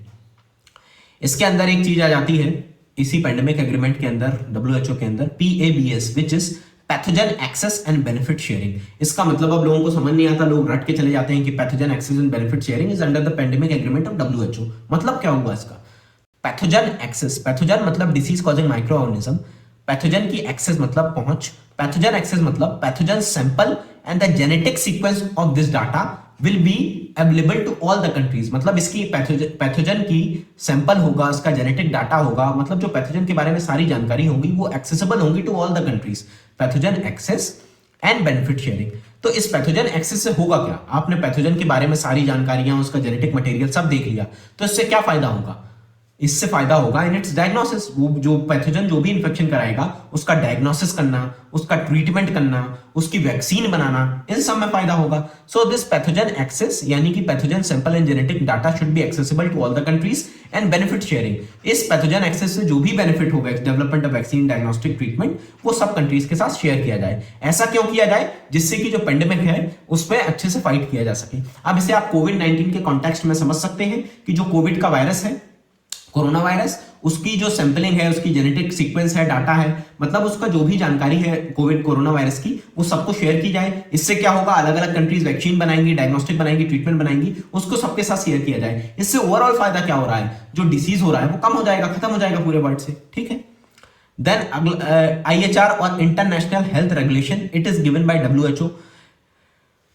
इसके अंदर एक चीज आ जाती है, इसी पेंडेमिक एग्रीमेंट के अंदर, WHO के अंदर, PABS which is pathogen access and benefit sharing. इसका मतलब अब लोगों को समझ नहीं आता, लोग रट के चले जाते हैं कि pathogen access and benefit sharing is under the pandemic agreement of WHO। मतलब क्या हुआ इसका? पैथोजन एक्सेस, पैथोजन मतलब disease causing microorganism, pathogen की एक्सेस मतलब पहुंच, पैथोजन एक्सेस मतलब pathogen sample and the genetic sequence of this data will be available to all the countries. मतलब इसकी पैथोजन की सैंपल होगा, इसका जेनेटिक डाटा होगा, मतलब जो पैथोजन के बारे में सारी जानकारी होगी वो एक्सेसिबल होंगी to all the countries. Pathogen access and benefit sharing. तो इस पैथोजन एक्सेस से होगा क्या? आपने पैथोजन के बारे में सारी जानकारियां, उसका जेनेटिक मटेरियल सब देख लिया, तो इससे क्या फायदा होगा? इससे फायदा होगा इन इट्स डायग्नोसिस। वो जो पैथोजन जो भी इंफेक्शन कराएगा उसका डायग्नोसिस करना, उसका ट्रीटमेंट करना, उसकी वैक्सीन बनाना, इन सब में फायदा होगा। सो दिस पैथोजन एक्सेस यानी कि pathogen sample and genetic data should be accessible to all the countries and benefit sharing. इस पैथोजन एक्सेस से जो भी बेनिफिट होगा, development of vaccine, diagnostic, treatment, वो सब कंट्रीज के साथ शेयर किया जाए। ऐसा क्यों किया जाए? जिससे कि जो पेंडेमिक है उस पर अच्छे से फाइट किया जा सके। अब इसे आप कोविड-19 के कॉन्टेक्स्ट में समझ सकते हैं कि जो कोविड का वायरस है, कोरोना वायरस, उसकी जो सैंपलिंग है, उसकी जेनेटिक सीक्वेंस है, डाटा है, मतलब उसका जो भी जानकारी है कोरोना वायरस की, वो सबको शेयर की जाए। इससे क्या होगा? अलग अलग कंट्रीज वैक्सीन बनाएंगी, डायग्नोस्टिक बनाएंगी, ट्रीटमेंट बनाएंगी, उसको सबके साथ शेयर किया जाए। इससे ओवरऑल फायदा क्या हो रहा है? जो डिसीज हो रहा है वो कम हो जाएगा, खत्म हो जाएगा पूरे वर्ल्ड से। ठीक है। देन IHR और international health regulation, it is given by WHO।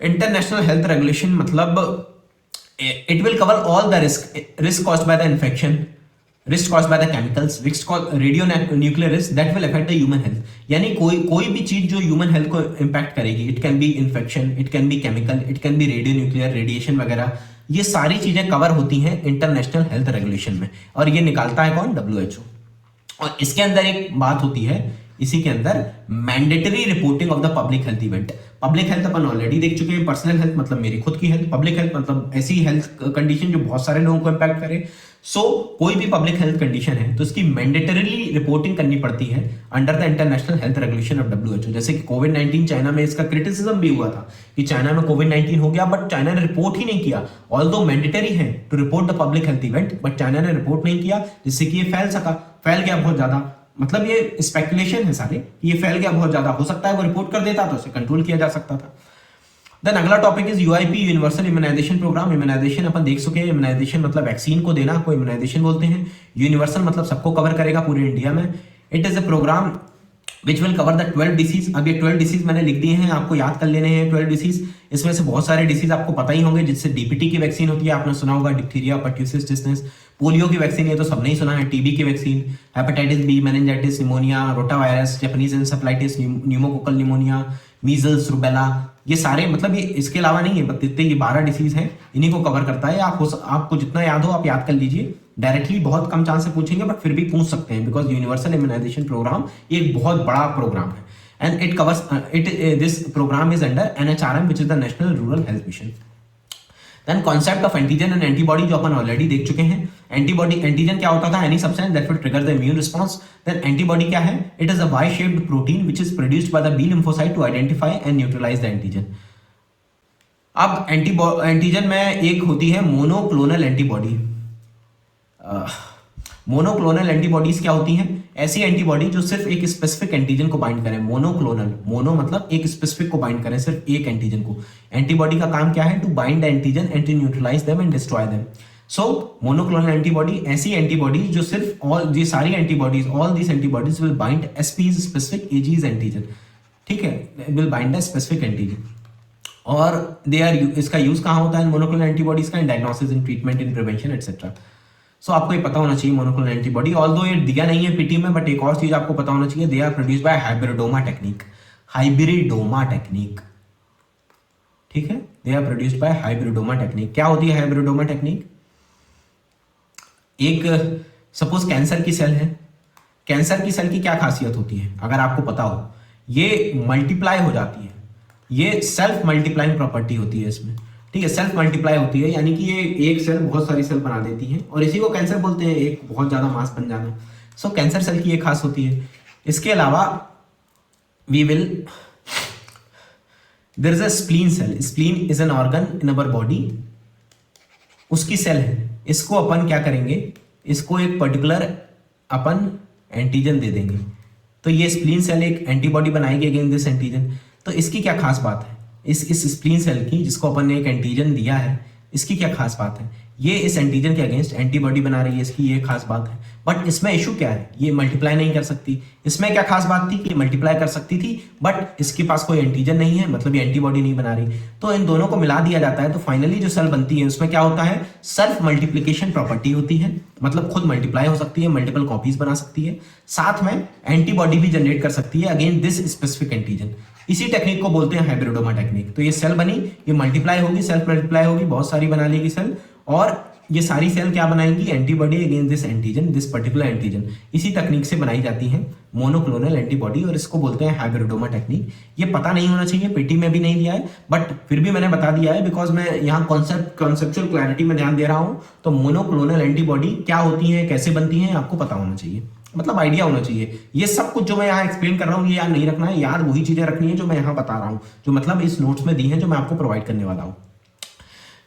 International health regulation मतलब it will cover all the risk caused by the infection, risk caused by the chemicals, risk caused radionuclear risk that will affect the human health। यानी कोई भी चीज जो human health को impact करेगी, it can be infection, it can be chemical, it can be radionuclear, radiation वगैरह, ये सारी चीजें कवर होती हैं इंटरनेशनल हेल्थ रेगुलेशन में, और ये निकालता है कौन? WHO। और इसके अंदर एक बात होती है, इसी के अंदर mandatory reporting of the public health event. Public health upon already देख चुके हैं, पर्सनल हेल्थ मतलब मेरी खुद की हेल्थ, पब्लिक हेल्थ मतलब ऐसी हेल्थ कंडीशन जो बहुत सारे लोगों को इंपैक्ट करे। सो कोई भी पब्लिक हेल्थ कंडीशन है तो इसकी मैंडेटरीली रिपोर्टिंग करनी पड़ती है under the international health regulation of WHO। जैसे कि कोविड-19 चाइना में इसका क्रिटिसिज्म भी हुआ था कि चाइना में कोविड-19 हो गया, बट चाइना ने रिपोर्ट ही नहीं किया। ऑल्दो मैंडेटरी है to report the public health event, but China ने रिपोर्ट नहीं किया, जिससे कि ये फैल गया बहुत ज्यादा। मतलब ये स्पेकुलेशन है सारे, ये फैल गया बहुत ज्यादा, हो सकता है वो रिपोर्ट कर देता तो उसे कंट्रोल किया जा सकता था। देन अगला topic is UIP, universal immunisation programme. Immunisation अपन देख चुके हैं, इम्यूनाइजेशन मतलब वैक्सीन को देना को इम्यूनाइजेशन बोलते हैं। यूनिवर्सल मतलब सबको कवर करेगा पूरे इंडिया में। It is a programme which will cover the 12 disease. अब ये 12 डिसीज मैंने लिख दिए हैं, आपको याद कर लेने हैं 12 डिसीज। इसमें से बहुत सारे डिसीज आपको पता ही होंगे, जिससे DPT की वैक्सीन होती है, आपने सुना होगा, डिप्थीरिया, पर्ट्यूसिस, टिटनेस। पोलियो की वैक्सीन ये तो सबने ही सुना है, TB की vaccine, hepatitis B, meningitis, pneumonia, rotavirus, Japanese encephalitis, pneumococcal pneumonia, measles, rubella, ये सारे, मतलब ये इसके अलावा नहीं है, बस इतने ये 12 डिसीज हैं, इन्हीं को कवर करता है। आपको जितना याद हो आप याद कर लीजिए। डायरेक्टली बहुत कम चांस से पूछेंगे, बट फिर भी पूछ सकते हैं, बिकॉज यूनिवर्सल इम्यूनाइजेशन प्रोग्राम एक बहुत बड़ा प्रोग्राम है, and it covers this programme is under NHRM which is the national rural health mission. Then concept of antigen and antibody जो अपन ऑलरेडी देख चुके हैं। एंटीजन क्या होता था? Any substance that will trigger the immune response. Then antibody क्या है? It is a Y shaped protein which is produced by the B lymphocyte to identify and neutralise the antigen. अब antigen में एक होती है मोनोक्लोनल एंटीबॉडी। मोनोक्लोनल एंटीबॉडीज क्या होती हैं? ऐसी एंटीबॉडी जो सिर्फ एक स्पेसिफिक एंटीजन को बाइंड करें। मोनोक्लोनल, मोनो मतलब एक स्पेसिफिक को बाइंड करें, सिर्फ एक एंटीजन को। एंटीबॉडी का काम क्या है? To bind the antigen and to neutralise them and destroy them. So monoclonal antibody ऐसी एंटीबॉडीज जो सिर्फ ऑल ये सारी antibodies, all these antibodies will bind एसपीज स्पेसिफिक एजीज एंटीजन। ठीक है, will bind the specific antigen. और दे आर, इसका यूज कहाँ होता है मोनोक्लोनल एंटीबॉडीज का? In diagnosis, in treatment, in prevention etcetera. So आपको ये पता होना चाहिए मोनोक्लोनल एंटीबॉडी, ऑल्दो ये दिया नहीं है पीटी में, बट एक और चीज आपको पता होना चाहिए, they are produce by hybridoma technique. Hybridoma technique, ठीक है, they are produced by hybridoma technique. क्या होती है हाइब्रिडोमा टेक्निक? एक सपोज कैंसर की सेल है, कैंसर की सेल की क्या खासियत होती है अगर आपको पता हो, ये मल्टीप्लाई हो जाती है, ये सेल्फ मल्टीप्लाइंग प्रॉपर्टी होती है इसमें, ठीक है, सेल्फ मल्टीप्लाई होती है, यानी कि ये एक सेल बहुत सारी सेल बना देती है और इसी को कैंसर बोलते हैं, एक बहुत ज्यादा मास बन जाना। सो कैंसर सेल की ये खास होती है। इसके अलावा we will there is a spleen cell, spleen is an organ in our body, उसकी सेल है, इसको अपन क्या करेंगे, इसको एक पर्टिकुलर अपन एंटीजन दे देंगे, तो ये स्प्लीन सेल एक एंटीबॉडी बनाएगी अगेंस्ट दिस एंटीजन। तो इसकी क्या खास बात है, इस स्प्लीन सेल की जिसको अपन ने एक एंटीजन दिया है, इसकी क्या खास बात है, ये इस एंटीजन के अगेंस्ट एंटीबॉडी बना रही है, इसकी ये खास बात है। बट इसमें इशू क्या है, ये मल्टीप्लाई नहीं कर सकती। इसमें क्या खास बात थी कि मल्टीप्लाई कर सकती थी, बट इसके पास कोई एंटीजन नहीं है, मतलब ये एंटीबॉडी नहीं बना रही। तो इन दोनों को मिला दिया जाता है, तो फाइनली जो सेल बनती है उसमें क्या होता है, सेल्फ मल्टीप्लीकेशन प्रॉपर्टी होती है, मतलब खुद मल्टीप्लाई हो सकती है, मल्टीपल कॉपीज बना सकती है, साथ में एंटीबॉडी भी जनरेट कर सकती है अगेंस्ट दिस स्पेसिफिक एंटीजन। इसी टेक्निक को बोलते हैं हाइब्रिडोमा टेक्निक। तो ये सेल बनी, ये मल्टीप्लाई होगी, सेल्फ मल्टीप्लाई होगी, बहुत सारी बना लेगी सेल, और ये सारी सेल क्या बनाएंगी, antibody against this antigen, this particular antigen. इसी तकनीक से बनाई जाती है मोनोक्लोनल एंटीबॉडी, और इसको बोलते हैं हाइब्रिडोमा टेक्निक। ये पता नहीं होना चाहिए, पीटी में भी नहीं दिया है, बट फिर भी मैंने बता दिया है बिकॉज मैं यहाँ कॉन्सेप्चुअल क्लैरिटी में ध्यान दे रहा हूँ। तो मोनोक्लोनल एंटीबॉडी क्या होती है, कैसे बनती है, आपको पता होना चाहिए, मतलब आइडिया होना चाहिए। ये सब कुछ जो मैं यहाँ एक्सप्लेन कर रहा हूँ ये याद नहीं रखना है, याद वही चीजें रखनी है जो मैं यहाँ बता रहा हूँ, जो मतलब इस नोट्स में दी है, जो मैं आपको प्रोवाइड करने वाला हूँ।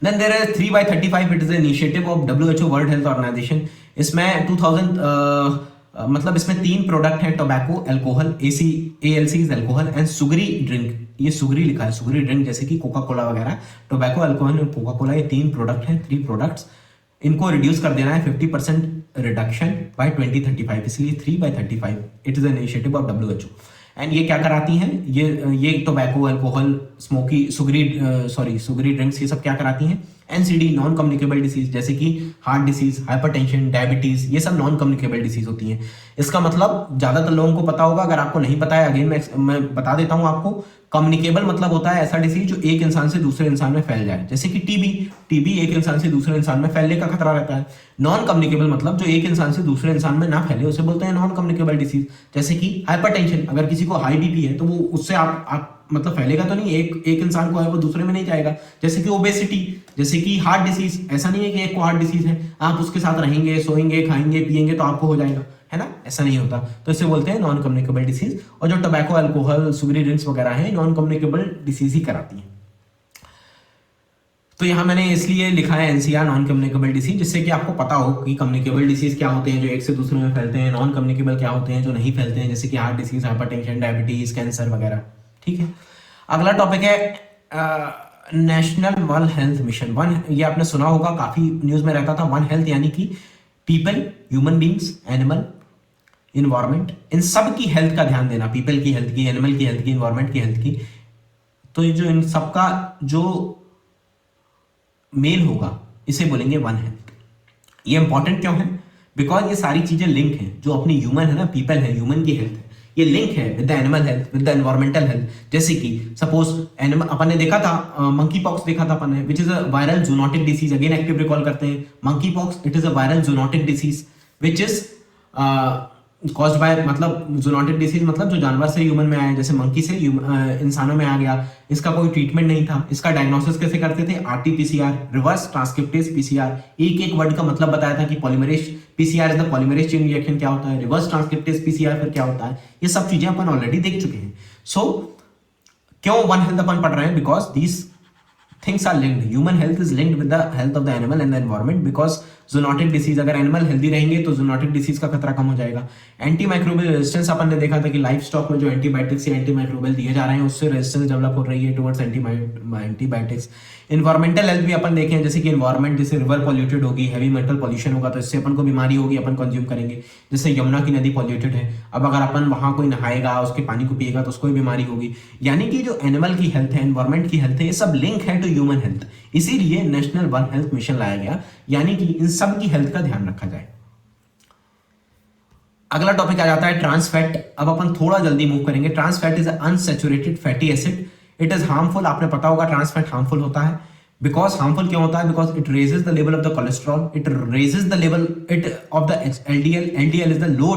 Then there is 3/35, it is an initiative of WHO World Health Organization। इसमें 2000 मतलब इसमें 3 प्रोडक्ट हैं, tobacco, alcohol, ALC alcohol and sugary drink. ये सुगरी लिखा है, सुगरी ड्रिंक जैसे कि कोका कोला वगैरह, टोबैको, अल्कोहल और कोका कोला, ये 3 प्रोडक्ट हैं, 3 प्रोडक्ट्स। इनको रिड्यूस कर देना है 50% रिडक्शन बाय 2035, इसलिए 3/35 it is an initiative of WHO। And ये क्या कराती हैं, ये टोबैको, अल्कोहल, सुगरी ड्रिंक्स, ये सब क्या कराती हैं, NCD, नॉन कम्युनिकेबल डिसीज, जैसे कि हार्ट डिसीज, हाइपरटेंशन, डायबिटीज, ये सब नॉन कम्युनिकेबल डिसीज होती हैं। इसका मतलब ज्यादातर लोगों को पता होगा, अगर आपको नहीं पता है अगेन मैं बता देता हूँ आपको। कम्युनिकेबल मतलब होता है ऐसा डिसीज जो एक इंसान से दूसरे इंसान में फैल जाए, जैसे कि टीबी एक इंसान से दूसरे इंसान में फैलने का खतरा रहता है। नॉन कम्युनिकेबल मतलब जो एक इंसान से दूसरे इंसान में ना फैले, उसे बोलते हैं नॉन कम्युनिकेबल डिसीज। जैसे कि हाइपरटेंशन, अगर किसी को हाई बीपी है तो वो उससे आप मतलब फैलेगा तो नहीं, एक इंसान को है वो दूसरे में नहीं जाएगा। जैसे कि ओबेसिटी, जैसे कि हार्ट डिसीज, ऐसा नहीं है कि एक को हार्ट डिसीज है आप उसके साथ रहेंगे, सोएंगे, खाएंगे, पिएंगे तो आपको हो जाएगा, है ना, ऐसा नहीं होता। तो इसे बोलते हैं नॉन कम्युनिकेबल डिसीज। और जो टोबैको, अल्कोहल, सुगरी ड्रिंक्स वगैरह है, नॉन कम्युनिकेबल डिसीज ही कराती हैं। तो यहाँ मैंने इसलिए लिखा है NCR, नॉन कम्युनिकेबल डिसीज, जिससे कि आपको पता हो कि कम्युनिकेबल डिसीज क्या होते हैं जो एक से दूसरे में फैलते हैं, नॉन कम्युनिकेबल क्या होते हैं जो नहीं फैलते हैं, जैसे कि heart disease, hypertension, diabetes, cancer वगैरह। ठीक है, अगला टॉपिक है national one health mission. One, ये आपने सुना होगा, काफी न्यूज में रहता था। वन हेल्थ यानी कि people, human beings, animal, environment, इन सब की हेल्थ का ध्यान देना, पीपल की हेल्थ की, एनिमल की हेल्थ की, इन्वायरमेंट की हेल्थ की। तो ये जो इन सबका जो मेल होगा इसे बोलेंगे वन हेल्थ। ये इंपॉर्टेंट क्यों है, बिकॉज ये सारी चीजें लिंक हैं। जो अपनी ह्यूमन है ना, पीपल है, ह्यूमन की हेल्थ है, ये लिंक है with the animal health, with the environmental health. जैसे कि सपोज एनिमल, अपन ने देखा था मंकी पॉक्स देखा था अपन ने, विच is a viral zoonotic disease. Again active recall करते हैं, monkey pox it is a viral zoonotic disease which is caused bye, मतलब जूनोटिक डिसीज मतलब जो जानवर से ह्यूमन में आया, जैसे मंकी से इंसानों में आ गया। इसका कोई ट्रीटमेंट नहीं था। इसका डायग्नोसिस कैसे करते थे, RT-PCR, रिवर्स ट्रांसक्रिप्टेज PCR। एक वर्ड का मतलब बताया था कि polymerase PCR is the polymerase chain reaction क्या होता है, रिवर्स ट्रांसक्रिप्टेज PCR फिर क्या होता है। ये सब चीजें अपन ऑलरेडी देख चुके हैं। सो क्यों वन हेल्थ अपन पढ़ रहे हैं, because these things are linked. Human health is linked with the health of the animal and the environment because zoonotic disease, अगर एनिमल हेल्दी रहेंगे तो zoonotic डिसीज का खतरा कम हो जाएगा। एंटी माइक्रोबियल रेजिस्टेंस अपन ने देखा था कि लाइफ स्टॉक में जो एंटीबायोटिक्स या एंटी माइक्रोबियल दिए जा रहे हैं उससे रेजिस्टेंस डेवलप हो रही है टुवर्ड्स एंटीबायोटिक्स। इन्वायरमेंटल हेल्थ भी अपन देखें, जैसे कि इन्वायरमेंट, जैसे रिवर पॉल्यूटेड होगी, हैवी मेटल पॉल्यूशन होगा तो इससे अपन को बीमारी होगी, अपन कंज्यूम करेंगे। जैसे यमुना की नदी पॉल्यूटेड है, अब अगर अपन वहां कोई नहाएगा, उसके पानी को पिएगा तो उसको भी बीमारी होगी। यानी कि जो एनिमल की हेल्थ है, एनवायरमेंट की हेल्थ है, ये सब लिंक है टू ह्यूमन हेल्थ। इसीलिए नेशनल वन हेल्थ मिशन लाया गया, यानी कि इन सब की हेल्थ का ध्यान रखा जाए। अगला टॉपिक आ जाता है ट्रांस फैट। अब अपन थोड़ा जल्दी मूव करेंगे। Trans fat is unsaturated fatty acid. It is harmful. आपने पता होगा ट्रांस फैट हार्मफुल होता है। बिकॉज हार्मफुल क्यों होता है? Because it raises the level of the cholesterol, it raises the level it of the LDL. LDL is the low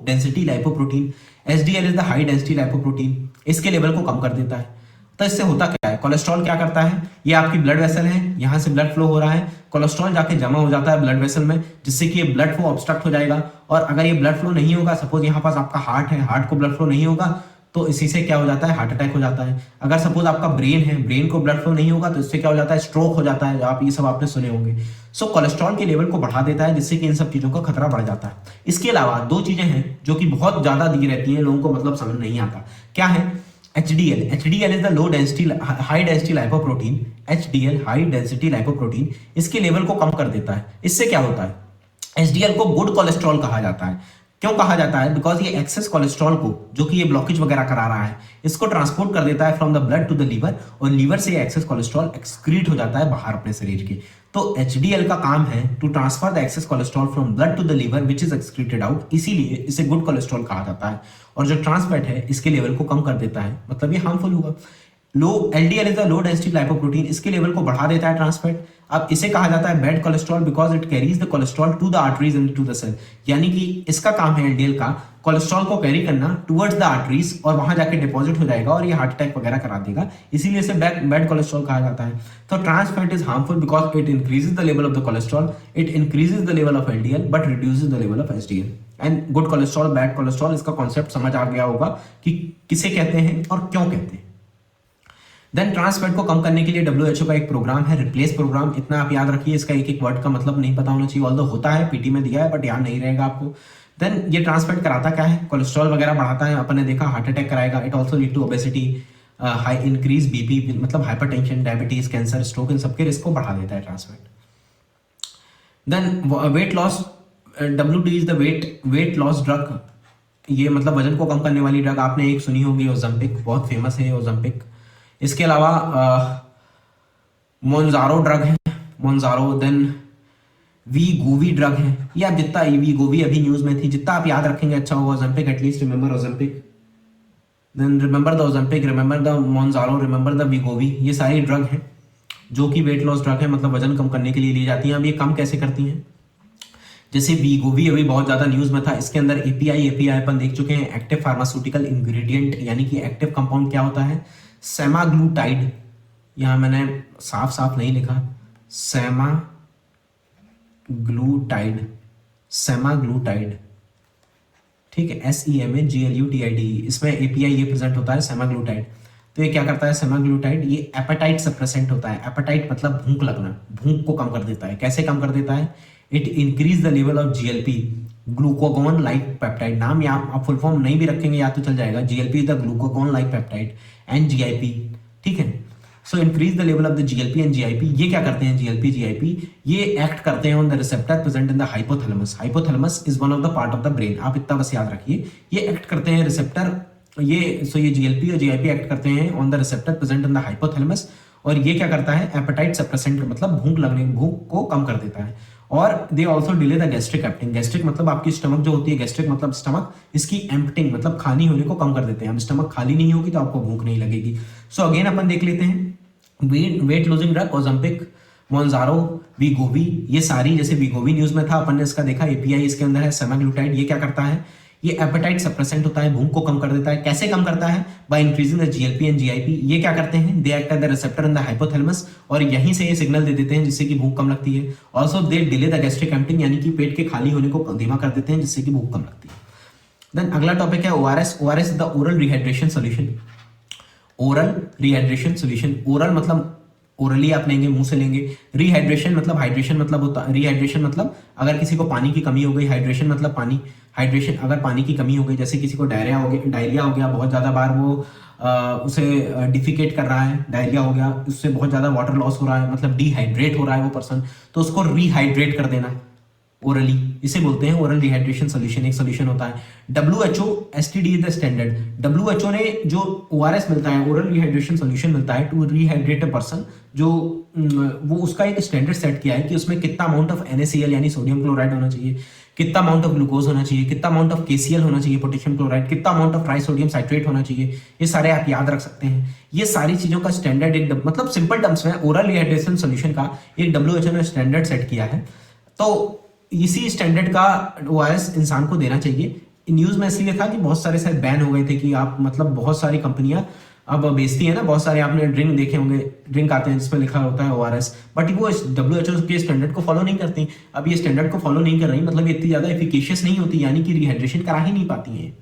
density lipoprotein. SDL is the high density lipoprotein. इसके level को कम कर देता है। तो इससे होता क्या है? कोलेस्ट्रॉल क्या करता है? ये आपकी ब्लड वेसल है, यहां से ब्लड फ्लो हो रहा है, कोलेस्ट्रॉल जाके जमा हो जाता है ब्लड वेसल में, जिससे कि ये ब्लड फ्लो ऑब्स्ट्रक्ट हो जाएगा। और अगर ये ब्लड फ्लो नहीं होगा, सपोज यहाँ पास आपका हार्ट है, हार्ट को ब्लड फ्लो नहीं होगा, तो इसी से क्या हो जाता है? हार्ट अटैक हो जाता है। अगर सपोज आपका ब्रेन है, ब्रेन को ब्लड फ्लो नहीं होगा, तो इससे क्या हो जाता है? स्ट्रोक हो जाता है। आप ये सब आपने सुने होंगे। सो कोलेस्ट्रॉल के लेवल को बढ़ा देता है, जिससे कि इन सब चीजों का खतरा बढ़ जाता है। इसके अलावा दो चीजें हैं जो कि बहुत ज्यादा दी रहती हैं, लोगों को मतलब समझ नहीं आता। क्या है? HDL। HDL is the low density high density lipoprotein. HDL high density lipoprotein इसके लेवल को कम कर देता है। इससे क्या होता है? HDL को गुड कोलेस्ट्रॉल कहा जाता है। क्यों कहा जाता है? बिकॉज ये एक्सेस कोलेस्ट्रॉल को, जो कि ये ब्लॉकेज वगैरह करा रहा है, इसको ट्रांसपोर्ट कर देता है from the blood to the liver, और लीवर से एक्सेस कोलेस्ट्रॉल एक्सक्रीट हो जाता है बाहर अपने शरीर के। तो HDL का काम है to transfer the excess cholesterol from blood to the liver which is excreted out. इसीलिए इसे गुड कोलेस्ट्रॉल कहा जाता है। और जो ट्रांस फैट है इसके लेवल को कम कर देता है, मतलब ये हार्मफुल होगा। लो LDL is the low density lipoprotein, इसके लेवल को बढ़ा देता है ट्रांस फैट। अब इसे कहा जाता है bad cholesterol because it carries the cholesterol to the arteries and to the cell. यानी कि इसका काम है LDL का कोलेस्ट्रॉल को कैरी करना टुवर्ड्स द आर्टरीज, और वहां जाके डिपॉजिट हो जाएगा और ये हार्ट अटैक वगैरह करा देगा। इसीलिए इसे बैड कोलेस्ट्रॉल कहा जाता है। तो trans fat is harmful because it increases the level of the cholesterol, it increases the level of LDL but reduces the level of HDL। And good cholesterol, bad cholesterol, इसका concept समझ आ गया होगा कि किसे कहते हैं और क्यों कहते हैं। देन ट्रांस फैट को कम करने के लिए WHO का एक प्रोग्राम है, रिप्लेस प्रोग्राम। इतना आप याद रखिए, इसका एक एक वर्ड का मतलब नहीं पता होना चाहिए। ऑल्दो होता है, पीटी में दिया है, बट याद नहीं रहेगा आपको। देन ये ट्रांस फैट कराता क्या है? कोलेस्ट्रॉल वगैरह बढ़ाता है, अपन ने देखा हार्ट अटैक कराएगा। It also lead to obesity, high increase BP, मतलब हाइपरटेंशन, डायबिटीज, कैंसर, स्ट्रोक, इन सबके रिस्क को बढ़ा देता है trans fat. Then weight loss, WD is the weight loss drug. ये मतलब वजन को कम करने वाली ड्रग आपने एक सुनी होगी, ओज़ेम्पिक, बहुत फेमस है ओज़ेम्पिक। इसके अलावा मोन्जारो ड्रग है, मोन्जारो। देन वीगोवी ड्रग है। ये आप जितना वीगोवी अभी न्यूज में थी, जितना आप याद रखेंगे अच्छा होगा। Ozempic, at least remember Ozempic, then remember the Ozempic, remember the Mounjaro, remember the Wegovy. ये सारी ड्रग हैं जो कि वेट लॉस ड्रग है, मतलब वजन कम करने के लिए ली जाती हैं। अब ये कम कैसे करती हैं? जैसे वीगोवी अभी बहुत ज्यादा न्यूज में था, इसके अंदर API अपन देख चुके हैं, एक्टिव फार्मास्यूटिकल इंग्रेडिएंट, यानी कि एक्टिव कंपाउंड क्या होता है? सेमाग्लूटाइड। यहां मैंने साफ साफ नहीं लिखा, सेमाग्लूटाइड, सेमाग्लूटाइड, ठीक है, SEMAGLUTID। इसमें API ये प्रेजेंट होता है, सेमाग्लूटाइड। तो ये क्या करता है? सेमाग्लूटाइड ये एपेटाइट सप्रेसेंट होता है। एपेटाइट मतलब भूख लगना, भूख को कम कर देता है। कैसे कम कर देता है? It increase the level of GLP, glucagon like peptide. नाम या आप फुल फॉर्म नहीं भी रखेंगे या तो चल जाएगा। GLP is the glucagon like peptide and GIP, ठीक है। So increase the level of the GLP and GIP। ये क्या करते हैं? GLP GIP ये एक्ट करते हैं on the receptor present in the hypothalamus. Hypothalamus is one of the part of the brain. आप इतना बस याद रखिए, ये एक्ट करते हैं रिसेप्टर, ये ये GLP और GIP एक्ट करते हैं on the receptor present in the hypothalamus. और ये क्या करता है? एपेटाइट सप्रेसेंट, मतलब भूख को कम कर देता है। और they also delay the gastric emptying. Gastric मतलब आपकी स्टमक जो होती है, गैस्ट्रिक मतलब स्टमक, इसकी एम्प्टिंग मतलब खाली होने को कम कर देते हैं। अब स्टमक खाली नहीं होगी तो आपको भूख नहीं लगेगी। सो अगेन अपन देख लेते हैं वेट लूजिंग ड्रग, ओज़ेम्पिक, मोन्जारो, वीगोवी, ये सारी। जैसे वीगोवी न्यूज में था, अपन ने इसका देखा, API इसके अंदर है सेमाग्लूटाइड। ये क्या करता है? ये एपेटाइट सप्रेसेंट होता है, भूख को कम कर देता है। कैसे कम करता है? By increasing the GLP and GIP। ये क्या करते हैं? They act at the receptor in the hypothalamus, और यहीं से ये सिग्नल दे देते हैं जिससे कि भूख कम लगती है। Also they delay the gastric emptying, यानी कि पेट के खाली होने को धीमा कर देते हैं जिससे कि भूख कम लगती है। देन अगला टॉपिक है ORS। ORS is the oral rehydration solution. Oral rehydration solution, oral मतलब ओरली आप लेंगे, मुंह से लेंगे। रिहाइड्रेशन मतलब, हाइड्रेशन मतलब होता है, रिहाइड्रेशन मतलब अगर किसी को पानी की कमी हो गई, हाइड्रेशन मतलब पानी, हाइड्रेशन अगर पानी की कमी हो गई, जैसे किसी को डायरिया हो गया बहुत ज्यादा बार, वो उसे डिफिकेट कर रहा है, डायरिया हो गया, उससे बहुत ज्यादा वाटर लॉस हो रहा है, मतलब डिहाइड्रेट हो रहा है वो पर्सन, तो उसको रिहाइड्रेट कर देना, ओरली, इसे बोलते हैं ओरल रिहाइड्रेशन सोल्यूशन, एक सोल्यूशन होता है। WHO STD is the standard. WHO ने जो ORS मिलता है, ओरल रिहाइड्रेशन सोल्यूशन मिलता है टू रिहाइड्रेट अ पर्सन, जो वो उसका एक स्टैंडर्ड सेट किया है कि उसमें कितना अमाउंट ऑफ NaCl यानी सोडियम क्लोराइड होना चाहिए, कितना अमाउंट ऑफ ग्लूकोज होना चाहिए, कितना अमाउंट ऑफ KCl होना चाहिए पोटेशियम क्लोराइड, कितना अमाउंट ऑफ ट्राइसोडियम साइट्रेट होना चाहिए, ये सारे आप याद रख सकते हैं। ये सारी चीजों का स्टैंडर्ड एक मतलब सिंपल टर्म्स में ओरल रिहाइड्रेशन सोल्यूशन का एक WHO ने स्टैंडर्ड सेट किया है। तो इसी स्टैंडर्ड का ORS इंसान को देना चाहिए। न्यूज में इसलिए था कि बहुत सारे शायद बैन हो गए थे कि आप मतलब बहुत सारी कंपनियां अब बेचती है ना, बहुत सारे आपने ड्रिंक देखे होंगे, ड्रिंक आते हैं जिसमें लिखा होता है ORS, बट वो WHO के स्टैंडर्ड को फॉलो नहीं करती। अब ये स्टैंडर्ड को फॉलो नहीं कर रही, मतलब ये इतनी ज्यादा एफिकेशियस नहीं होती, यानी कि रिहाइड्रेशन करा ही नहीं पाती है।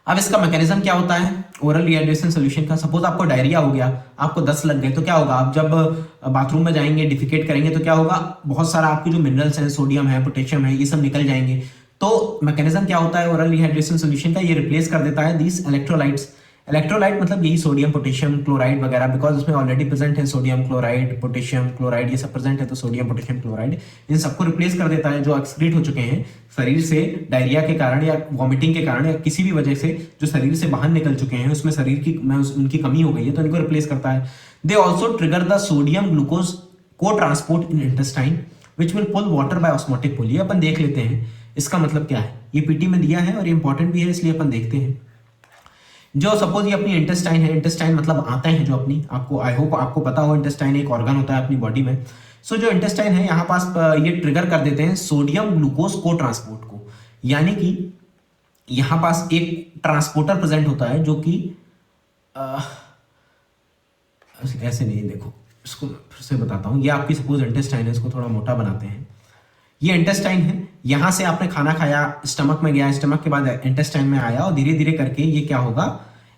अब इसका मैकेनिज्म क्या होता है ओरल रिहाइड्रेशन सोल्यूशन का? सपोज आपको डायरिया हो गया, आपको 10 लग गए, तो क्या होगा? आप जब बाथरूम में जाएंगे, डिफिकेट करेंगे, तो क्या होगा? बहुत सारा आपके जो मिनरल्स हैं, सोडियम है, पोटेशियम है, ये सब निकल जाएंगे। तो मैकेनिज्म क्या होता है ओरल रिहाइड्रेशन सोल्यूशन का? ये रिप्लेस कर देता है दीस इलेक्ट्रोलाइट्स। इलेक्ट्रोलाइट मतलब यही सोडियम, पोटेशियम, क्लोराइड वगैरह, बिकॉज उसमें ऑलरेडी प्रेजेंट है सोडियम क्लोराइड, पोटेशियम क्लोराइड, ये सब प्रेजेंट है, तो सोडियम, पोटेशियम क्लोराइड इन सबको रिप्लेस कर देता है, जो एक्सक्रीट हो चुके हैं शरीर से डायरिया के कारण या वॉमिटिंग के कारण या किसी भी वजह से जो शरीर से बाहर निकल चुके हैं, उसमें शरीर की उनकी कमी हो गई है, तो इनको रिप्लेस करता है। They also trigger the sodium glucose cotransport in intestine which will pull water by osmotic pull. ये अपन देख लेते हैं इसका मतलब क्या है, ये पीटी में दिया है और ये इंपॉर्टेंट भी है, इसलिए अपन देखते हैं। जो सपोज ये अपनी इंटेस्टाइन है, इंटेस्टाइन मतलब आते हैं जो अपनी, आपको आई होप आपको पता हो, इंटेस्टाइन एक ऑर्गन होता है अपनी बॉडी में। सो जो इंटेस्टाइन है यहाँ पास ये ट्रिगर कर देते हैं सोडियम ग्लूकोज को ट्रांसपोर्ट को, यानी कि यहाँ पास एक ट्रांसपोर्टर प्रेजेंट होता है जो कि ऐसे नहीं, देखो इसको फिर से बताता हूँ। ये आपकी सपोज इंटेस्टाइन है, इसको थोड़ा मोटा बनाते हैं। ये इंटेस्टाइन है, यहां से आपने खाना खाया, स्टमक में गया, स्टमक के बाद इंटेस्टाइन में आया और धीरे धीरे करके ये क्या होगा?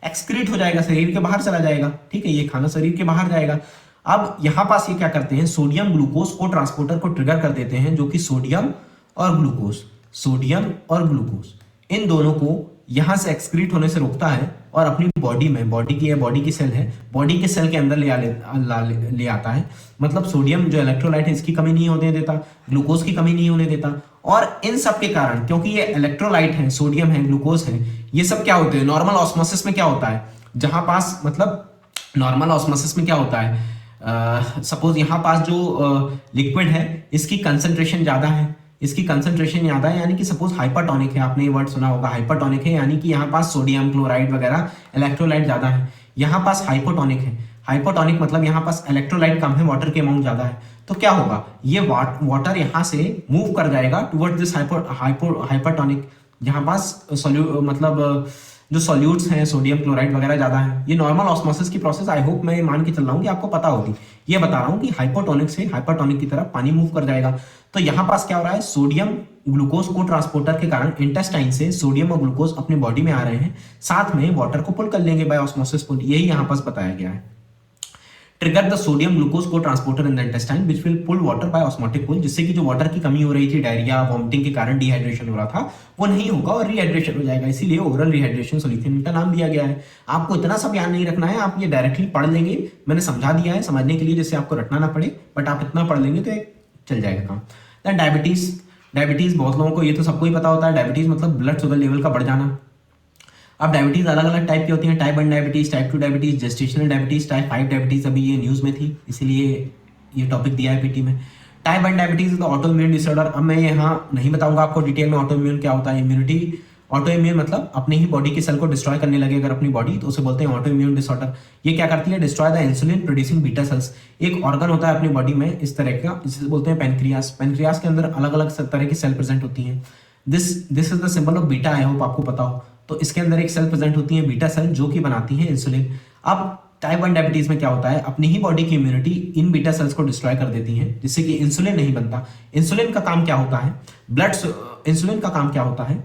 एक्सक्रीट हो जाएगा, शरीर के बाहर चला जाएगा। ठीक है, ये खाना शरीर के बाहर जाएगा। अब यहां पास ये क्या करते हैं? सोडियम ग्लूकोज को ट्रांसपोर्टर को ट्रिगर कर देते हैं, जो कि सोडियम और ग्लूकोज इन दोनों को यहां से एक्सक्रीट होने से रोकता है और अपनी बॉडी में, बॉडी की सेल है, बॉडी के सेल के अंदर ले आता है। मतलब सोडियम जो इलेक्ट्रोलाइट है इसकी कमी नहीं होने देता, ग्लूकोज की कमी नहीं होने देता। और इन सब के कारण, क्योंकि ये इलेक्ट्रोलाइट है, सोडियम है, ग्लूकोज है, ये सब क्या होते हैं? नॉर्मल ऑस्मोसिस में क्या होता है? जहां पास मतलब नॉर्मल ऑस्मोसिस में क्या होता है? सपोज यहाँ पास जो लिक्विड है इसकी कंसंट्रेशन ज्यादा है, यानी कि सपोज हाइपरटोनिक है, आपने ये वर्ड सुना होगा हाइपरटोनिक है, यानी कि यहाँ पास सोडियम क्लोराइड वगैरह इलेक्ट्रोलाइट ज्यादा है। यहाँ पास हाइपोटोनिक है, हाइपोटोनिक मतलब यहाँ पास इलेक्ट्रोलाइट कम है, वाटर के अमाउंट ज्यादा है। तो क्या होगा? ये वाटर यहाँ से मूव कर जाएगा टुवर्ड्स दिस हाइपरटोनिक, जहाँ पास मतलब जो सॉल्यूट्स हैं, सोडियम क्लोराइड वगैरह ज्यादा है। ये नॉर्मल ऑस्मोसिस की प्रोसेस, आई होप मैं मान के चल रहा हूँ कि आपको पता होगी। ये बता रहा हूँ कि हाइपोटोनिक से हाइपरटोनिक की तरफ पानी मूव कर जाएगा। तो यहाँ पास क्या हो रहा है? सोडियम ग्लूकोज को ट्रांसपोर्टर के कारण इंटेस्टाइन से सोडियम और ग्लूकोज अपनी बॉडी में आ रहे हैं, साथ में वाटर को पुल कर लेंगे बाय ऑस्मोसिस पुल। यही यहाँ पास बताया गया है। Trigger the sodium glucose cotransporter in the intestine which will pull water by osmotic pull, जिससे कि जो वाटर की कमी हो रही थी, डायरिया वॉमिटिंग के कारण डिहाइड्रेशन हो रहा था, वो नहीं होगा और रिहाइड्रेशन हो जाएगा। इसीलिए ओरल रिहाइड्रेशन सोल्यूशन का नाम दिया गया है। आपको इतना सब याद नहीं रखना है, आप ये डायरेक्टली पढ़ लेंगे, मैंने समझा दिया है समझने के लिए, जिससे आपको रटना ना पड़े, बट आप इतना पढ़ लेंगे तो चल जाएगा काम। देन डायबिटीज बहुत लोगों को, ये तो सबको ही पता होता है, डायबिटीज मतलब ब्लड शुगर लेवल का बढ़ जाना। अब डायबिटीज अलग अलग टाइप की होती हैं, type 1 diabetes, type 2 diabetes, gestational diabetes, type 5 diabetes. अभी ये न्यूज में थी, इसीलिए ये टॉपिक दिया है पीटी में। टाइप 1 डायबिटीज तो ऑटो इम्यून डिसऑर्डर। अब मैं यहाँ नहीं बताऊंगा आपको डिटेल में ऑटो इम्यून क्या होता है। इम्यूनिटी, ऑटो इम्यून मतलब अपने ही बॉडी के सेल को डिस्ट्रॉय करने लगे अगर अपनी बॉडी, तो उसे बोलते हैं ऑटो इम्यून डिसऑर्डर। ये क्या करती है? Destroy the insulin producing beta cells. एक ऑर्गन होता है अपनी बॉडी में इस तरह का, जिसे बोलते हैं पेनक्रियास। पेनक्रियास के अंदर अलग अलग तरह की सेल प्रेजेंट होती हैं। This is the symbol of beta, I hope आपको पता हो। तो इसके अंदर एक सेल प्रेजेंट होती है बीटा सेल, जो कि बनाती है इंसुलिन। अब टाइप 1 डायबिटीज में क्या होता है? अपनी ही बॉडी की इम्यूनिटी इन बीटा सेल्स को डिस्ट्रॉय कर देती है, जिससे कि इंसुलिन नहीं बनता। इंसुलिन का काम क्या होता है? इंसुलिन का काम क्या होता है?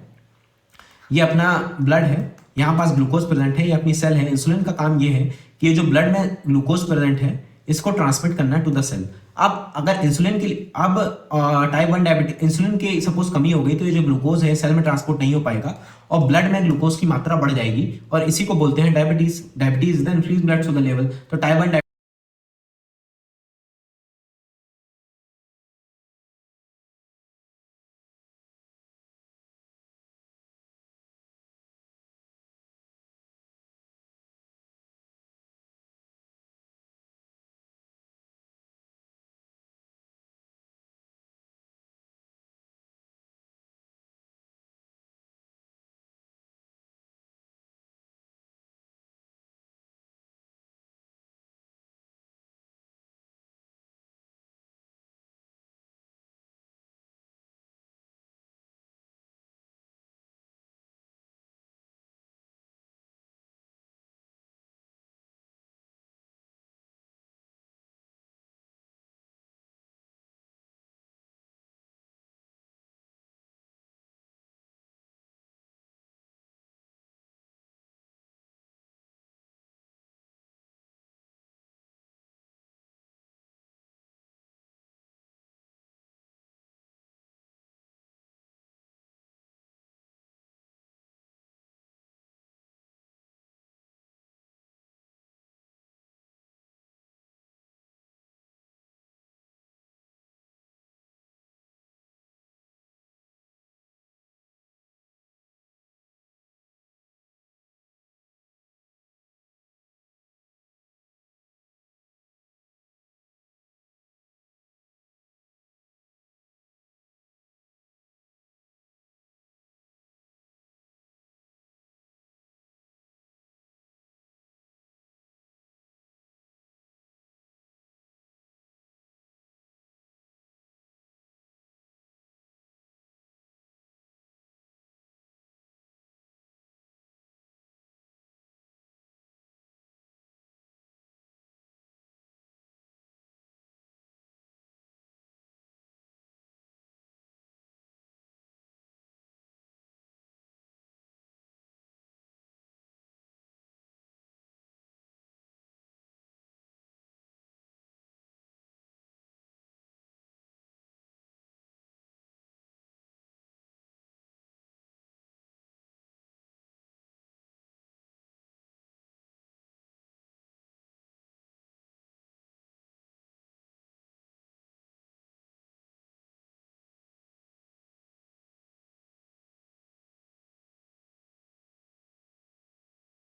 ये अपना ब्लड है, यहाँ पास ग्लूकोज प्रेजेंट है, ये अपनी सेल है। इंसुलिन का काम ये है कि ये जो ब्लड में ग्लूकोज प्रेजेंट है इसको ट्रांसमिट करना टू द सेल। अब अगर इंसुलिन की टाइप 1 डायबिटीज इंसुलिन की सपोज कमी हो गई, तो ये जो ग्लूकोज है सेल में ट्रांसपोर्ट नहीं हो पाएगा और ब्लड में ग्लूकोज की मात्रा बढ़ जाएगी, और इसी को बोलते हैं diabetes. Diabetes is the increase blood sugar level. तो टाइप 1